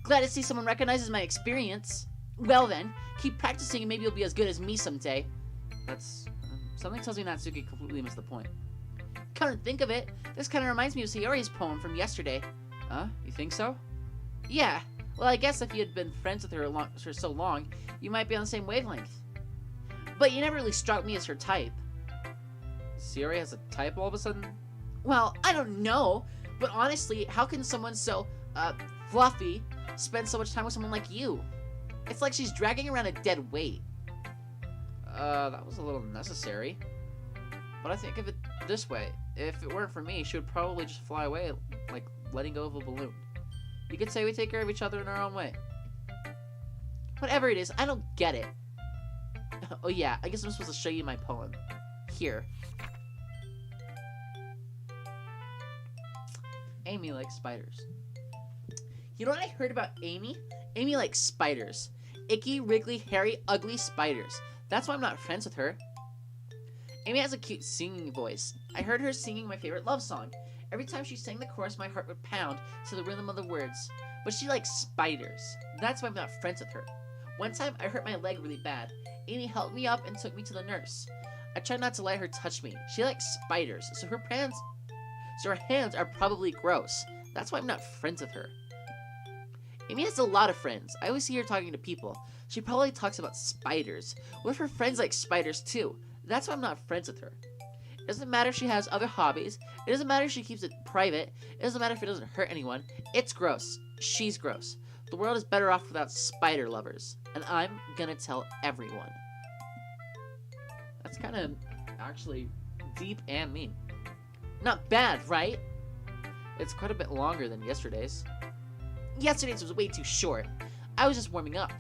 Glad to see someone recognizes my experience. Well then, keep practicing and maybe you'll be as good as me someday. That's... something tells me Natsuki completely missed the point. Come to think of it, this kind of reminds me of Sayori's poem from yesterday. Huh? You think so? Yeah. Well, I guess if you had been friends with her for so long, you might be on the same wavelength. But you never really struck me as her type. Sayori has a type all of a sudden? Well, I don't know, but honestly, how can someone so, fluffy spend so much time with someone like you? It's like she's dragging around a dead weight. That was a little necessary. But I think of it this way. If it weren't for me, she would probably just fly away, like letting go of a balloon. You could say we take care of each other in our own way. Whatever it is, I don't get it. Oh yeah, I guess I'm supposed to show you my poem. Here. Amy likes spiders. You know what I heard about Amy? Amy likes spiders. Icky, wriggly, hairy, ugly spiders. That's why I'm not friends with her. Amy has a cute singing voice. I heard her singing my favorite love song. Every time she sang the chorus, my heart would pound to the rhythm of the words. But she likes spiders. That's why I'm not friends with her. One time, I hurt my leg really bad. Amy helped me up and took me to the nurse. I tried not to let her touch me. She likes spiders, so her hands are probably gross. That's why I'm not friends with her. Amy has a lot of friends. I always see her talking to people. She probably talks about spiders. What if her friends like spiders too? That's why I'm not friends with her. It doesn't matter if she has other hobbies. It doesn't matter if she keeps it private. It doesn't matter if it doesn't hurt anyone. It's gross. She's gross. The world is better off without spider lovers. And I'm gonna tell everyone. That's kind of actually deep and mean. Not bad, right? It's quite a bit longer than yesterday's. Yesterday's was way too short. I was just warming up.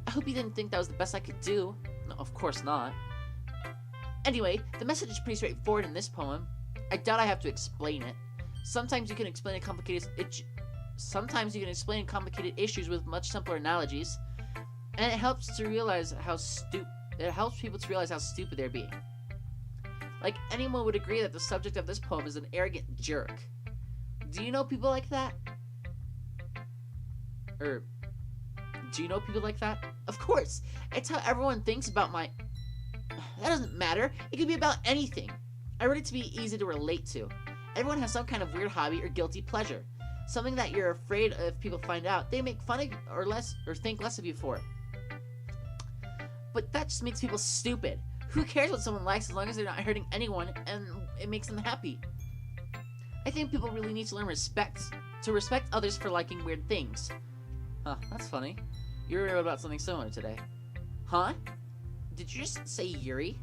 I hope you didn't think that was the best I could do. No, of course not. Anyway, the message is pretty straightforward in this poem. I doubt I have to explain it. Sometimes you can explain complicated issues with much simpler analogies, and it helps people to realize how stupid they're being. Like, anyone would agree that the subject of this poem is an arrogant jerk. Do you know people like that? Do you know people like that? Of course! It's how everyone thinks about my... That doesn't matter. It could be about anything. I wrote it to be easy to relate to. Everyone has some kind of weird hobby or guilty pleasure. Something that you're afraid if people find out, they make fun of or think less of you for it. But that just makes people stupid. Who cares what someone likes as long as they're not hurting anyone and it makes them happy? I think people really need to learn to respect others for liking weird things. Huh, that's funny. You wrote about something similar today. Huh? Did you just say Yuri?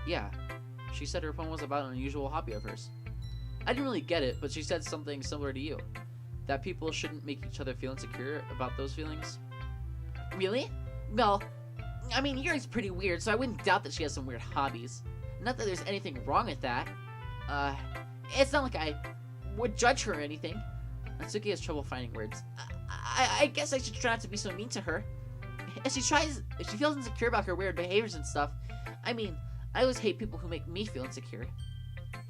Yeah. She said her poem was about an unusual hobby of hers. I didn't really get it, but she said something similar to you. That people shouldn't make each other feel insecure about those feelings. Really? Well, I mean, Yuri's pretty weird, so I wouldn't doubt that she has some weird hobbies. Not that there's anything wrong with that. It's not like I would judge her or anything. Natsuki has trouble finding words. I guess I should try not to be so mean to her. If she feels insecure about her weird behaviors and stuff, I mean, I always hate people who make me feel insecure.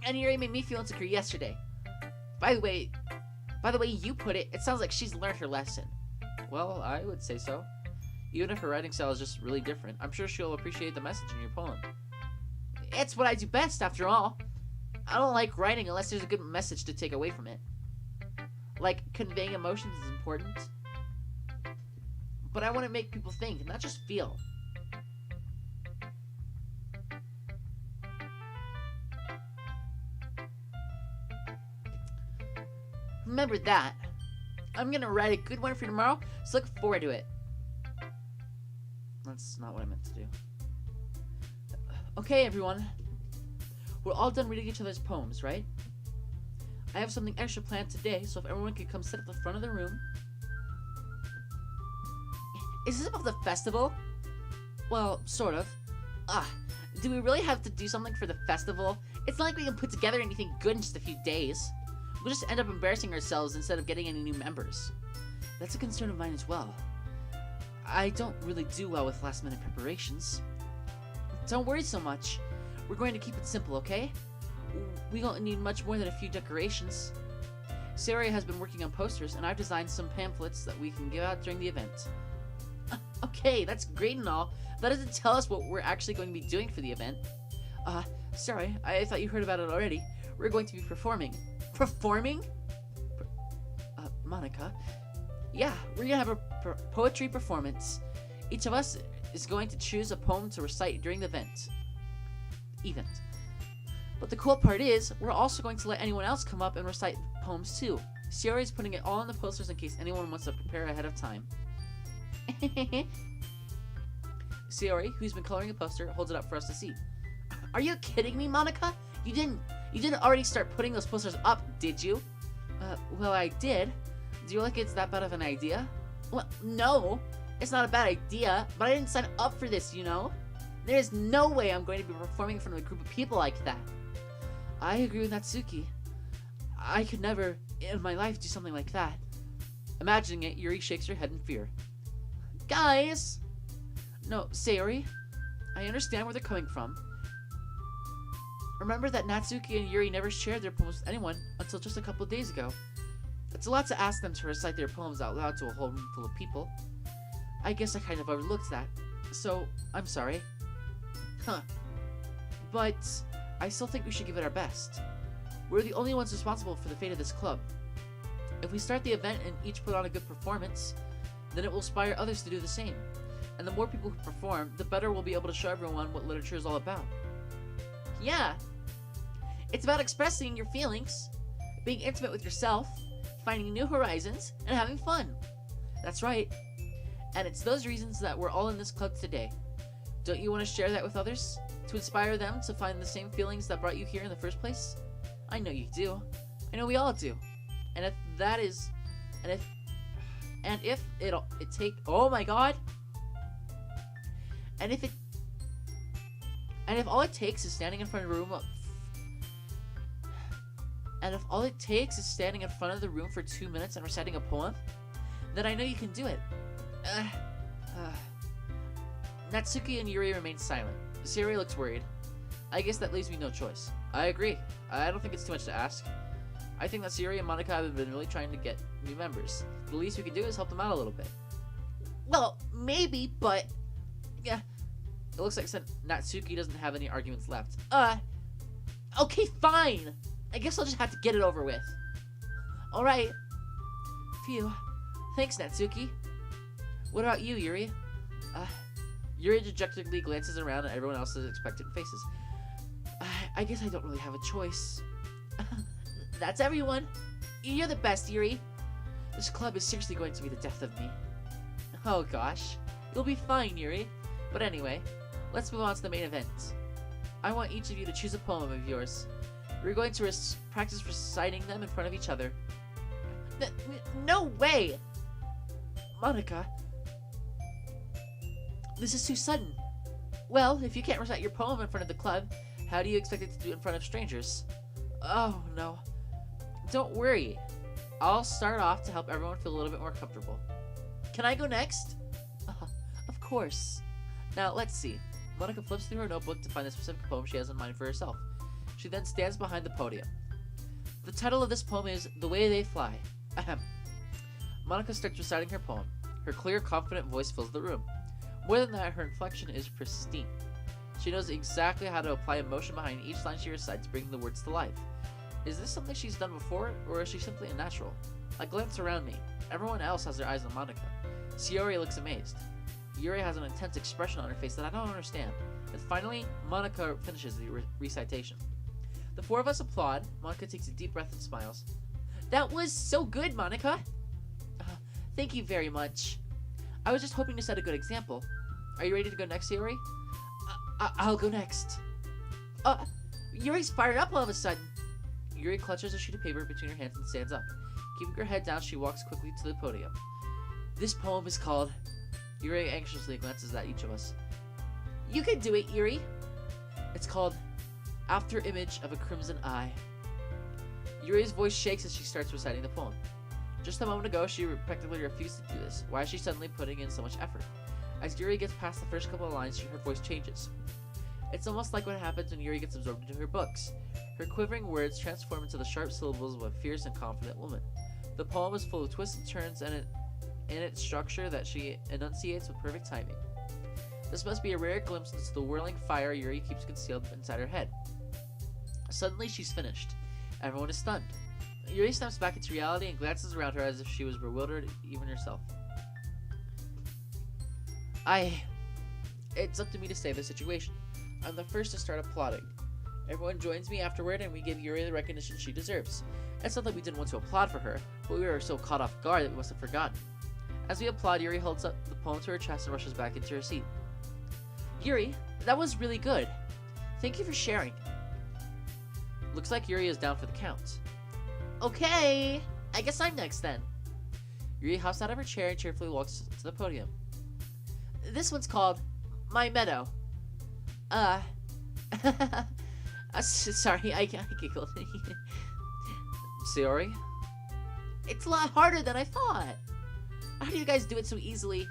And Yuri made me feel insecure yesterday. By the way you put it, it sounds like she's learned her lesson. Well, I would say so. Even if her writing style is just really different, I'm sure she'll appreciate the message in your poem. It's what I do best, after all. I don't like writing unless there's a good message to take away from it. Like, conveying emotions is important. But I want to make people think, not just feel. Remember that. I'm gonna write a good one for tomorrow, so look forward to it. That's not what I meant to do. Okay, everyone. We're all done reading each other's poems, right? I have something extra planned today, so if everyone could come sit at the front of the room. Is this about the festival? Well, sort of. Do we really have to do something for the festival? It's not like we can put together anything good in just a few days. We'll just end up embarrassing ourselves instead of getting any new members. That's a concern of mine as well. I don't really do well with last-minute preparations. Don't worry so much. We're going to keep it simple, okay? We don't need much more than a few decorations. Saria has been working on posters, and I've designed some pamphlets that we can give out during the event. Okay, that's great and all. That doesn't tell us what we're actually going to be doing for the event. Sorry, I thought you heard about it already. We're going to be performing. Performing? Monica? Yeah, we're gonna have a poetry performance. Each of us is going to choose a poem to recite during the event. But the cool part is, we're also going to let anyone else come up and recite poems too. Sierra is putting it all on the posters in case anyone wants to prepare ahead of time. Sierra, who's been coloring a poster, holds it up for us to see. Are you kidding me, Monica? You didn't already start putting those posters up, did you? Well, I did. Do you like it's that bad of an idea? Well, no, it's not a bad idea, but I didn't sign up for this, you know? There's no way I'm going to be performing in front of a group of people like that. I agree with Natsuki. I could never, in my life, do something like that. Imagining it, Yuri shakes her head in fear. Guys! No, Sayori, I understand where they're coming from. Remember that Natsuki and Yuri never shared their poems with anyone until just a couple of days ago. It's a lot to ask them to recite their poems out loud to a whole room full of people. I guess I kind of overlooked that, so I'm sorry. But I still think we should give it our best. We're the only ones responsible for the fate of this club. If we start the event and each put on a good performance, then it will inspire others to do the same. And the more people who perform, the better we'll be able to show everyone what literature is all about. Yeah. It's about expressing your feelings, being intimate with yourself, finding new horizons, and having fun. That's right. And it's those reasons that we're all in this club today. Don't you want to share that with others? To inspire them to find the same feelings that brought you here in the first place? I know you do. I know we all do. And if that is... And if oh my god! And if all it takes is standing in front of the room for 2 minutes and reciting a poem, then I know you can do it. Natsuki and Yuri remain silent. Siri looks worried. I guess that leaves me no choice. I agree. I don't think it's too much to ask. I think that Siri and Monica have been really trying to get new members. The least we can do is help them out a little bit. Well, maybe, but... yeah. It looks like Natsuki doesn't have any arguments left. Okay, fine! I guess I'll just have to get it over with. Alright. Phew. Thanks, Natsuki. What about you, Yuri? Yuri dejectedly glances around at everyone else's expectant faces. I guess I don't really have a choice. That's everyone. You're the best, Yuri. This club is seriously going to be the death of me. Oh gosh. You'll be fine, Yuri. But anyway, let's move on to the main event. I want each of you to choose a poem of yours. We're going to practice reciting them in front of each other. No way! Monica. This is too sudden. Well, if you can't recite your poem in front of the club, How do you expect it to do it in front of strangers? Oh, no. Don't worry. I'll start off to help everyone feel a little bit more comfortable. Can I go next? Of course. Now, let's see. Monica flips through her notebook to find the specific poem she has in mind for herself. She then stands behind the podium. The title of this poem is The Way They Fly. Ahem. Monica starts reciting her poem. Her clear, confident voice fills the room. More than that, her inflection is pristine. She knows exactly how to apply emotion behind each line she recites, bringing the words to life. Is this something she's done before, or is she simply a natural? I glance around me. Everyone else has their eyes on Monica. Sayori looks amazed. Yuri has an intense expression on her face that I don't understand. And finally, Monica finishes the recitation. The four of us applaud. Monica takes a deep breath and smiles. That was so good, Monica! Thank you very much. I was just hoping to set a good example. Are you ready to go next, Yuri? I'll go next. Yuri's fired up all of a sudden. Yuri clutches a sheet of paper between her hands and stands up. Keeping her head down, she walks quickly to the podium. This poem is called... Yuri anxiously glances at each of us. You can do it, Yuri. It's called After Image of a Crimson Eye. Yuri's voice shakes as she starts reciting the poem. Just a moment ago, she practically refused to do this. Why is she suddenly putting in so much effort? As Yuri gets past the first couple of lines, her voice changes. It's almost like what happens when Yuri gets absorbed into her books. Her quivering words transform into the sharp syllables of a fierce and confident woman. The poem is full of twists and turns and in its structure that she enunciates with perfect timing. This must be a rare glimpse into the whirling fire Yuri keeps concealed inside her head. Suddenly, she's finished. Everyone is stunned. Yuri snaps back into reality and glances around her as if she was bewildered even herself. It's up to me to save the situation. I'm the first to start applauding. Everyone joins me afterward and we give Yuri the recognition she deserves. It's not that we didn't want to applaud for her, but we were so caught off guard that we must have forgotten. As we applaud, Yuri holds up the poem to her chest and rushes back into her seat. Yuri, that was really good. Thank you for sharing. Looks like Yuri is down for the count. Okay, I guess I'm next then. Yuri hops out of her chair and cheerfully walks to the podium. This one's called My Meadow. Sorry, I giggled. Sayori? It's a lot harder than I thought. How do you guys do it so easily?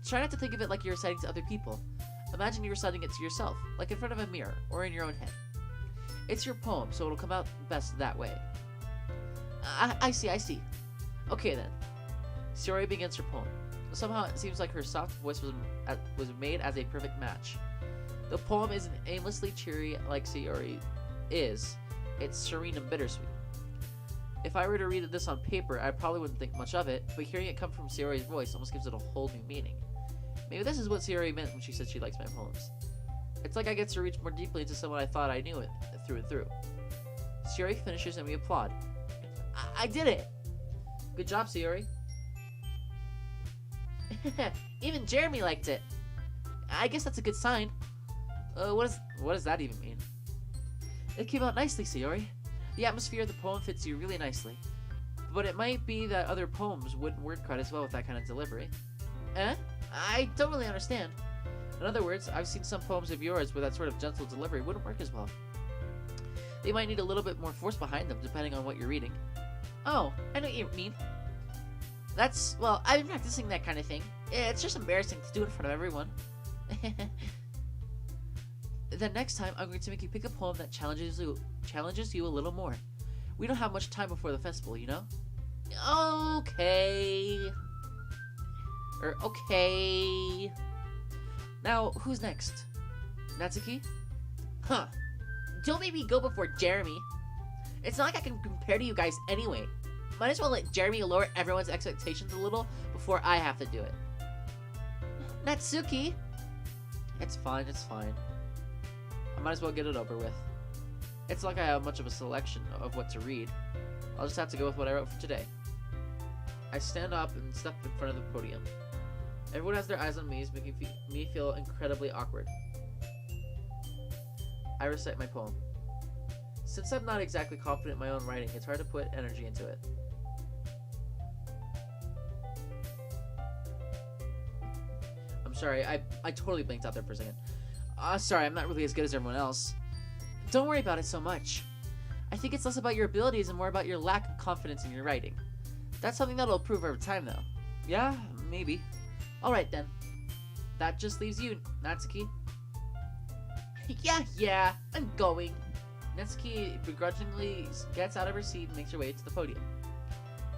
Try not to think of it like you're reciting to other people. Imagine you're reciting it to yourself, like in front of a mirror, or in your own head. It's your poem, so it'll come out best that way. I see. Okay then. Sayori begins her poem. Somehow it seems like her soft voice was made as a perfect match. The poem isn't aimlessly cheery like Sayori is. It's serene and bittersweet. If I were to read this on paper, I probably wouldn't think much of it, but hearing it come from Sayori's voice almost gives it a whole new meaning. Maybe this is what Sayori meant when she said she likes my poems. It's like I get to reach more deeply into someone I thought I knew it through and through. Sayori finishes and we applaud. I did it! Good job, Sayori. Even Jeremy liked it. I guess that's a good sign. What does that even mean? It came out nicely, Sayori. The atmosphere of the poem fits you really nicely. But it might be that other poems wouldn't work quite as well with that kind of delivery. I don't really understand. In other words, I've seen some poems of yours where that sort of gentle delivery wouldn't work as well. They might need a little bit more force behind them, depending on what you're reading. Oh, I know what you mean. Well, I've been practicing that kind of thing. It's just embarrassing to do it in front of everyone. Then next time, I'm going to make you pick a poem that challenges you a little more. We don't have much time before the festival, you know? Okay. Okay. Now, who's next? Natsuki? Huh. Don't make me go before Jeremy. It's not like I can compare to you guys anyway. Might as well let Jeremy lower everyone's expectations a little before I have to do it. Natsuki? It's fine. I might as well get it over with. It's like I have much of a selection of what to read. I'll just have to go with what I wrote for today. I stand up and step in front of the podium. Everyone has their eyes on me, making me feel incredibly awkward. I recite my poem. Since I'm not exactly confident in my own writing, it's hard to put energy into it. I'm sorry, I totally blanked out there for a second. Sorry, I'm not really as good as everyone else. Don't worry about it so much. I think it's less about your abilities and more about your lack of confidence in your writing. That's something that'll improve over time, though. Yeah, maybe. Alright then. That just leaves you, Natsuki. Yeah, I'm going. Natsuki begrudgingly gets out of her seat and makes her way to the podium.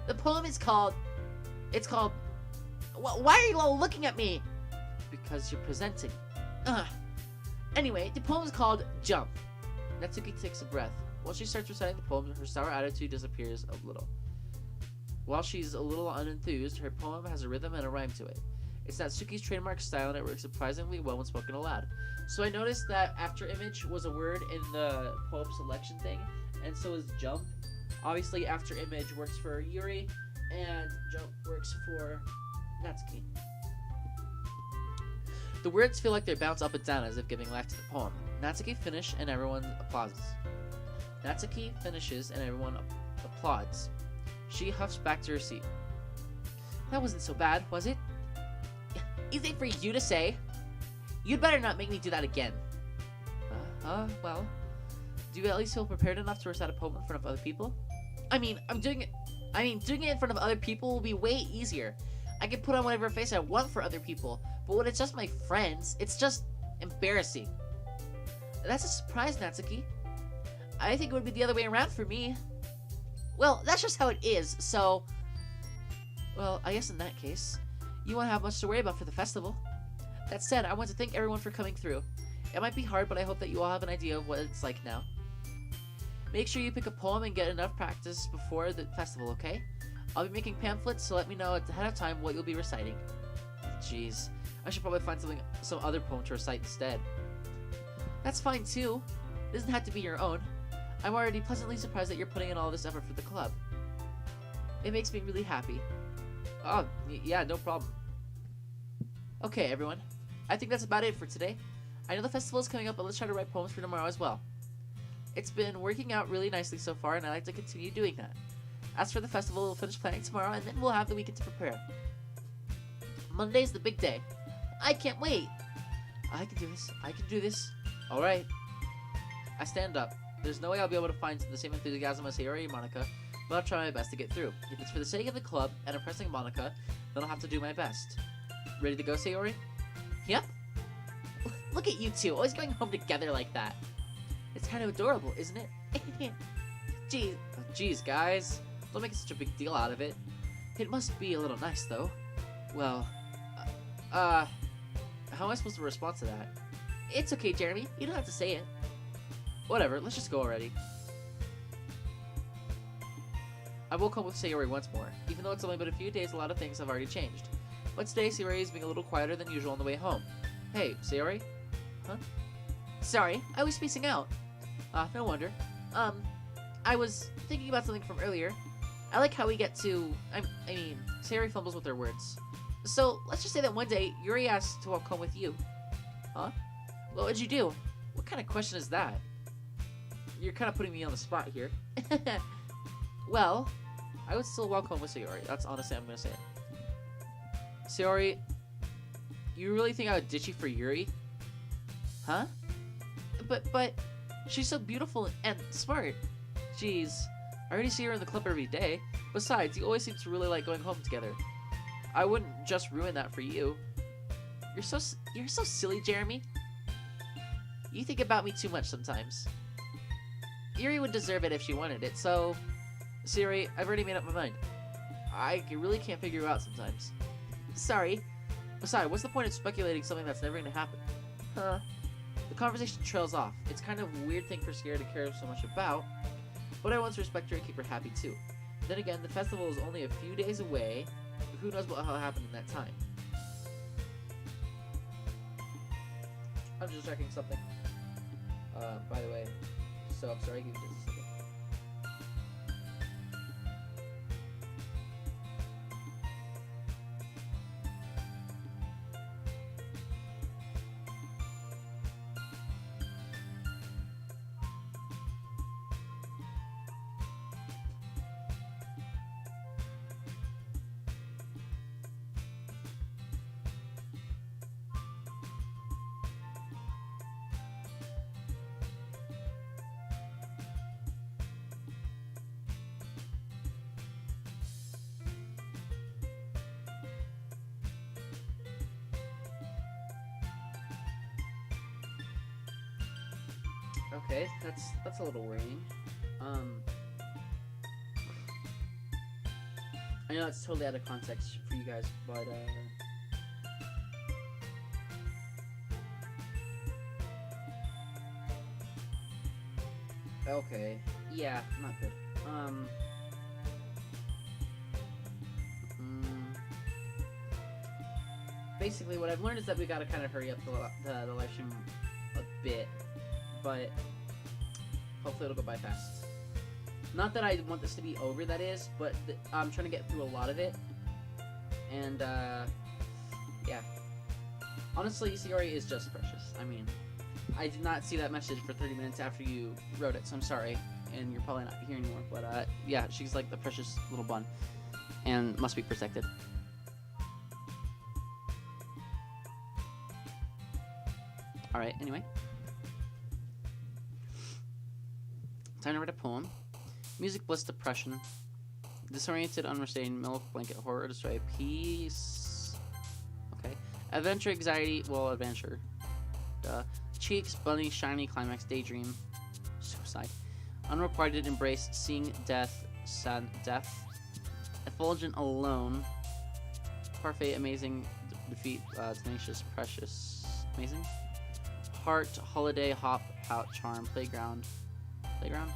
The poem is called... It's called... Why are you all looking at me? Because you're presenting. Anyway, the poem is called Jump. Natsuki takes a breath. While she starts reciting the poem, her sour attitude disappears a little. While she's a little unenthused, her poem has a rhythm and a rhyme to it. It's Natsuki's trademark style, and it works surprisingly well when spoken aloud. So I noticed that after image was a word in the poem selection thing, and so is jump. Obviously, after image works for Yuri, and jump works for Natsuki. The words feel like they bounce up and down as if giving life to the poem. Natsuki finishes and everyone applauds. Natsuki finishes and everyone applauds. She huffs back to her seat. That wasn't so bad, was it? Easy for you to say. You'd better not make me do that again. Well, do you at least feel prepared enough to recite a poem in front of other people? Doing it in front of other people will be way easier. I can put on whatever face I want for other people, but when it's just my friends, it's just embarrassing. That's a surprise, Natsuki. I think it would be the other way around for me. Well, that's just how it is, so... Well, I guess in that case, you won't have much to worry about for the festival. That said, I want to thank everyone for coming through. It might be hard, but I hope that you all have an idea of what it's like now. Make sure you pick a poem and get enough practice before the festival, okay? I'll be making pamphlets, so let me know ahead of time what you'll be reciting. Jeez, I should probably find some other poem to recite instead. That's fine too. It doesn't have to be your own. I'm already pleasantly surprised that you're putting in all this effort for the club. It makes me really happy. Oh, yeah, no problem. Okay, everyone. I think that's about it for today. I know the festival is coming up, but let's try to write poems for tomorrow as well. It's been working out really nicely so far, and I'd like to continue doing that. As for the festival, we'll finish planning tomorrow, and then we'll have the weekend to prepare. Monday's the big day. I can't wait. I can do this. I can do this. Alright. I stand up. There's no way I'll be able to find the same enthusiasm as Sayori and Monica, but I'll try my best to get through. If it's for the sake of the club and impressing Monica, then I'll have to do my best. Ready to go, Sayori? Yep. Look at you two, always going home together like that. It's kind of adorable, isn't it? Jeez, guys. Don't make such a big deal out of it. It must be a little nice, though. Well, how am I supposed to respond to that? It's okay, Jeremy. You don't have to say it. Whatever, let's just go already. I woke up with Sayori once more. Even though it's only been a few days, a lot of things have already changed. But today, Sayori is being a little quieter than usual on the way home. Hey, Sayori? Huh? Sorry, I was spacing out. No wonder. I was thinking about something from earlier. I like how we get to... Sayori fumbles with her words. So, let's just say that one day, Yuri asked to walk home with you. Huh? What would you do? What kind of question is that? You're kind of putting me on the spot here. Well, I would still walk home with Sayori. That's honestly I'm going to say it. Sayori, you really think I would ditch you for Yuri? Huh? But, she's so beautiful and smart. Jeez, I already see her in the club every day. Besides, you always seem to really like going home together. I wouldn't just ruin that for you. You're so silly, Jeremy. You think about me too much sometimes. Yuri would deserve it if she wanted it, so... Sayori, I've already made up my mind. I really can't figure you out sometimes. Sorry. Besides, what's the point of speculating something that's never going to happen? Huh. The conversation trails off. It's kind of a weird thing for Sayori to care so much about, but I want to respect her and keep her happy too. Then again, the festival is only a few days away, but who knows what will happen in that time. I'm just checking something. By the way, so I'm sorry, give me just a second. Okay, that's a little worrying. I know it's totally out of context for you guys, but okay, yeah, not good. Basically, what I've learned is that we gotta kind of hurry up the live stream a bit, but hopefully it'll go by fast. Not that I want this to be over, that is, but I'm trying to get through a lot of it, and yeah. Honestly, Sayori is just precious. I mean, I did not see that message for 30 minutes after you wrote it, so I'm sorry, and you're probably not here anymore, but yeah, she's like the precious little bun, and must be protected. Alright, anyway. Time to write a poem. Music, bliss, depression. Disoriented, unrestrained, milk, blanket, horror, destroy, peace. Okay. Adventure, anxiety, well, adventure. Cheeks, bunny, shiny, climax, daydream. Suicide. Unrequited embrace, seeing death, sad, death. Effulgent, alone. Parfait, amazing, defeat, tenacious, precious, amazing. Heart, holiday, hop, out, charm, playground. Playground?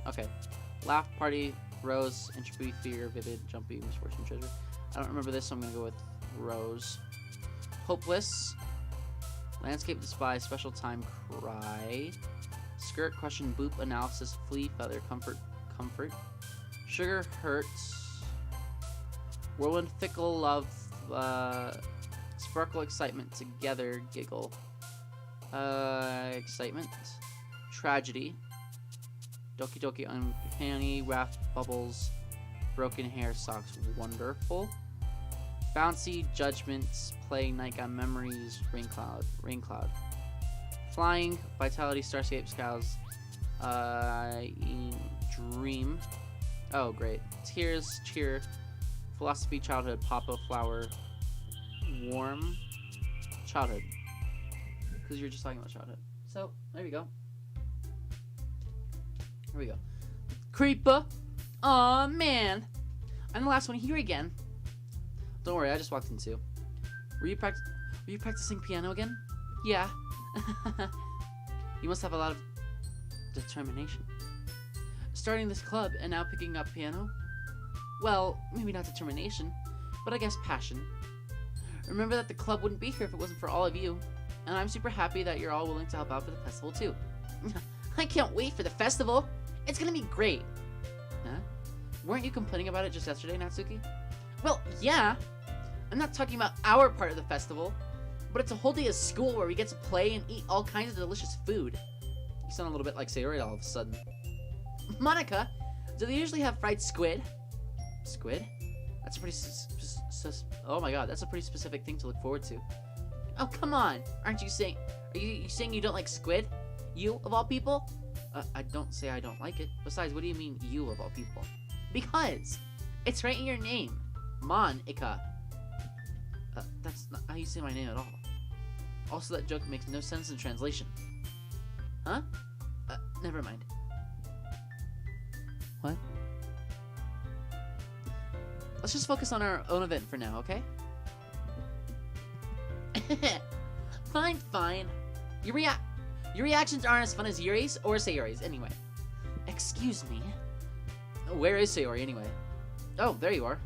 Okay. Laugh, party, rose, entropy, fear, vivid, jumpy, misfortune, treasure. I don't remember this, so I'm gonna go with rose. Hopeless. Landscape, despise, special time, cry. Skirt, question, boop, analysis, flea, feather, comfort, comfort. Sugar, hurts. Whirlwind, fickle, love, sparkle, excitement, together, giggle. Excitement. Tragedy. Doki Doki uncanny. Raft bubbles. Broken hair socks. Wonderful. Bouncy judgments. Play nightgown memories. Rain cloud. Rain cloud. Flying. Vitality. Starscape skies. Dream. Oh, great. Tears. Cheer. Philosophy. Childhood. Papa. Flower. Warm. Childhood. Because you're just talking about childhood. So, there we go. Here we go. Creeper! Aw, man! I'm the last one here again. Don't worry, I just walked in too. Were you practicing piano again? Yeah. You must have a lot of determination. Starting this club and now picking up piano? Well, maybe not determination, but I guess passion. Remember that the club wouldn't be here if it wasn't for all of you. And I'm super happy that you're all willing to help out for the festival, too. I can't wait for the festival. It's gonna be great. Huh? Weren't you complaining about it just yesterday, Natsuki? Well, yeah. I'm not talking about our part of the festival, but it's a whole day of school where we get to play and eat all kinds of delicious food. You sound a little bit like Sayori all of a sudden. Monica, do they usually have fried squid? Squid? That's a pretty oh my god, that's a pretty specific thing to look forward to. Oh, come on. Aren't you saying... Are you saying you don't like squid? You, of all people? I don't say I don't like it. Besides, what do you mean, you, of all people? Because it's right in your name. Monica. That's not how you say my name at all. Also, that joke makes no sense in translation. Huh? Never mind. What? Let's just focus on our own event for now, okay? Fine, fine. Your reactions aren't as fun as Yuri's or Sayori's, anyway. Excuse me. Where is Sayori, anyway? Oh, there you are.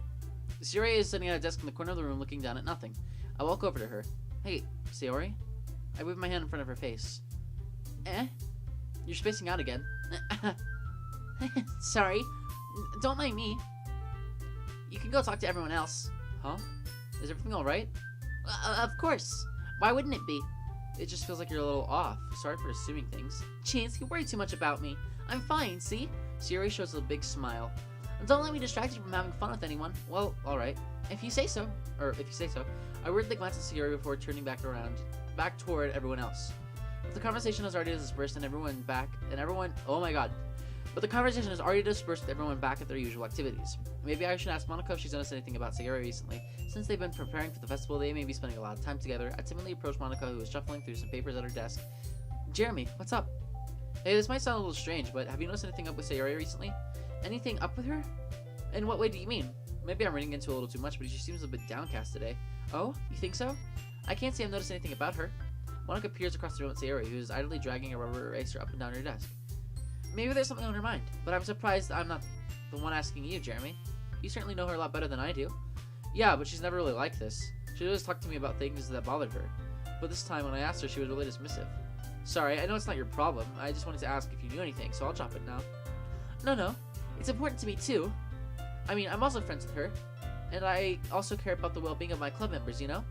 Sayori is sitting at a desk in the corner of the room looking down at nothing. I walk over to her. Hey, Sayori? I wave my hand in front of her face. Eh? You're spacing out again. Sorry. Don't mind me. You can go talk to everyone else. Huh? Is everything alright? Of course. Why wouldn't it be? It just feels like you're a little off. Sorry for assuming things. Chance, you worry too much about me. I'm fine, see? Sayori shows a big smile. Don't let me distract you from having fun with anyone. Well, alright. If you say so. I weirdly glance at Sayori before turning back toward everyone else. But the conversation has already dispersed and everyone, oh my god. But the conversation has already dispersed with everyone back at their usual activities. Maybe I should ask Monica if she's noticed anything about Sayori recently. Since they've been preparing for the festival, they may be spending a lot of time together. I timidly approached Monica, who was shuffling through some papers at her desk. Jeremy, what's up? Hey, this might sound a little strange, but have you noticed anything up with Sayori recently? Anything up with her? In what way do you mean? Maybe I'm reading into a little too much, but she seems a bit downcast today. Oh, you think so? I can't say I've noticed anything about her. Monica peers across the room at Sayori, who is idly dragging a rubber eraser up and down her desk. Maybe there's something on her mind, but I'm surprised I'm not the one asking you, Jeremy. You certainly know her a lot better than I do. Yeah, but she's never really like this. She always talked to me about things that bothered her, but this time when I asked her, she was really dismissive. Sorry, I know it's not your problem. I just wanted to ask if you knew anything, so I'll drop it now. No. It's important to me, too. I mean, I'm also friends with her, and I also care about the well-being of my club members, you know?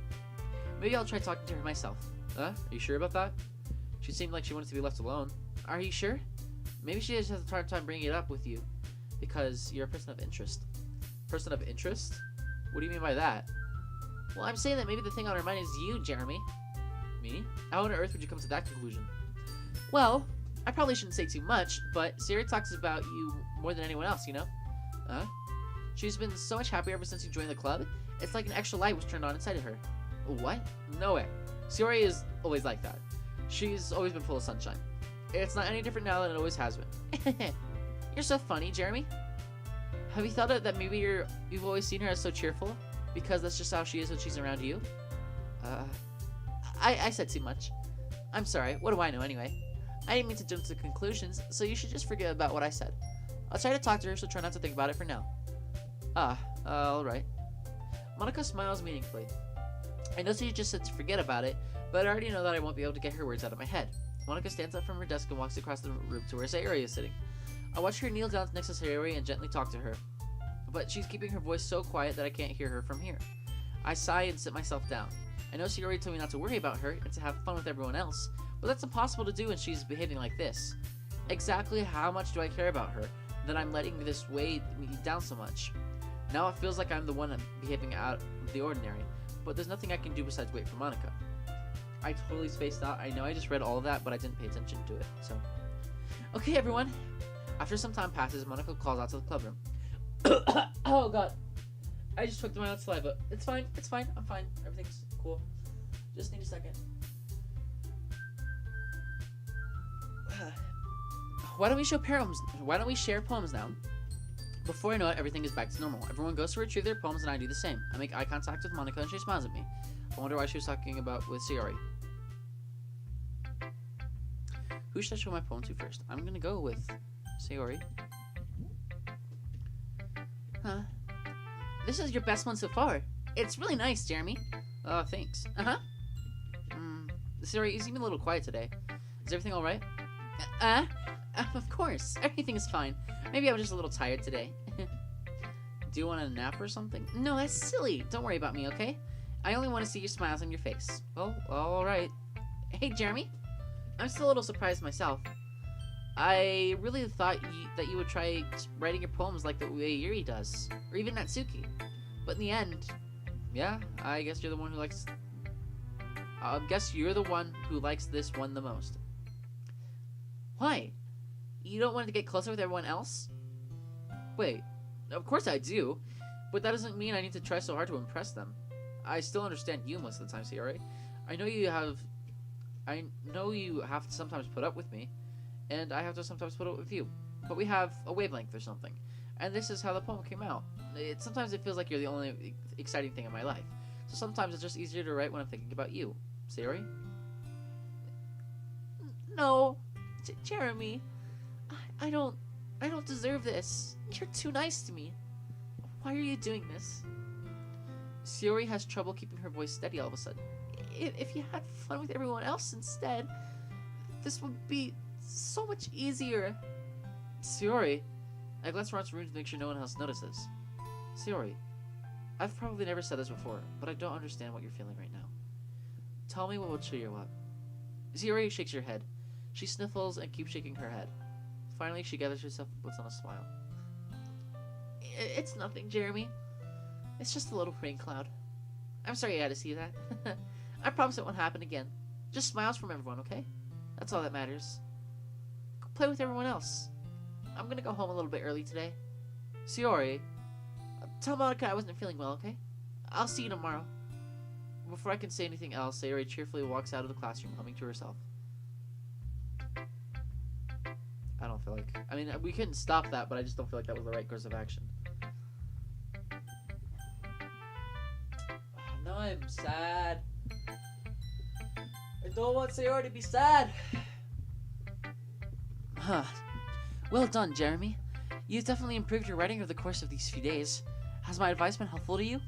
Maybe I'll try talking to her myself. Are you sure about that? She seemed like she wanted to be left alone. Are you sure? Maybe she just has a hard time bringing it up with you, because you're a person of interest. Person of interest? What do you mean by that? Well, I'm saying that maybe the thing on her mind is you, Jeremy. Me? How on earth would you come to that conclusion? Well, I probably shouldn't say too much, but Sayori talks about you more than anyone else, you know? She's been so much happier ever since you joined the club. It's like an extra light was turned on inside of her. What? No way. Sayori is always like that. She's always been full of sunshine. It's not any different now than it always has been. You're so funny, Jeremy. Have you thought that maybe you've always seen her as so cheerful? Because that's just how she is when she's around you? I said too much. I'm sorry, what do I know anyway? I didn't mean to jump to conclusions, so you should just forget about what I said. I'll try to talk to her, so try not to think about it for now. Alright. Monica smiles meaningfully. I know she just said to forget about it, but I already know that I won't be able to get her words out of my head. Monica stands up from her desk and walks across the room to where Sayori is sitting. I watch her kneel down next to Sayori and gently talk to her, but she's keeping her voice so quiet that I can't hear her from here. I sigh and sit myself down. I know Sayori told me not to worry about her and to have fun with everyone else, but that's impossible to do when she's behaving like this. Exactly how much do I care about her that I'm letting this weigh me down so much? Now it feels like I'm the one behaving out of the ordinary, but there's nothing I can do besides wait for Monica. I totally spaced out. I know I just read all of that, but I didn't pay attention to it, so... Okay, everyone. After some time passes, Monica calls out to the club room. Oh, God. I just took my own saliva. It's fine. I'm fine. Everything's cool. Just need a second. Why don't we share poems now? Before I know it, everything is back to normal. Everyone goes to retrieve their poems, and I do the same. I make eye contact with Monica, and she smiles at me. I wonder why she was talking about with Sayori. Who should I show my poem to first? I'm gonna go with Sayori. This is your best one so far. It's really nice, Jeremy. Oh, thanks. Sayori, you seem a little quiet today. Is everything alright? Of course. Everything is fine. Maybe I'm just a little tired today. Do you want a nap or something? No, that's silly. Don't worry about me, okay? I only want to see your smiles on your face. Well, alright. Hey, Jeremy. I'm still a little surprised myself. I really thought that you would try writing your poems like the way Yuri does. Or even Natsuki. But in the end, yeah, I guess you're the one who likes... this one the most. Why? You don't want to get closer with everyone else? Wait, of course I do. But that doesn't mean I need to try so hard to impress them. I still understand you most of the time, Sayori. I know you have to sometimes put up with me. And I have to sometimes put up with you. But we have a wavelength or something. And this is how the poem came out. Sometimes it feels like you're the only exciting thing in my life. So sometimes it's just easier to write when I'm thinking about you. Sayori? No. Jeremy. I don't deserve this. You're too nice to me. Why are you doing this? Sayori has trouble keeping her voice steady all of a sudden. If you had fun with everyone else instead, this would be so much easier. Sayori, I glance around the room to make sure no one else notices. Sayori, I've probably never said this before, but I don't understand what you're feeling right now. Tell me what will cheer you up. Sayori shakes her head. She sniffles and keeps shaking her head. Finally, she gathers herself and puts on a smile. It's nothing, Jeremy. It's just a little rain cloud. I'm sorry you had to see that. I promise it won't happen again. Just smiles from everyone, okay? That's all that matters. Go play with everyone else. I'm gonna go home a little bit early today. Sayori, tell Monica I wasn't feeling well, okay? I'll see you tomorrow. Before I can say anything else, Sayori cheerfully walks out of the classroom, humming to herself. I don't feel like. I mean, we couldn't stop that, but I just don't feel like that was the right course of action. Now I'm sad. I don't want Sayori to be sad. Huh. Well done, Jeremy. You've definitely improved your writing over the course of these few days. Has my advice been helpful to you?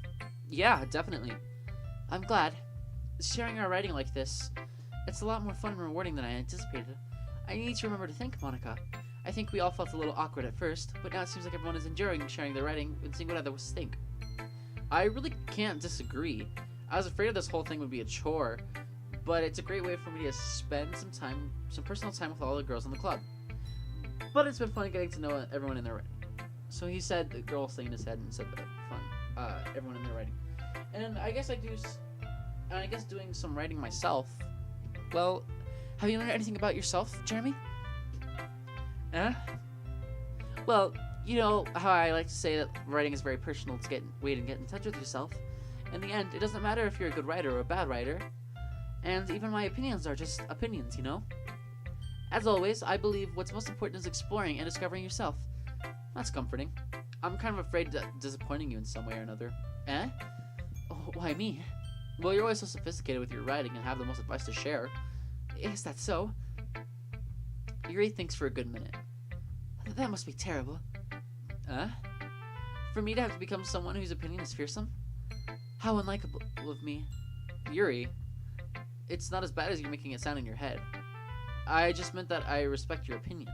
Yeah, definitely. I'm glad. Sharing our writing like this, it's a lot more fun and rewarding than I anticipated. I need to remember to thank Monica. I think we all felt a little awkward at first, but now it seems like everyone is enjoying sharing their writing and seeing what others think. I really can't disagree. I was afraid of this whole thing would be a chore, but it's a great way for me to spend some personal time with all the girls in the club. But it's been fun getting to know everyone in their writing. So he said, the girl saying his head and said the fun, everyone in their writing. And I guess doing some writing myself. Well, have you learned anything about yourself, Jeremy? Well, you know how I like to say that writing is very personal to get in touch with yourself. In the end, it doesn't matter if you're a good writer or a bad writer. And even my opinions are just opinions, you know? As always, I believe what's most important is exploring and discovering yourself. That's comforting. I'm kind of afraid of disappointing you in some way or another. Oh, why me? Well, you're always so sophisticated with your writing and have the most advice to share. Is that so? Yuri thinks for a good minute. That must be terrible. For me to have to become someone whose opinion is fearsome? How unlikable of me. Yuri, it's not as bad as you're making it sound in your head. I just meant that I respect your opinion.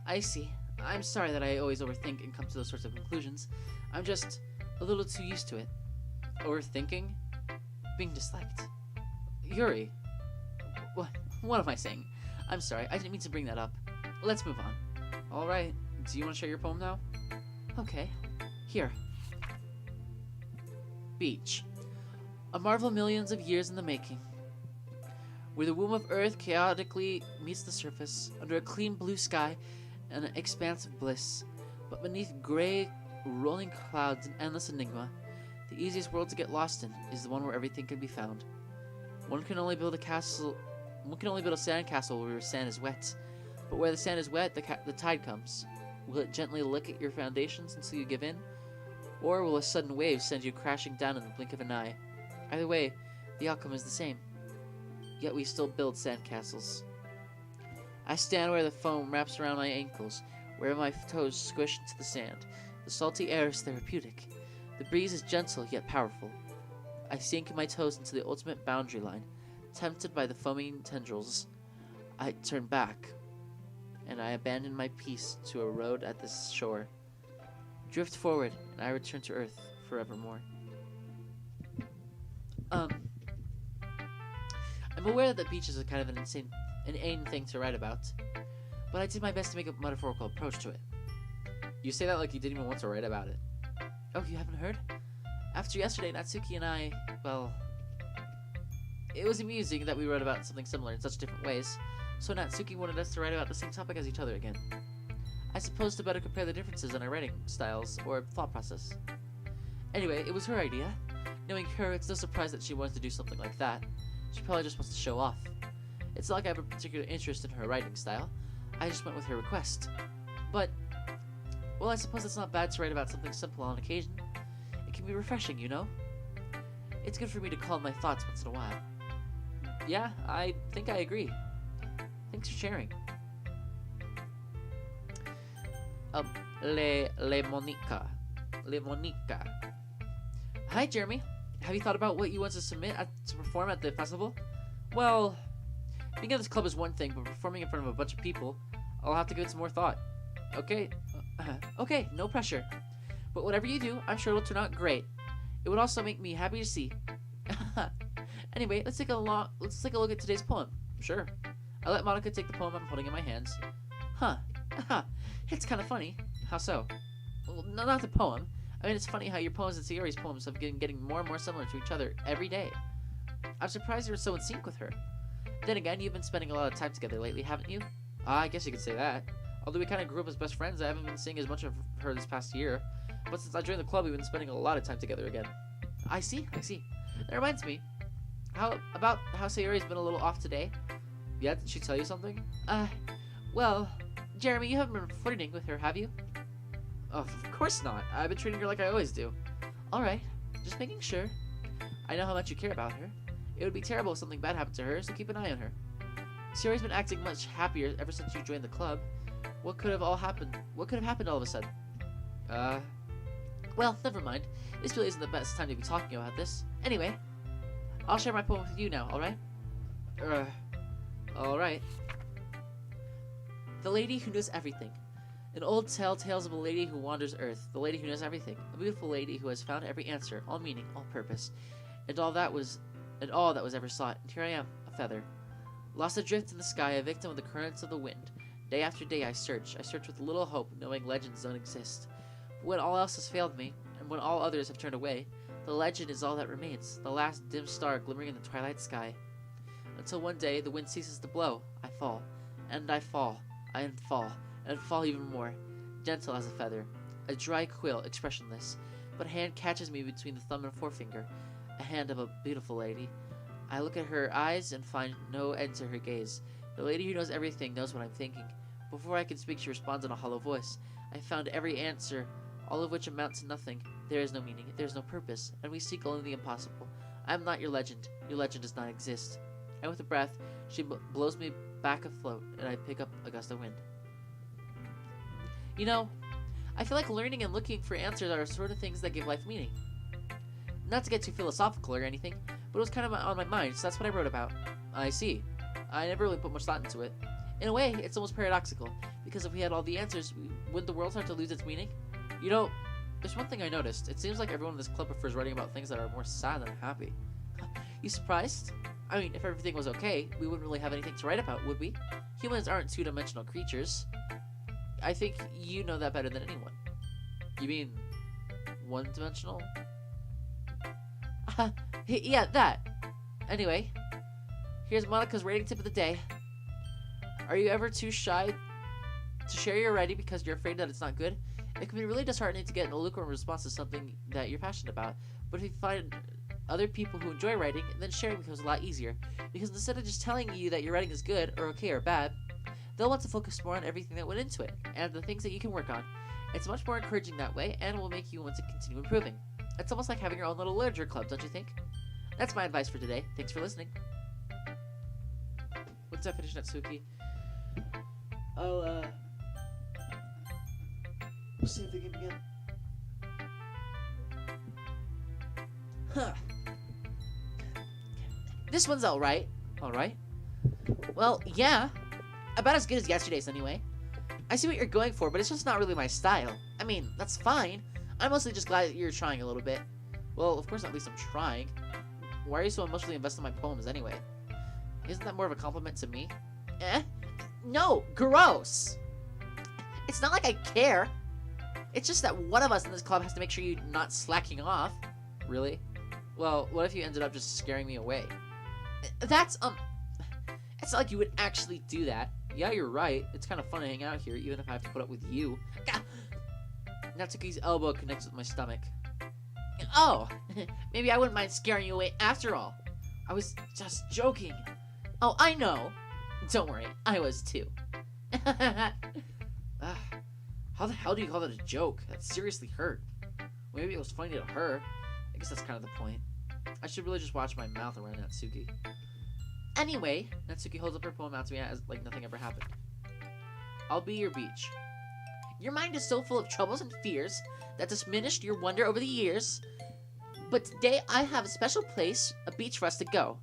I see. I'm sorry that I always overthink and come to those sorts of conclusions. I'm just a little too used to it. Overthinking? Being disliked. Yuri. What am I saying? I'm sorry, I didn't mean to bring that up. Let's move on. Alright, do you want to share your poem now? Okay. Here. Beach. A marvel millions of years in the making. Where the womb of Earth chaotically meets the surface, under a clean blue sky and an expanse of bliss, but beneath gray, rolling clouds and endless enigma, the easiest world to get lost in is the one where everything can be found. One can only build a sand castle where sand is wet, but where the sand is wet, the tide comes. Will it gently lick at your foundations until you give in? Or will a sudden wave send you crashing down in the blink of an eye? Either way, the outcome is the same. Yet we still build sandcastles. I stand where the foam wraps around my ankles, where my toes squish into the sand. The salty air is therapeutic. The breeze is gentle yet powerful. I sink my toes into the ultimate boundary line. Tempted by the foaming tendrils, I turn back, and I abandon my peace to a road at the shore. Drift forward, and I return to Earth forevermore. I'm aware that beaches are kind of an inane thing to write about, but I did my best to make a metaphorical approach to it. You say that like you didn't even want to write about it. Oh, you haven't heard? After yesterday, Natsuki and I, well, it was amusing that we wrote about something similar in such different ways, so Natsuki wanted us to write about the same topic as each other again. I suppose to better compare the differences in our writing styles or thought process. Anyway, it was her idea. Knowing her, it's no surprise that she wanted to do something like that. She probably just wants to show off. It's not like I have a particular interest in her writing style. I just went with her request. But, well, I suppose it's not bad to write about something simple on occasion. It can be refreshing, you know? It's good for me to calm my thoughts once in a while. Yeah, I think I agree. Thanks for sharing. Le Monica. Hi, Jeremy. Have you thought about what you want to submit to perform at the festival? Well, being at this club is one thing, but performing in front of a bunch of people, I'll have to give it some more thought. Okay? Okay, no pressure. But whatever you do, I'm sure it'll turn out great. It would also make me happy to see. Anyway, let's take a look at today's poem. Sure. I let Monica take the poem I'm holding in my hands. Huh. It's kind of funny. How so? Well, no, not the poem. I mean, it's funny how your poems and Sayori's poems have been getting more and more similar to each other every day. I'm surprised you're so in sync with her. Then again, you've been spending a lot of time together lately, haven't you? I guess you could say that. Although we kind of grew up as best friends, I haven't been seeing as much of her this past year. But since I joined the club, we've been spending a lot of time together again. I see. That reminds me. How Sayori's been a little off today? Yeah, did she tell you something? Well, Jeremy, you haven't been flirting with her, have you? Oh, of course not. I've been treating her like I always do. Alright, just making sure. I know how much you care about her. It would be terrible if something bad happened to her, so keep an eye on her. Sierra's been acting much happier ever since you joined the club. What could have happened all of a sudden? Well, never mind. This really isn't the best time to be talking about this. Anyway, I'll share my poem with you now, alright? Alright. The Lady Who Knows Everything. An old tale tells of a lady who wanders earth, the lady who knows everything, a beautiful lady who has found every answer, all meaning, all purpose, and all that was ever sought. And here I am, a feather, lost adrift in the sky, a victim of the currents of the wind. Day after day I search with little hope, knowing legends don't exist. But when all else has failed me, and when all others have turned away, the legend is all that remains, the last dim star glimmering in the twilight sky. Until one day the wind ceases to blow, I fall, and I fall, and fall even more, gentle as a feather, a dry quill, expressionless, but a hand catches me between the thumb and forefinger, a hand of a beautiful lady. I look at her eyes and find no end to her gaze. The lady who knows everything knows what I'm thinking. Before I can speak, she responds in a hollow voice. I found every answer, all of which amount to nothing. There is no meaning, there is no purpose, and we seek only the impossible. I am not your legend does not exist. And with a breath, she blows me back afloat, and I pick up a gust of wind. You know, I feel like learning and looking for answers are sort of things that give life meaning. Not to get too philosophical or anything, but it was kind of on my mind, so that's what I wrote about. I see. I never really put much thought into it. In a way, it's almost paradoxical, because if we had all the answers, wouldn't the world start to lose its meaning? You know, there's one thing I noticed. It seems like everyone in this club prefers writing about things that are more sad than happy. You surprised? I mean, if everything was okay, we wouldn't really have anything to write about, would we? Humans aren't two-dimensional creatures. I think you know that better than anyone. You mean one-dimensional? Yeah, that. Anyway, here's Monica's rating tip of the day. Are you ever too shy to share your writing because you're afraid that it's not good? It can be really disheartening to get a lukewarm response to something that you're passionate about. But if you find other people who enjoy writing, then sharing becomes a lot easier. Because instead of just telling you that your writing is good, or okay, or bad, they'll want to focus more on everything that went into it, and the things that you can work on. It's much more encouraging that way, and will make you want to continue improving. It's almost like having your own little literature club, don't you think? That's my advice for today. Thanks for listening. What's definition, Natsuki? I'll see if they give me again. Huh. This one's alright. Alright. Well, yeah. About as good as yesterday's, anyway. I see what you're going for, but it's just not really my style. I mean, that's fine. I'm mostly just glad that you're trying a little bit. Well, of course, at least I'm trying. Why are you so emotionally invested in my poems anyway? Isn't that more of a compliment to me? No, gross. It's not like I care. It's just that one of us in this club has to make sure you're not slacking off. Really? Well, what if you ended up just scaring me away? That's, it's not like you would actually do that. Yeah, you're right. It's kind of fun to hang out here, even if I have to put up with you. Natsuki's elbow connects with my stomach. Oh, maybe I wouldn't mind scaring you away after all. I was just joking. Oh, I know. Don't worry, I was too. How the hell do you call that a joke? That seriously hurt. Maybe it was funny to her. I guess that's kind of the point. I should really just watch my mouth around Natsuki. Anyway, Natsuki holds up her poem out to me as like nothing ever happened. I'll be your beach. Your mind is so full of troubles and fears that diminished your wonder over the years. But today I have a special place, a beach for us to go.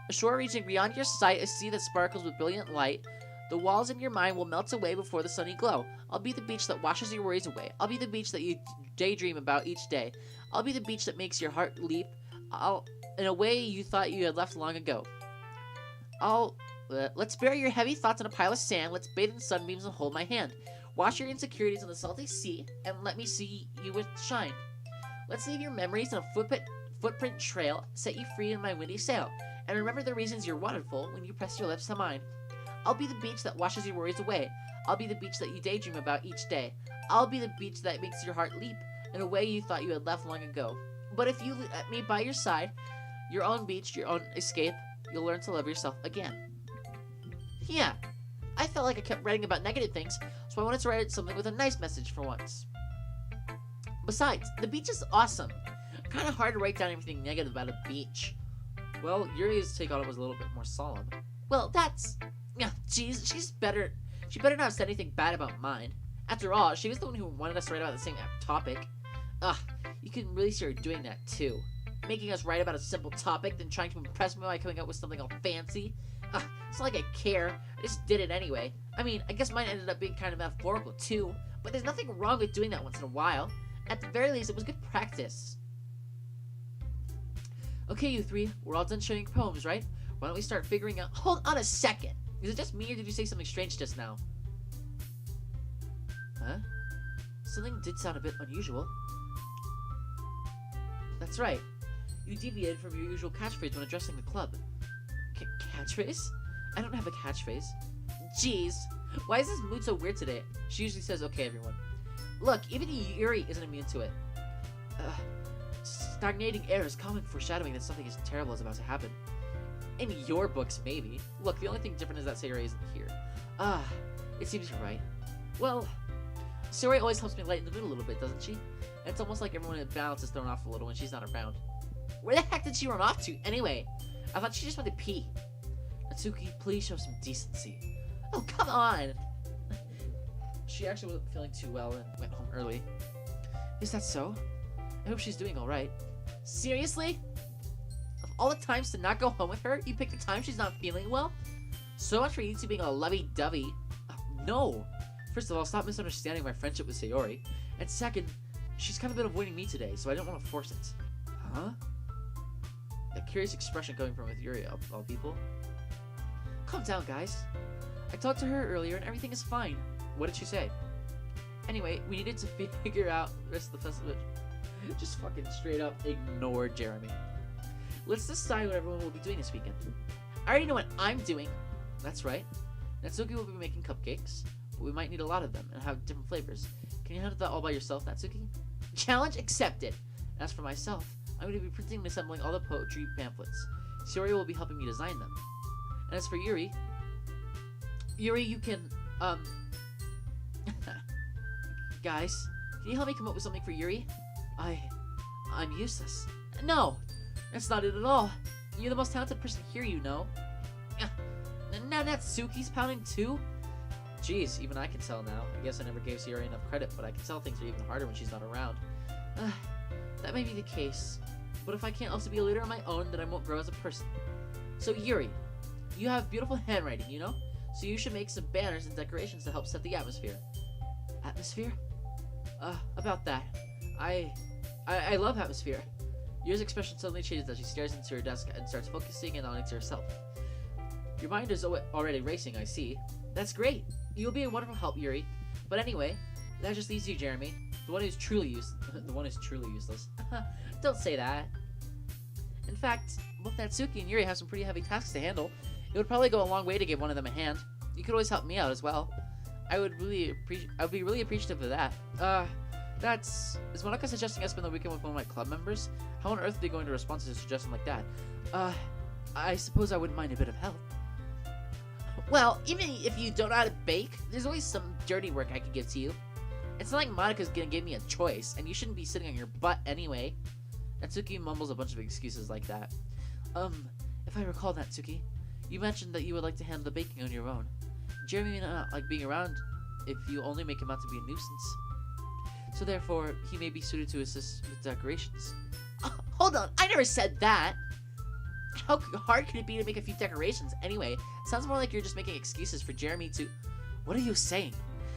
A shore reaching beyond your sight, a sea that sparkles with brilliant light. The walls in your mind will melt away before the sunny glow. I'll be the beach that washes your worries away. I'll be the beach that you daydream about each day. I'll be the beach that makes your heart leap. In a way you thought you had left long ago. Let's bury your heavy thoughts in a pile of sand. Let's bathe in sunbeams and hold my hand. Wash your insecurities in the salty sea, and let me see you with shine. Let's leave your memories in a footprint trail, set you free in my windy sail, and remember the reasons you're wonderful when you press your lips to mine. I'll be the beach that washes your worries away. I'll be the beach that you daydream about each day. I'll be the beach that makes your heart leap in a way you thought you had left long ago. But if you let me by your side, your own beach, your own escape, you'll learn to love yourself again. Yeah, I felt like I kept writing about negative things, so I wanted to write something with a nice message for once. Besides, the beach is awesome. Kind of hard to write down everything negative about a beach. Well, Yuri's take on it was a little bit more solemn. Well, that's... Yeah, jeez, she better not have said anything bad about mine. After all, she was the one who wanted us to write about the same topic. Ugh, you can really see her doing that too. Making us write about a simple topic, then trying to impress me by coming up with something all fancy. Ugh, it's not like I care. I just did it anyway. I mean, I guess mine ended up being kind of metaphorical too, but there's nothing wrong with doing that once in a while. At the very least, it was good practice. Okay, you three, we're all done sharing poems, right? Why don't we start figuring out... Hold on a second! Is it just me, or did you say something strange just now? Huh? Something did sound a bit unusual. That's right. You deviated from your usual catchphrase when addressing the club. Catchphrase? I don't have a catchphrase. Jeez. Why is this mood so weird today? She usually says, okay, everyone. Look, even Yuri isn't immune to it. Stagnating air is common foreshadowing that something terrible is about to happen. In your books, maybe. Look, the only thing different is that Sayori isn't here. It seems you're right. Well, Sayori always helps me lighten the mood a little bit, doesn't she? And it's almost like everyone in balance is thrown off a little when she's not around. Where the heck did she run off to, anyway? I thought she just went to pee. Natsuki, please show some decency. Oh, come on! She actually wasn't feeling too well and went home early. Is that so? I hope she's doing alright. Seriously? Of all the times to not go home with her, you pick the time she's not feeling well? So much for you two being all lovey-dovey. No! First of all, stop misunderstanding my friendship with Sayori. And second, she's kind of been avoiding me today, so I didn't want to force it. Huh? A curious expression coming from with Yuri, of all people. Calm down, guys. I talked to her earlier and everything is fine. What did she say? Anyway, we needed to figure out the rest of the festival. Just fucking straight up ignore Jeremy. Let's decide what everyone will be doing this weekend. I already know what I'm doing. That's right. Natsuki will be making cupcakes, but we might need a lot of them and have different flavors. Can you handle that all by yourself, Natsuki? Challenge accepted. As for myself, I'm going to be printing and assembling all the poetry pamphlets. Sayori will be helping me design them. And as for Yuri, you can, guys, can you help me come up with something for Yuri? I'm useless. No, that's not it at all. You're the most talented person here, you know. Now Natsuki's pounding too? Jeez, even I can tell now. I guess I never gave Sayori enough credit, but I can tell things are even harder when she's not around. That may be the case, but if I can't also be a leader on my own, then I won't grow as a person. So Yuri, you have beautiful handwriting, you know? So you should make some banners and decorations to help set the atmosphere. Atmosphere? About that. I love atmosphere. Yuri's expression suddenly changes as she stares into her desk and starts focusing in on it to herself. Your mind is already racing, I see. That's great. You'll be a wonderful help, Yuri. But anyway, that just leaves you, Jeremy. The one who's truly useless. Don't say that. In fact, both Natsuki and Yuri have some pretty heavy tasks to handle. It would probably go a long way to give one of them a hand. You could always help me out as well. I would be really appreciative of that. Is Monica suggesting I spend the weekend with one of my club members? How on earth are they going to respond to a suggestion like that? I suppose I wouldn't mind a bit of help. Well, even if you don't know how to bake, there's always some dirty work I could give to you. It's not like Monica's gonna give me a choice, and you shouldn't be sitting on your butt anyway. Natsuki mumbles a bunch of excuses like that. If I recall, Natsuki, you mentioned that you would like to handle the baking on your own. Jeremy may not like being around if you only make him out to be a nuisance. So therefore, he may be suited to assist with decorations. Hold on, I never said that! How hard could it be to make a few decorations anyway? Sounds more like you're just making excuses for Jeremy to... What are you saying?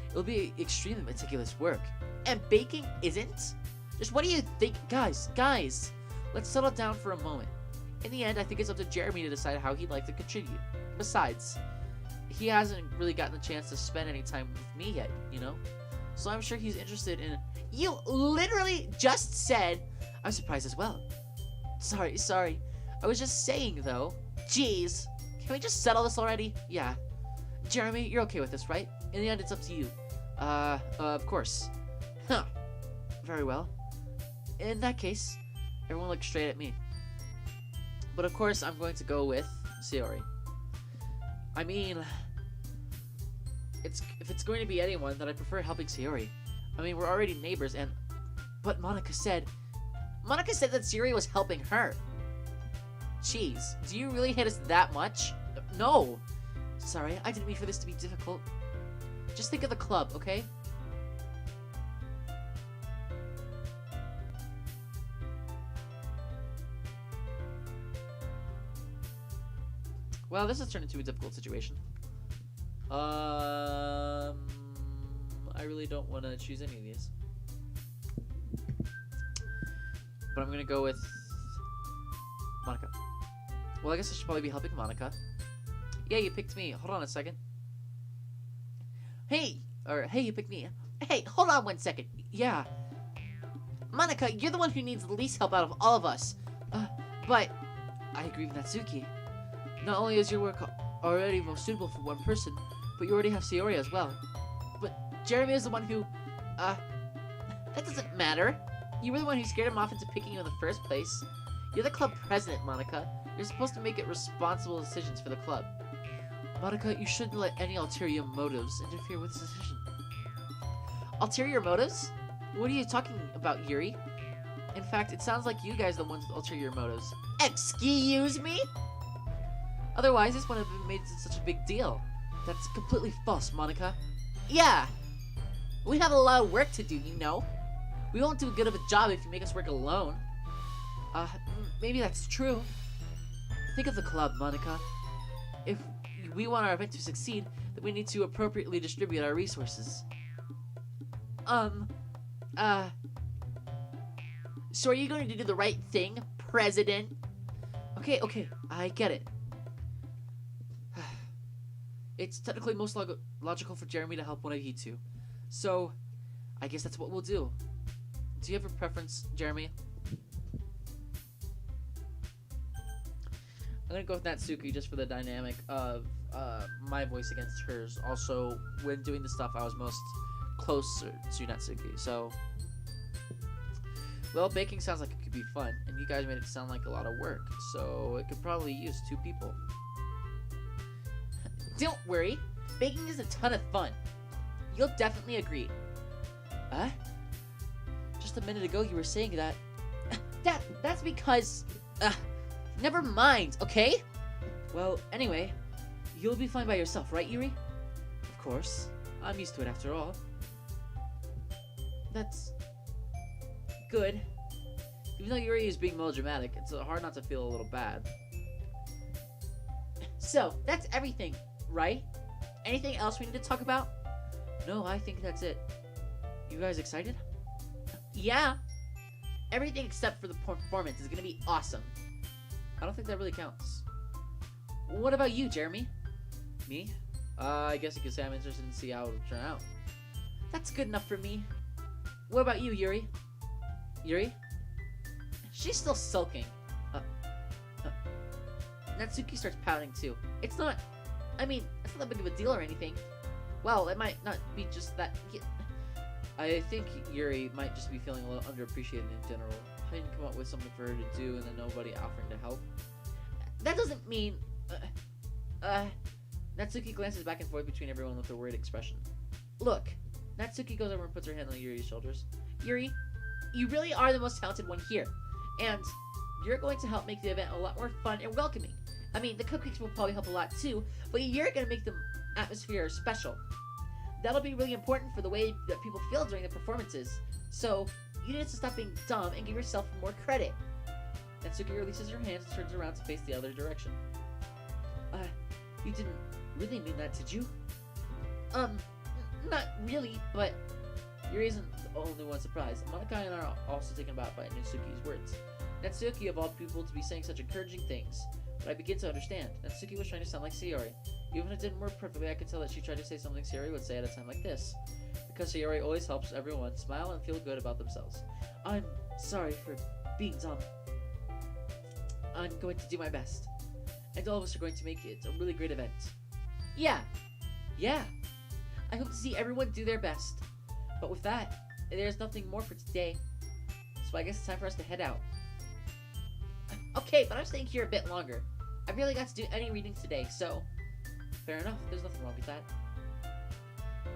It will be extremely meticulous work. And baking isn't? Just what do you think? Guys, let's settle down for a moment. In the end, I think it's up to Jeremy to decide how he'd like to contribute. Besides, he hasn't really gotten the chance to spend any time with me yet, you know? So I'm sure he's interested in... You literally just said... I'm surprised as well. Sorry. I was just saying, though. Jeez. Can we just settle this already? Yeah. Jeremy, you're okay with this, right? In the end, it's up to you. Of course. Huh. Very well. In that case, everyone look straight at me. But of course, I'm going to go with Sayori. I mean, if it's going to be anyone, then I prefer helping Sayori. I mean, we're already neighbors, and... But Monica said that Sayori was helping her. Jeez, do you really hate us that much? No! Sorry, I didn't mean for this to be difficult. Just think of the club, okay? Well, this has turned into a difficult situation. I really don't want to choose any of these. But I'm gonna go with Monica. Well, I guess I should probably be helping Monica. Yeah, you picked me. Hold on a second. Hey, you picked me. Hey, hold on 1 second. Yeah. Monica, you're the one who needs the least help out of all of us. But I agree with Natsuki. Not only is your work already most suitable for one person, but you already have Sayori as well. But Jeremy is the one who, that doesn't matter. You were the one who scared him off into picking you in the first place. You're the club president, Monica. You're supposed to make it responsible decisions for the club. Monica, you shouldn't let any ulterior motives interfere with this decision. Ulterior motives? What are you talking about, Yuri? In fact, it sounds like you guys are the ones with ulterior motives. Excuse me? Otherwise, this wouldn't have been made into such a big deal. That's completely false, Monica. Yeah! We have a lot of work to do, you know? We won't do good of a job if you make us work alone. Maybe that's true. Think of the club, Monica. If we want our event to succeed, then we need to appropriately distribute our resources. So are you going to do the right thing, President? Okay, I get it. It's technically most logical for Jeremy to help one of you two. So, I guess that's what we'll do. Do you have a preference, Jeremy? I'm gonna go with Natsuki just for the dynamic of my voice against hers. Also, when doing the stuff, I was most closer to Natsuki. So, well, baking sounds like it could be fun, and you guys made it sound like a lot of work. So, it could probably use 2 people. Don't worry, baking is a ton of fun. You'll definitely agree. Just a minute ago you were saying that. That's because... never mind, okay? Well, anyway, you'll be fine by yourself, right, Yuri? Of course. I'm used to it after all. That's... good. Even though Yuri is being melodramatic, it's hard not to feel a little bad. So, that's everything, right? Anything else we need to talk about? No, I think that's it. You guys excited? Yeah. Everything except for the performance is gonna be awesome. I don't think that really counts. What about you, Jeremy? Me? I guess you could say I'm interested in see how it'll turn out. That's good enough for me. What about you, Yuri? Yuri? She's still sulking. Natsuki starts pouting too. It's not that big of a deal or anything. Well, it might not be just that. I think Yuri might just be feeling a little underappreciated in general. I didn't come up with something for her to do and then nobody offering to help. That doesn't mean... Natsuki glances back and forth between everyone with a worried expression. Look, Natsuki goes over and puts her hand on Yuri's shoulders. Yuri, you really are the most talented one here. And you're going to help make the event a lot more fun and welcoming. I mean, the cupcakes will probably help a lot too, but you're going to make the atmosphere special. That'll be really important for the way that people feel during the performances. So, you need to stop being dumb and give yourself more credit. Natsuki releases her hands and turns around to face the other direction. You didn't really mean that, did you? Not really, but Yuri isn't the only one surprised. Monica and I are also taken aback by Natsuki's words. Natsuki, of all people, to be saying such encouraging things. But I begin to understand. Natsuki was trying to sound like Sayori. Even if it didn't work perfectly, I could tell that she tried to say something Sayori would say at a time like this. Because Sayori always helps everyone smile and feel good about themselves. I'm sorry for being dumb. I'm going to do my best. And all of us are going to make it a really great event. Yeah. I hope to see everyone do their best. But with that, there's nothing more for today. So I guess it's time for us to head out. Okay, but I'm staying here a bit longer. I really got to do any reading today, so... Fair enough, there's nothing wrong with that.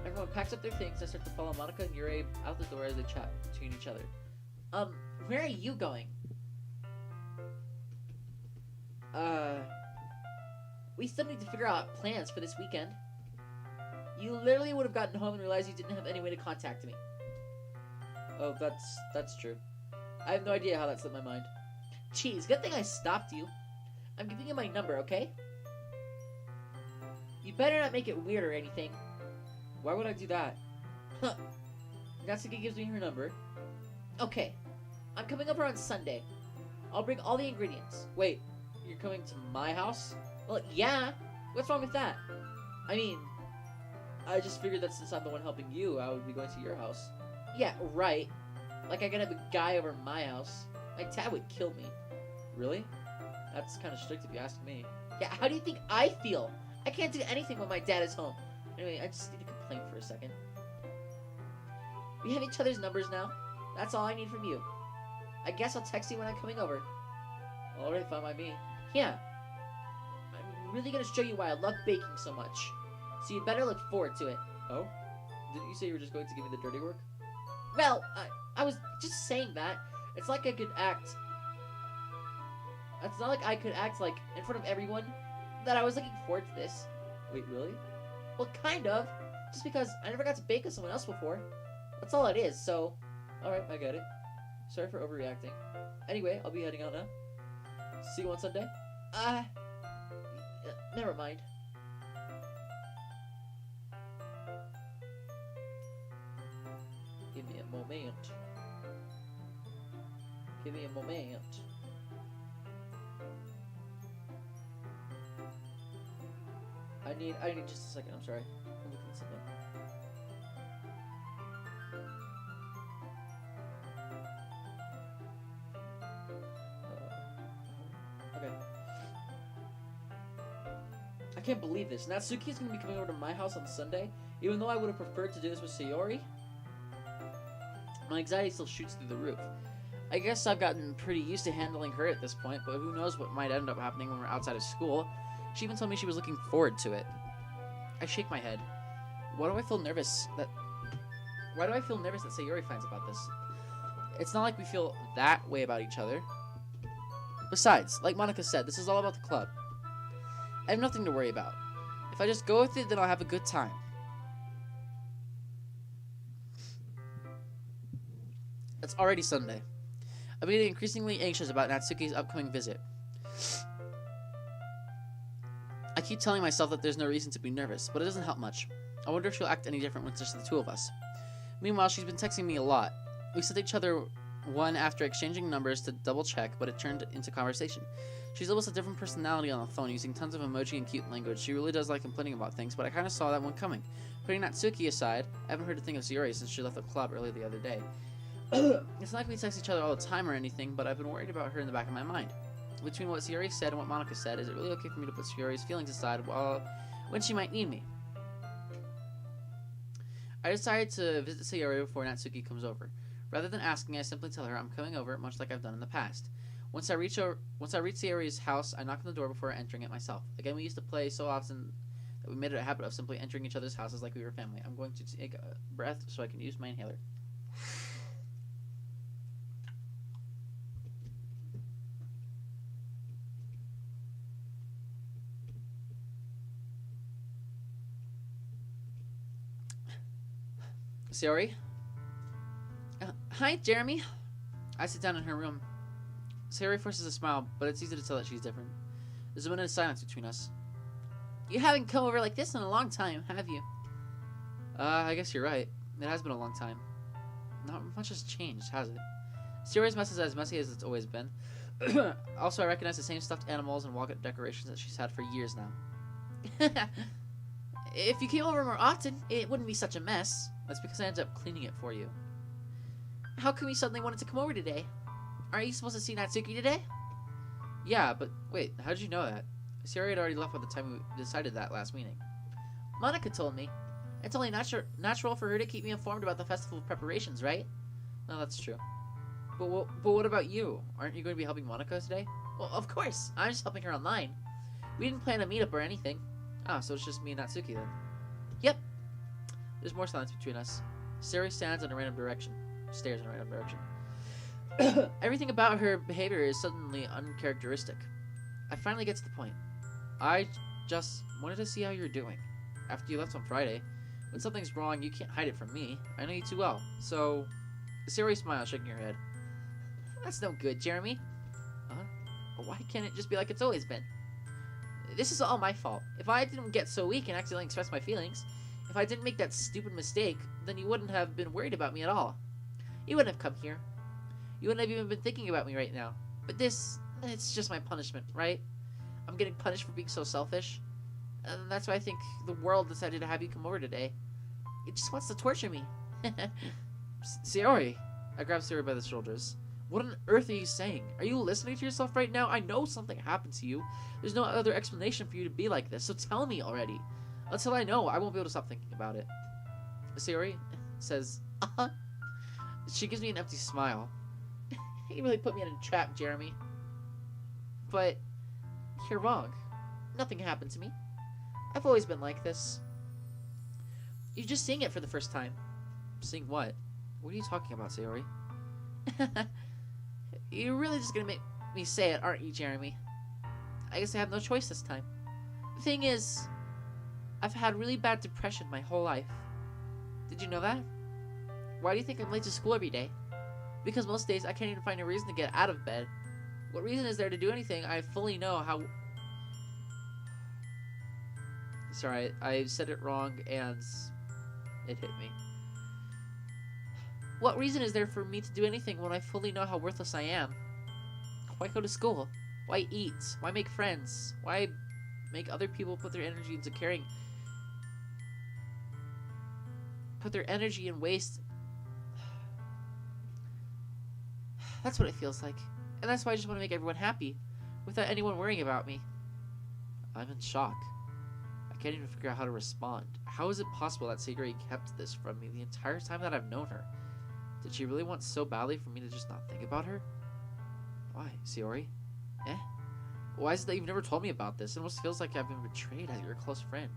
Everyone packs up their things and starts to follow Monica and Yuri out the door as they chat between each other. Where are you going? We still need to figure out plans for this weekend. You literally would have gotten home and realized you didn't have any way to contact me. Oh, that's true. I have no idea how that slipped my mind. Jeez, good thing I stopped you. I'm giving you my number, okay? You better not make it weird or anything. Why would I do that? Huh. Natsuki gives me her number. Okay. I'm coming over on Sunday. I'll bring all the ingredients. Wait, you're coming to my house? Well, yeah. What's wrong with that? I mean, I just figured that since I'm the one helping you, I would be going to your house. Yeah, right. Like I could have a guy over my house. My dad would kill me. Really? That's kind of strict if you ask me. Yeah, how do you think I feel? I can't do anything when my dad is home. Anyway, I just need to complain for a second. We have each other's numbers now. That's all I need from you. I guess I'll text you when I'm coming over. Alright, fine by me. Yeah. I'm really gonna show you why I love baking so much. So you better look forward to it. Oh? Didn't you say you were just going to give me the dirty work? Well, I was just saying that. It's like I could act... It's not like I could act, like, in front of everyone that I was looking forward to this. Wait, really? Well, kind of. Just because I never got to bake with someone else before. That's all it is, so... Alright, I get it. Sorry for overreacting. Anyway, I'll be heading out now. See you on Sunday? Never mind. Give me a moment. Give me a moment. I need just a second, I'm sorry. I'm looking at something. Okay. I can't believe this. Natsuki is going to be coming over to my house on Sunday, even though I would have preferred to do this with Sayori. My anxiety still shoots through the roof. I guess I've gotten pretty used to handling her at this point, but who knows what might end up happening when we're outside of school. She even told me she was looking forward to it. I shake my head. Why do I feel nervous that Sayori finds about this? It's not like we feel that way about each other. Besides, like Monica said, this is all about the club. I have nothing to worry about. If I just go with it, then I'll have a good time. It's already Sunday. I'm getting increasingly anxious about Natsuki's upcoming visit. I keep telling myself that there's no reason to be nervous, but it doesn't help much. I wonder if she'll act any different when it's just the two of us. Meanwhile, she's been texting me a lot. We sent each other one after exchanging numbers to double check, but it turned into conversation. She's almost a different personality on the phone, using tons of emoji and cute language. She really does like complaining about things, but I kind of saw that one coming. Putting Natsuki aside, I haven't heard a thing of Sayori since she left the club early the other day. It's not like we text each other all the time or anything, but I've been worried about her in the back of my mind. Between what Sayori said and what Monica said, is it really okay for me to put Sayori's feelings aside when she might need me? I decided to visit Sayori before Natsuki comes over. Rather than asking, I simply tell her I'm coming over, much like I've done in the past. Once I reach Sayori's house, I knock on the door before entering it myself. Again, we used to play so often that we made it a habit of simply entering each other's houses like we were family. I'm going to take a breath so I can use my inhaler. Sayori? Hi, Jeremy. I sit down in her room. Sayori forces a smile, but it's easy to tell that she's different. There's a minute of silence between us. You haven't come over like this in a long time, have you? I guess you're right. It has been a long time. Not much has changed, has it? Sayori's mess is as messy as it's always been. Also, I recognize the same stuffed animals and wall decorations that she's had for years now. If you came over more often, it wouldn't be such a mess. That's because I ended up cleaning it for you. How come you suddenly wanted to come over today? Aren't you supposed to see Natsuki today? Yeah, but wait, how did you know that? Sayori had already left by the time we decided that last meeting. Monica told me. It's only natural for her to keep me informed about the festival preparations, right? No, that's true. But what about you? Aren't you going to be helping Monica today? Well, of course. I'm just helping her online. We didn't plan a meetup or anything. Ah, so it's just me and Natsuki then. Yep. There's more silence between us. Sayori stands in a random direction. Stares in a random direction. Everything about her behavior is suddenly uncharacteristic. I finally get to the point. I just wanted to see how you're doing. After you left on Friday, when something's wrong, you can't hide it from me. I know you too well. So, Sayori smiles, shaking her head. That's no good, Jeremy. Why can't it just be like it's always been? This is all my fault. If I didn't get so weak and accidentally express my feelings, if I didn't make that stupid mistake, then you wouldn't have been worried about me at all. You wouldn't have come here. You wouldn't have even been thinking about me right now. But this, it's just my punishment, right? I'm getting punished for being so selfish. And that's why I think the world decided to have you come over today. It just wants to torture me. Sayori. I grab Sayori by the shoulders. What on earth are you saying? Are you listening to yourself right now? I know something happened to you. There's no other explanation for you to be like this, so tell me already. Until I know, I won't be able to stop thinking about it. Sayori says, She gives me an empty smile. You really put me in a trap, Jeremy. But you're wrong. Nothing happened to me. I've always been like this. You're just seeing it for the first time. Seeing what? What are you talking about, Sayori? You're really just gonna make me say it, aren't you, Jeremy? I guess I have no choice this time. The thing is, I've had really bad depression my whole life. Did you know that? Why do you think I'm late to school every day? Because most days I can't even find a reason to get out of bed. What reason is there to do anything I fully know how... Sorry, I said it wrong and it hit me. What reason is there for me to do anything when I fully know how worthless I am? Why go to school? Why eat? Why make friends? Why make other people put their energy into caring? Put their energy in waste? That's what it feels like. And that's why I just want to make everyone happy, without anyone worrying about me. I'm in shock. I can't even figure out how to respond. How is it possible that Sayori kept this from me the entire time that I've known her? Did she really want so badly for me to just not think about her? Why, Sayori? Why is it that you've never told me about this? It almost feels like I've been betrayed as your close friend.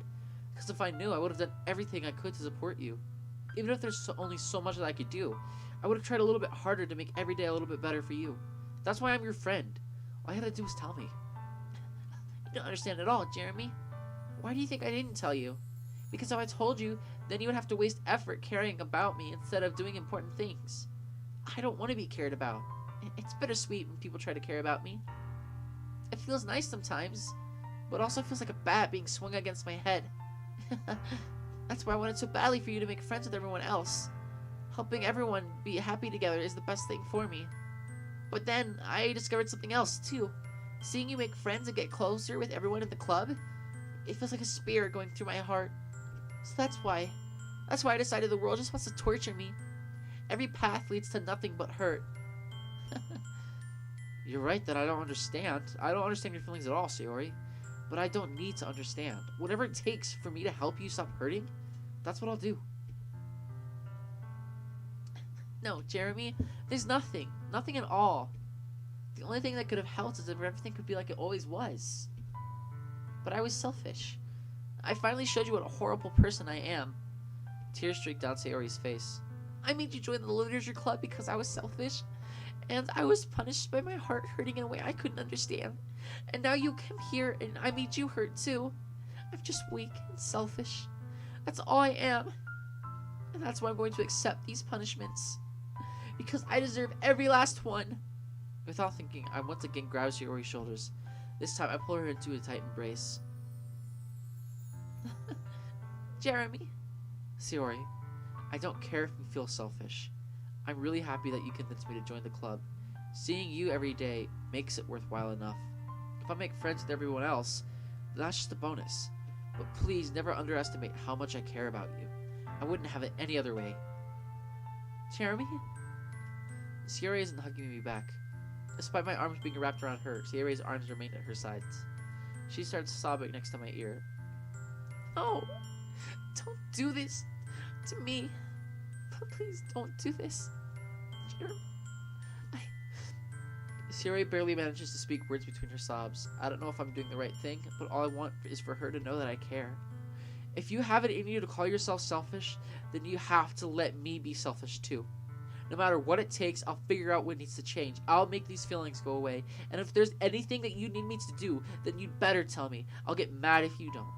Because if I knew, I would have done everything I could to support you. Even if there's only so much that I could do, I would have tried a little bit harder to make every day a little bit better for you. That's why I'm your friend. All you had to do was tell me. You don't understand at all, Jeremy. Why do you think I didn't tell you? Because if I told you, then you would have to waste effort caring about me instead of doing important things. I don't want to be cared about. It's bittersweet when people try to care about me. It feels nice sometimes, but also feels like a bat being swung against my head. That's why I wanted so badly for you to make friends with everyone else. Helping everyone be happy together is the best thing for me. But then, I discovered something else, too. Seeing you make friends and get closer with everyone in the club, it feels like a spear going through my heart. So that's why I decided the world just wants to torture me. Every path leads to nothing but hurt. You're right that I don't understand. I don't understand your feelings at all, Sayori. But I don't need to understand. Whatever it takes for me to help you stop hurting, that's what I'll do. No, Jeremy, there's nothing. Nothing at all. The only thing that could have helped is if everything could be like it always was. But I was selfish. I finally showed you what a horrible person I am. Tears streaked down Sayori's face. I made you join the literature club because I was selfish. And I was punished by my heart hurting in a way I couldn't understand. And now you come here and I made you hurt too. I'm just weak and selfish. That's all I am. And that's why I'm going to accept these punishments. Because I deserve every last one. Without thinking, I once again grab Sayori's shoulders. This time I pull her into a tight embrace. Jeremy. Sayori, I don't care if you feel selfish. I'm really happy that you convinced me to join the club. Seeing you every day makes it worthwhile enough. If I make friends with everyone else, that's just a bonus. But please never underestimate how much I care about you. I wouldn't have it any other way. Jeremy? Sayori isn't hugging me back. Despite my arms being wrapped around her, Sayori's arms remain at her sides. She starts sobbing next to my ear. No! Don't do this to me. Please don't do this. Jeremy. Sayori barely manages to speak words between her sobs. I don't know if I'm doing the right thing, but all I want is for her to know that I care. If you have it in you to call yourself selfish, then you have to let me be selfish too. No matter what it takes, I'll figure out what needs to change. I'll make these feelings go away. And if there's anything that you need me to do, then you'd better tell me. I'll get mad if you don't.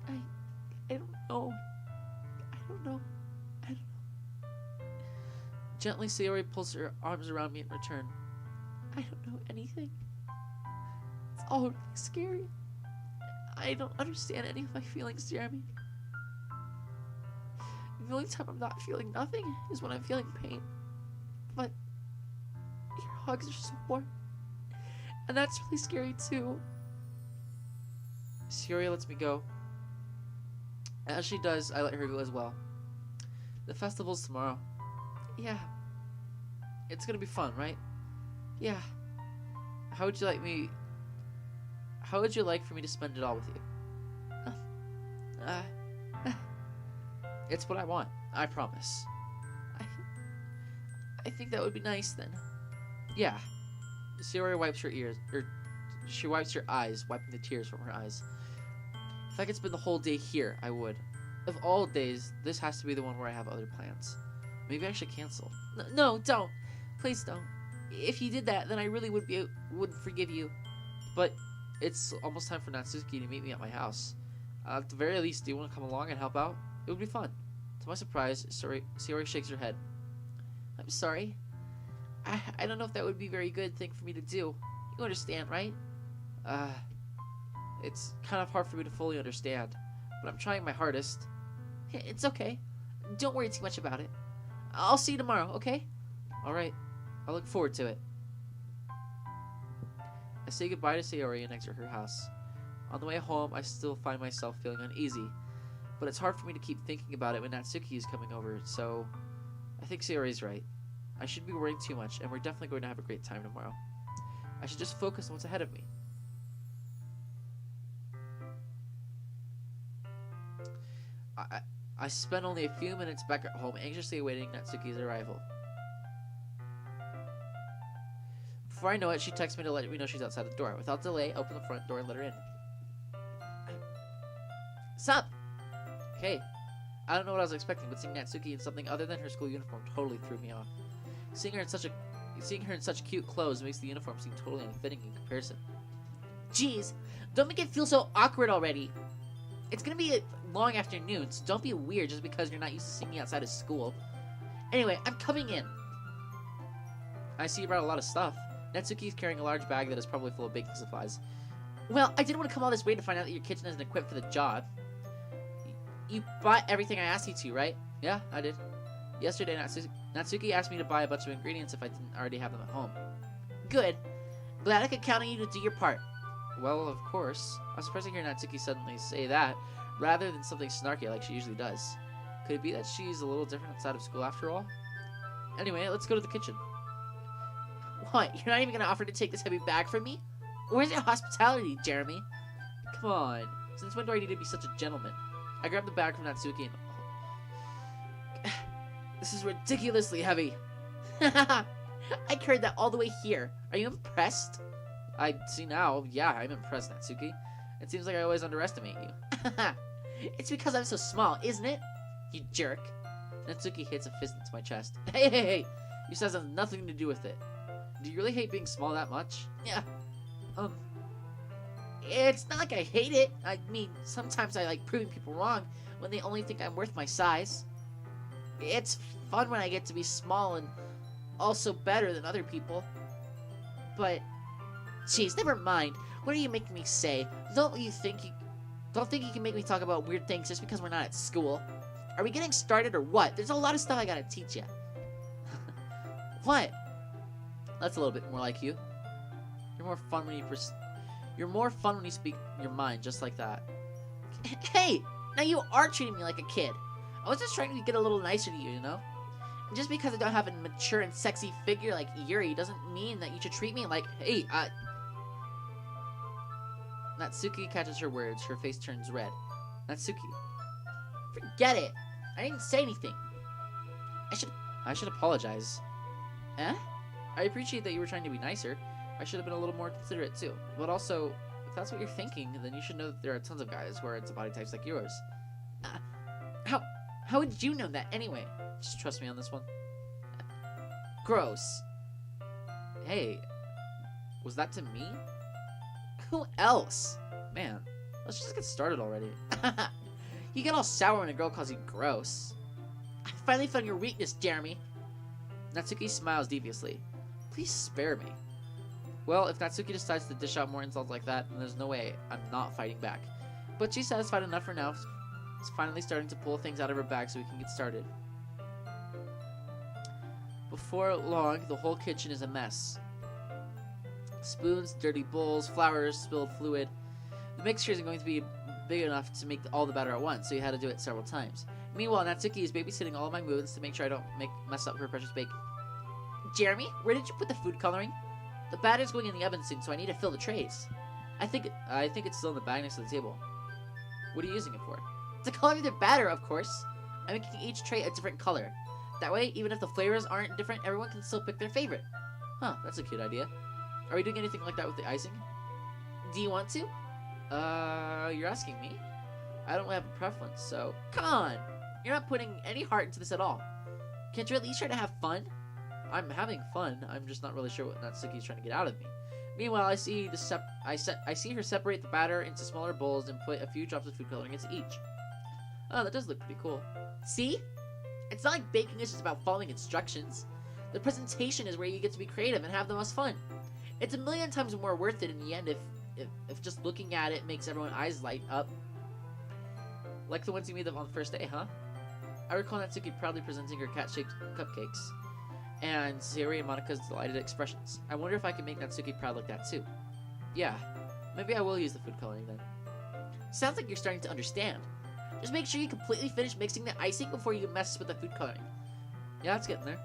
I don't know. I don't know. I don't know. Gently, Sayori pulls her arms around me in return. I don't know anything. It's all really scary. I don't understand any of my feelings, Jeremy. The only time I'm not feeling nothing is when I'm feeling pain. But your hugs are so warm. And that's really scary too. Sayori lets me go. As she does, I let her go as well. The festival's tomorrow. Yeah. It's gonna be fun, right? Yeah. How would you like for me to spend it all with you? It's what I want. I promise. I think that would be nice then. Yeah. Sayori wipes her ears, she wipes her eyes, wiping the tears from her eyes. If I could spend the whole day here, I would. Of all days, this has to be the one where I have other plans. Maybe I should cancel. No, don't. Please don't. If you did that, then I really wouldn't forgive you. But it's almost time for Natsuki to meet me at my house. At the very least, do you want to come along and help out? It would be fun. To my surprise, Sayori shakes her head. I'm sorry. I don't know if that would be a very good thing for me to do. You understand, right? It's kind of hard for me to fully understand, but I'm trying my hardest. It's okay. Don't worry too much about it. I'll see you tomorrow, okay? Alright. I look forward to it. I say goodbye to Sayori and exit her house. On the way home, I still find myself feeling uneasy, but it's hard for me to keep thinking about it when Natsuki is coming over, so I think Sayori's right. I shouldn't be worrying too much, and we're definitely going to have a great time tomorrow. I should just focus on what's ahead of me. I spent only a few minutes back at home anxiously awaiting Natsuki's arrival. Before I know it, she texts me to let me know she's outside the door. Without delay, I open the front door and let her in. Sup? Hey. I don't know what I was expecting, but seeing Natsuki in something other than her school uniform totally threw me off. Seeing her in such cute clothes makes the uniform seem totally unfitting in comparison. Jeez, don't make it feel so awkward already. It's gonna be a long afternoon, so don't be weird just because you're not used to seeing me outside of school. Anyway, I'm coming in. I see you brought a lot of stuff. Natsuki's carrying a large bag that is probably full of baking supplies. Well, I didn't want to come all this way to find out that your kitchen isn't equipped for the job. You bought everything I asked you to, right? Yeah, I did. Yesterday, Natsuki asked me to buy a bunch of ingredients if I didn't already have them at home. Good. Glad I could count on you to do your part. Well, of course. I was surprised to hear Natsuki suddenly say that, rather than something snarky like she usually does. Could it be that she's a little different outside of school after all? Anyway, let's go to the kitchen. What? You're not even going to offer to take this heavy bag from me? Where's your hospitality, Jeremy? Come on. Since when do I need to be such a gentleman? I grabbed the bag from Natsuki and... This is ridiculously heavy. I carried that all the way here. Are you impressed? I see now. Yeah, I'm impressed, Natsuki. It seems like I always underestimate you. It's because I'm so small, isn't it? You jerk. Natsuki hits a fist into my chest. Hey. You said it has nothing to do with it. Do you really hate being small that much? Yeah. It's not like I hate it. I mean, sometimes I like proving people wrong when they only think I'm worth my size. It's fun when I get to be small and also better than other people. But, jeez, never mind. What are you making me say? Don't think you can make me talk about weird things just because we're not at school. Are we getting started or what? There's a lot of stuff I gotta teach you. What? That's a little bit more like you. You're more fun when you speak your mind, just like that. Hey! Now you are treating me like a kid. I was just trying to get a little nicer to you, you know? And just because I don't have a mature and sexy figure like Yuri doesn't mean that you should treat me like, hey, Natsuki catches her words. Her face turns red. Natsuki. Forget it. I didn't say anything. I should apologize. Eh? I appreciate that you were trying to be nicer. I should have been a little more considerate too. But also, if that's what you're thinking, then you should know that there are tons of guys who are into body types like yours. How would you know that anyway? Just trust me on this one. Gross. Hey, was that to me? Who else? Man, let's just get started already. You get all sour when a girl calls you gross. I finally found your weakness, Jeremy. Natsuki smiles deviously. Please spare me. Well, if Natsuki decides to dish out more insults like that, then there's no way I'm not fighting back. But she's satisfied enough for now. She's finally starting to pull things out of her bag so we can get started. Before long, the whole kitchen is a mess. Spoons, dirty bowls, flowers, spilled fluid. The mixture isn't going to be big enough to make all the batter at once, so you had to do it several times. Meanwhile, Natsuki is babysitting all of my movements to make sure I don't mess up her precious bake. Jeremy, where did you put the food coloring? The batter's going in the oven soon, so I need to fill the trays. I think it's still in the bag next to the table. What are you using it for? To color the batter, of course. I'm making each tray a different color. That way, even if the flavors aren't different, everyone can still pick their favorite. Huh, that's a cute idea. Are we doing anything like that with the icing? Do you want to? You're asking me? I don't have a preference, so... Come on! You're not putting any heart into this at all. Can't you at least try to have fun? I'm having fun. I'm just not really sure what Natsuki's trying to get out of me. Meanwhile, I see her separate the batter into smaller bowls and put a few drops of food coloring into each. Oh, that does look pretty cool. See? It's not like baking is just about following instructions. The presentation is where you get to be creative and have the most fun. It's a million times more worth it in the end if just looking at it makes everyone's eyes light up. Like the ones you made up on the first day, huh? I recall Natsuki proudly presenting her cat-shaped cupcakes, and Sayori and Monika's delighted expressions. I wonder if I can make Natsuki proud like that too. Yeah, maybe I will use the food coloring then. Sounds like you're starting to understand. Just make sure you completely finish mixing the icing before you mess with the food coloring. Yeah, it's getting there.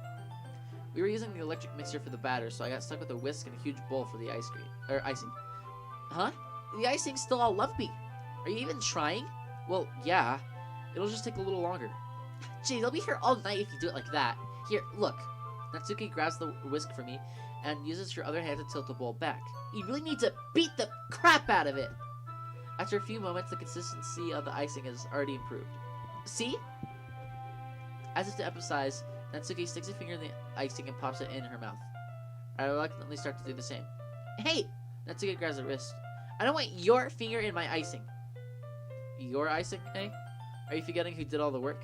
We were using the electric mixer for the batter, so I got stuck with a whisk and a huge bowl for the icing. Huh? The icing's still all lumpy. Are you even trying? Well, yeah. It'll just take a little longer. Gee, they'll be here all night if you do it like that. Here, look. Natsuki grabs the whisk for me and uses her other hand to tilt the bowl back. You really need to beat the crap out of it! After a few moments, the consistency of the icing has already improved. See? As if to emphasize, Natsuki sticks a finger in the icing and pops it in her mouth. I reluctantly start to do the same. Hey! Natsuki grabs her wrist. I don't want your finger in my icing. Your icing, eh? Are you forgetting who did all the work?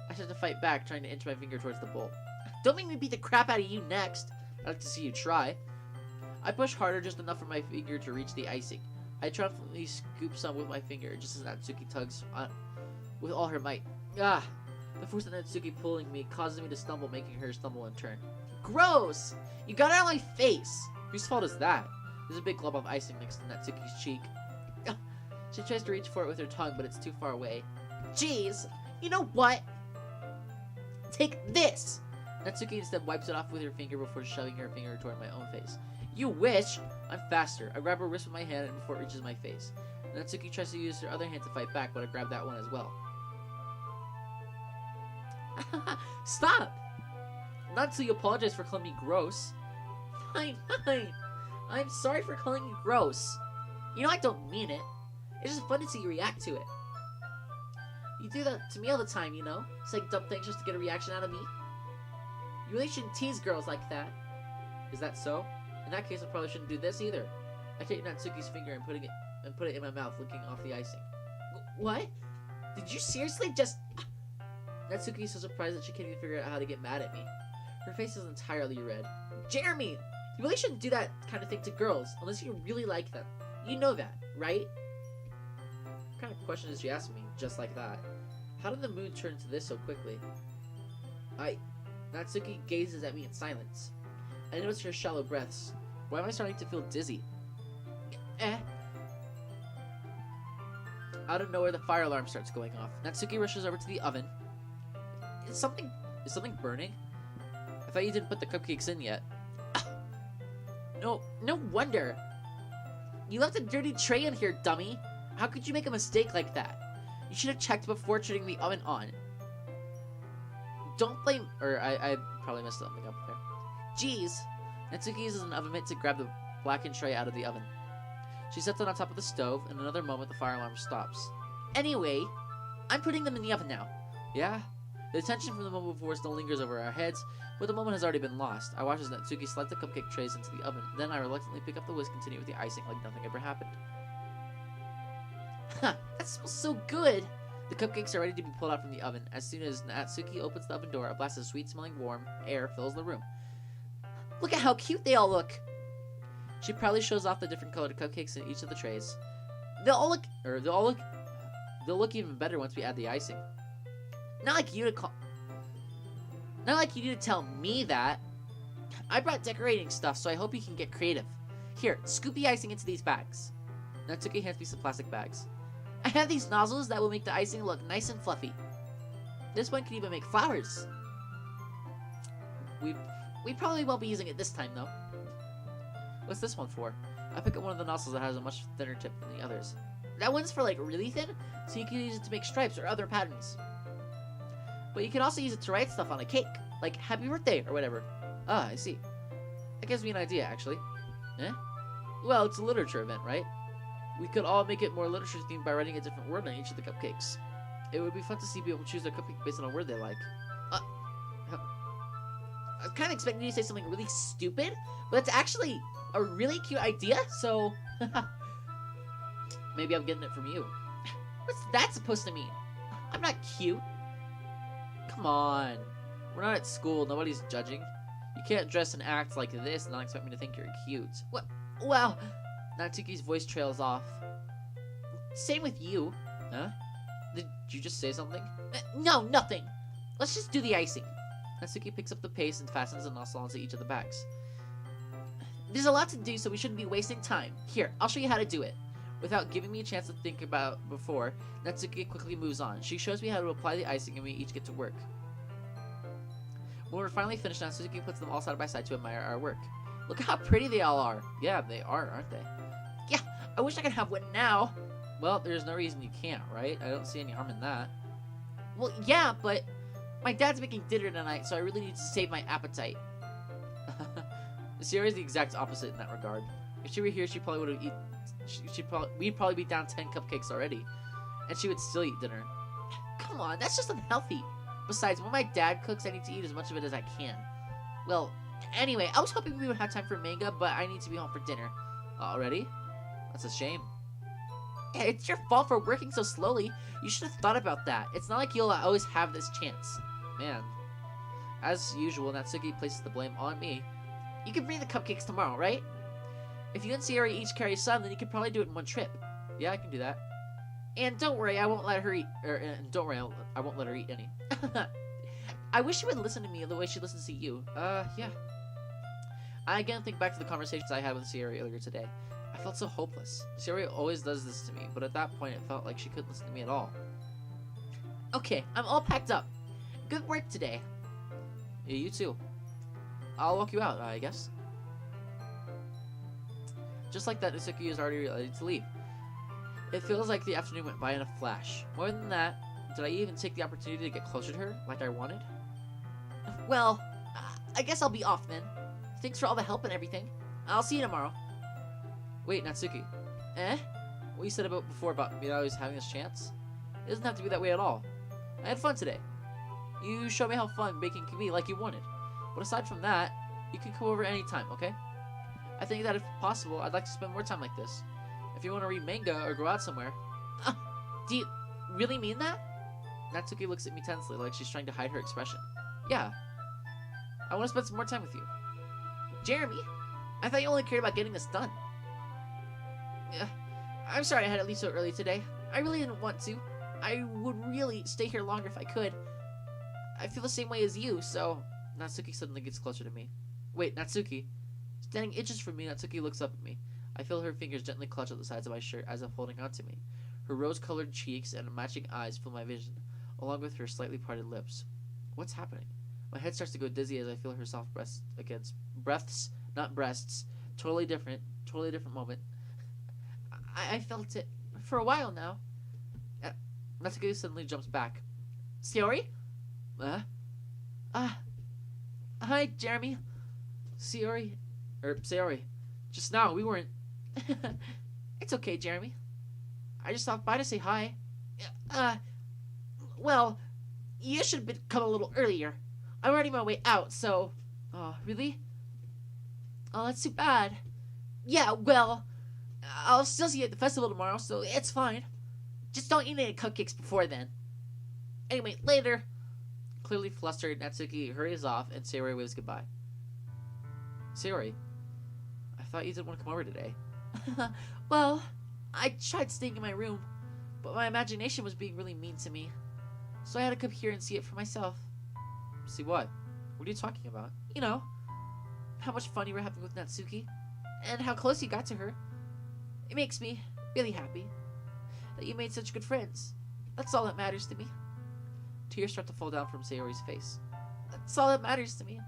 I start to fight back, trying to inch my finger towards the bowl. Don't make me beat the crap out of you next. I'd like to see you try. I push harder, just enough for my finger to reach the icing. I triumphantly scoop some with my finger, just as Natsuki tugs with all her might. Ah! The force of Natsuki pulling me causes me to stumble, making her stumble in turn. Gross! You got it on my face! Whose fault is that? There's a big glob of icing next to Natsuki's cheek. She tries to reach for it with her tongue, but it's too far away. Jeez! You know what? Take this! Natsuki instead wipes it off with her finger before shoving her finger toward my own face. You wish! I'm faster. I grab her wrist with my hand before it reaches my face. Natsuki tries to use her other hand to fight back, but I grab that one as well. Stop! Not until you apologize for calling me gross. Fine, fine. I'm sorry for calling you gross. You know I don't mean it. It's just fun to see you react to it. You do that to me all the time, you know? Saying dumb things just to get a reaction out of me. You really shouldn't tease girls like that. Is that so? In that case, I probably shouldn't do this either. I take Natsuki's finger and put it in my mouth, licking off the icing. What? Did you seriously just... Natsuki is so surprised that she can't even figure out how to get mad at me. Her face is entirely red. Jeremy! You really shouldn't do that kind of thing to girls, unless you really like them. You know that, right? What kind of question did she ask me, just like that? How did the mood turn to this so quickly? Natsuki gazes at me in silence. I notice her shallow breaths. Why am I starting to feel dizzy? Out of nowhere, the fire alarm starts going off. Natsuki rushes over to the oven. Is something burning? I thought you didn't put the cupcakes in yet. No wonder. You left a dirty tray in here, dummy. How could you make a mistake like that? You should have checked before turning the oven on. Don't blame... I probably messed something up there. Jeez. Natsuki uses an oven mitt to grab the blackened tray out of the oven. She sets it on top of the stove. In another moment, the fire alarm stops. Anyway, I'm putting them in the oven now. Yeah? The tension from the moment before still lingers over our heads, but the moment has already been lost. I watch as Natsuki slide the cupcake trays into the oven. Then I reluctantly pick up the whisk and continue with the icing like nothing ever happened. Huh, that smells so good. The cupcakes are ready to be pulled out from the oven. As soon as Natsuki opens the oven door, a blast of sweet-smelling warm air fills the room. Look at how cute they all look. She proudly shows off the different colored cupcakes in each of the trays. They'll look They'll look even better once we add the icing. not like you need to tell me that. I brought decorating stuff, so I hope you can get creative. Here, scoop the icing into these bags. Natsuki hands me some plastic bags. I have these nozzles that will make the icing look nice and fluffy. This one can even make flowers. We probably won't be using it this time, though. What's this one for? I pick up one of the nozzles that has a much thinner tip than the others. That one's for, like, really thin, so you can use it to make stripes or other patterns. But you can also use it to write stuff on a cake, like happy birthday or whatever. Ah, I see. That gives me an idea, actually. Eh? Well, it's a literature event, right? We could all make it more literature themed by writing a different word on each of the cupcakes. It would be fun to see people choose their cupcake based on a word they like. I was kind of expecting you to say something really stupid, but it's actually a really cute idea, so... Maybe I'm getting it from you. What's that supposed to mean? I'm not cute. Come on. We're not at school. Nobody's judging. You can't dress and act like this and not expect me to think you're cute. What? Well, Natsuki's voice trails off. same with you. Huh? Did you just say something? No, nothing. Let's just do the icing. Natsuki picks up the paste and fastens a nozzle onto each of the bags. There's a lot to do, so we shouldn't be wasting time. Here, I'll show you how to do it. Without giving me a chance to think about before, Natsuki quickly moves on. She shows me how to apply the icing and we each get to work. When we're finally finished, Natsuki puts them all side by side to admire our work. Look how pretty they all are. Yeah, they are, aren't they? Yeah, I wish I could have one now. Well, there's no reason you can't, right? I don't see any harm in that. Well, yeah, but my dad's making dinner tonight, so I really need to save my appetite. Sierra's the exact opposite in that regard. If she were here, she probably would have eaten. We'd probably be down 10 cupcakes already, and she would still eat dinner. Come on, that's just unhealthy. Besides, when my dad cooks, I need to eat as much of it as I can. Well, anyway, I was hoping we would have time for manga, but I need to be home for dinner. Already? That's a shame. Yeah, it's your fault for working so slowly. You should have thought about that. It's not like you'll always have this chance. Man. As usual, Natsuki places the blame on me. You can bring the cupcakes tomorrow, right? If you and Sierra each carry some, then you could probably do it in one trip. Yeah, I can do that. And don't worry, I won't let her eat. Don't worry, I won't let her eat any. I wish she would listen to me the way she listens to you. Yeah. I again think back to the conversations I had with Sierra earlier today. I felt so hopeless. Sierra always does this to me, but at that point it felt like she couldn't listen to me at all. Okay, I'm all packed up. Good work today. Yeah, you too. I'll walk you out, I guess. Just like that, Natsuki is already ready to leave. It feels like the afternoon went by in a flash. More than that, did I even take the opportunity to get closer to her, like I wanted? Well, I guess I'll be off then. Thanks for all the help and everything. I'll see you tomorrow. Wait, Natsuki. Eh? What you said before about me always having this chance? It doesn't have to be that way at all. I had fun today. You showed me how fun baking can be like you wanted. But aside from that, you can come over anytime, okay? I think that if possible, I'd like to spend more time like this. If you want to read manga or go out somewhere. Do you really mean that? Natsuki looks at me tensely, like she's trying to hide her expression. Yeah. I want to spend some more time with you. Jeremy, I thought you only cared about getting this done. I'm sorry I had to leave so early today. I really didn't want to. I would really stay here longer if I could. I feel the same way as you, so... Natsuki suddenly gets closer to me. Wait, Natsuki. Standing inches from me, Natsuki looks up at me. I feel her fingers gently clutch at the sides of my shirt as if holding on to me. Her rose-colored cheeks and matching eyes fill my vision, along with her slightly parted lips. What's happening? My head starts to go dizzy as I feel her soft breasts against... Breaths, not breasts. Totally different moment. I felt it for a while now. Natsuki suddenly jumps back. Sayori? Hi, Jeremy. Sayori. Just now, we weren't... It's okay, Jeremy. I just stopped by to say hi. Well, You should have come a little earlier. I'm already on my way out, so... Oh, really? Oh, that's too bad. Yeah, well, I'll still see you at the festival tomorrow, so it's fine. Just don't eat any cupcakes before then. Anyway, later. Clearly flustered, Natsuki hurries off and Sayori waves goodbye. Sayori, I thought you didn't want to come over today. Well, I tried staying in my room, but my imagination was being really mean to me. So I had to come here and see it for myself. See what? What are you talking about? You know, how much fun you were having with Natsuki, and how close you got to her. It makes me really happy that you made such good friends. That's all that matters to me. Tears start to fall down from Sayori's face. That's all that matters to me.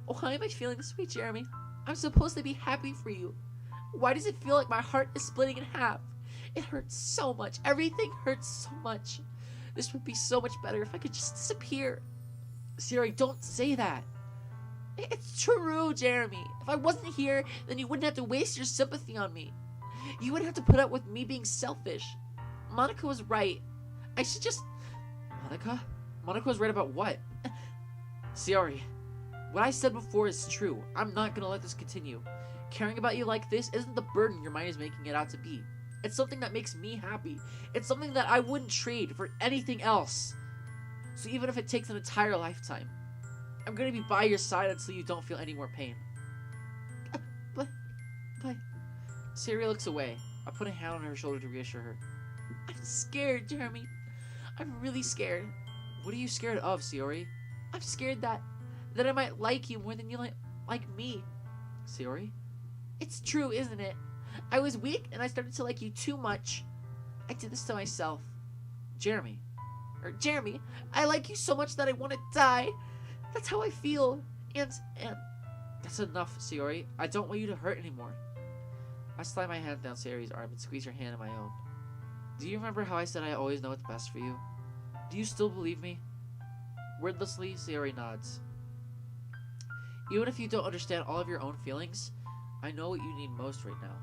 Why am I feeling this way, Jeremy? I'm supposed to be happy for you. Why does it feel like my heart is splitting in half? It hurts so much. Everything hurts so much. This would be so much better if I could just disappear. Sayori, don't say that. It's true, Jeremy. If I wasn't here, then you wouldn't have to waste your sympathy on me. You wouldn't have to put up with me being selfish. Monica was right. I should just... Monica? Monica was right about what? Sayori, what I said before is true. I'm not gonna let this continue. Caring about you like this isn't the burden your mind is making it out to be. It's something that makes me happy. It's something that I wouldn't trade for anything else. So even if it takes an entire lifetime, I'm gonna be by your side until you don't feel any more pain. But... Sayori looks away. I put a hand on her shoulder to reassure her. I'm scared, Jeremy. I'm really scared. What are you scared of, Sayori? I'm scared that I might like you more than you like me. Sayori? It's true, isn't it? I was weak and I started to like you too much. I did this to myself. Jeremy. Jeremy, I like you so much that I want to die. That's how I feel. And... That's enough, Sayori. I don't want you to hurt anymore. I slide my hand down Sayori's arm and squeeze her hand in my own. Do you remember how I said I always know what's best for you? Do you still believe me? Wordlessly, Sayori nods. Even if you don't understand all of your own feelings, I know what you need most right now.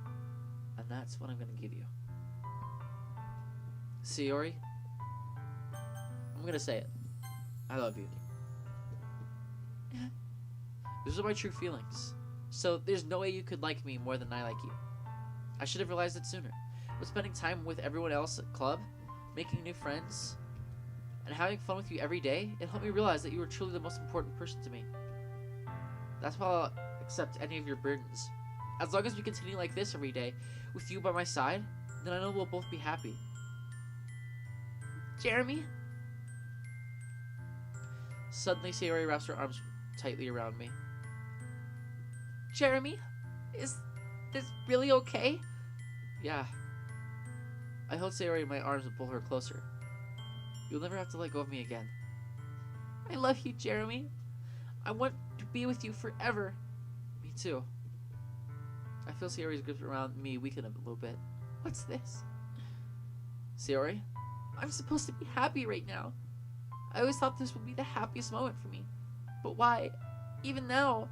And that's what I'm going to give you. Sayori, I'm going to say it. I love you. Those are my true feelings. So there's no way you could like me more than I like you. I should have realized it sooner. But spending time with everyone else at club, making new friends, and having fun with you every day, it helped me realize that you were truly the most important person to me. That's why I'll accept any of your burdens. As long as we continue like this every day, with you by my side, then I know we'll both be happy. Jeremy? Suddenly, Sayori wraps her arms tightly around me. Jeremy? Is this really okay? Yeah. I hold Sayori in my arms and pull her closer. You'll never have to let go of me again. I love you, Jeremy. I want to be with you forever. Me too. I feel Sayori's grip around me weaken a little bit. What's this? Sayori? I'm supposed to be happy right now. I always thought this would be the happiest moment for me. But why? Even now,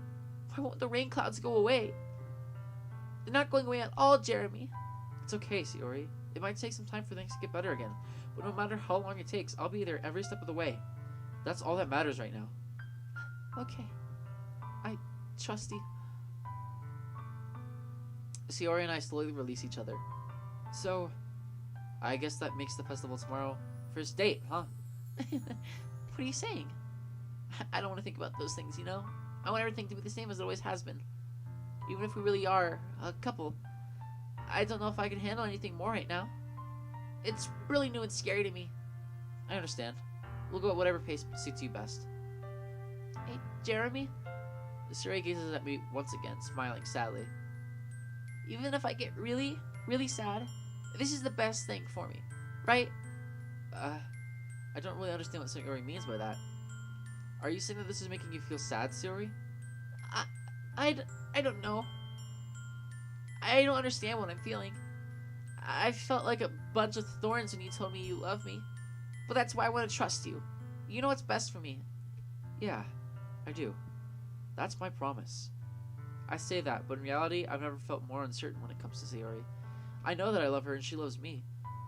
why won't the rain clouds go away? They're not going away at all, Jeremy. It's okay, Sayori. It might take some time for things to get better again, but no matter how long it takes, I'll be there every step of the way. That's all that matters right now. Okay. I trust you. Sayori and I slowly release each other. So, I guess that makes the festival tomorrow first date, huh? What are you saying? I don't want to think about those things, you know? I want everything to be the same as it always has been. Even if we really are a couple. I don't know if I can handle anything more right now. It's really new and scary to me. I understand. We'll go at whatever pace suits you best. Hey, Jeremy? Sayori gazes at me once again, smiling sadly. Even if I get really, really sad, this is the best thing for me, right? I don't really understand what Sayori means by that. Are you saying that this is making you feel sad, Sayori? I don't know. I don't understand what I'm feeling. I felt like a bunch of thorns when you told me you love me. But that's why I want to trust you. You know what's best for me. Yeah, I do. That's my promise. I say that, but in reality, I've never felt more uncertain when it comes to Sayori. I know that I love her and she loves me.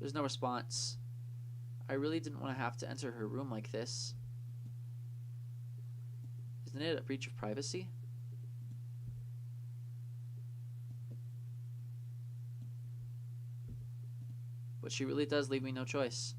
There's no response. I really didn't want to have to enter her room like this. Isn't it a breach of privacy? But she really does leave me no choice.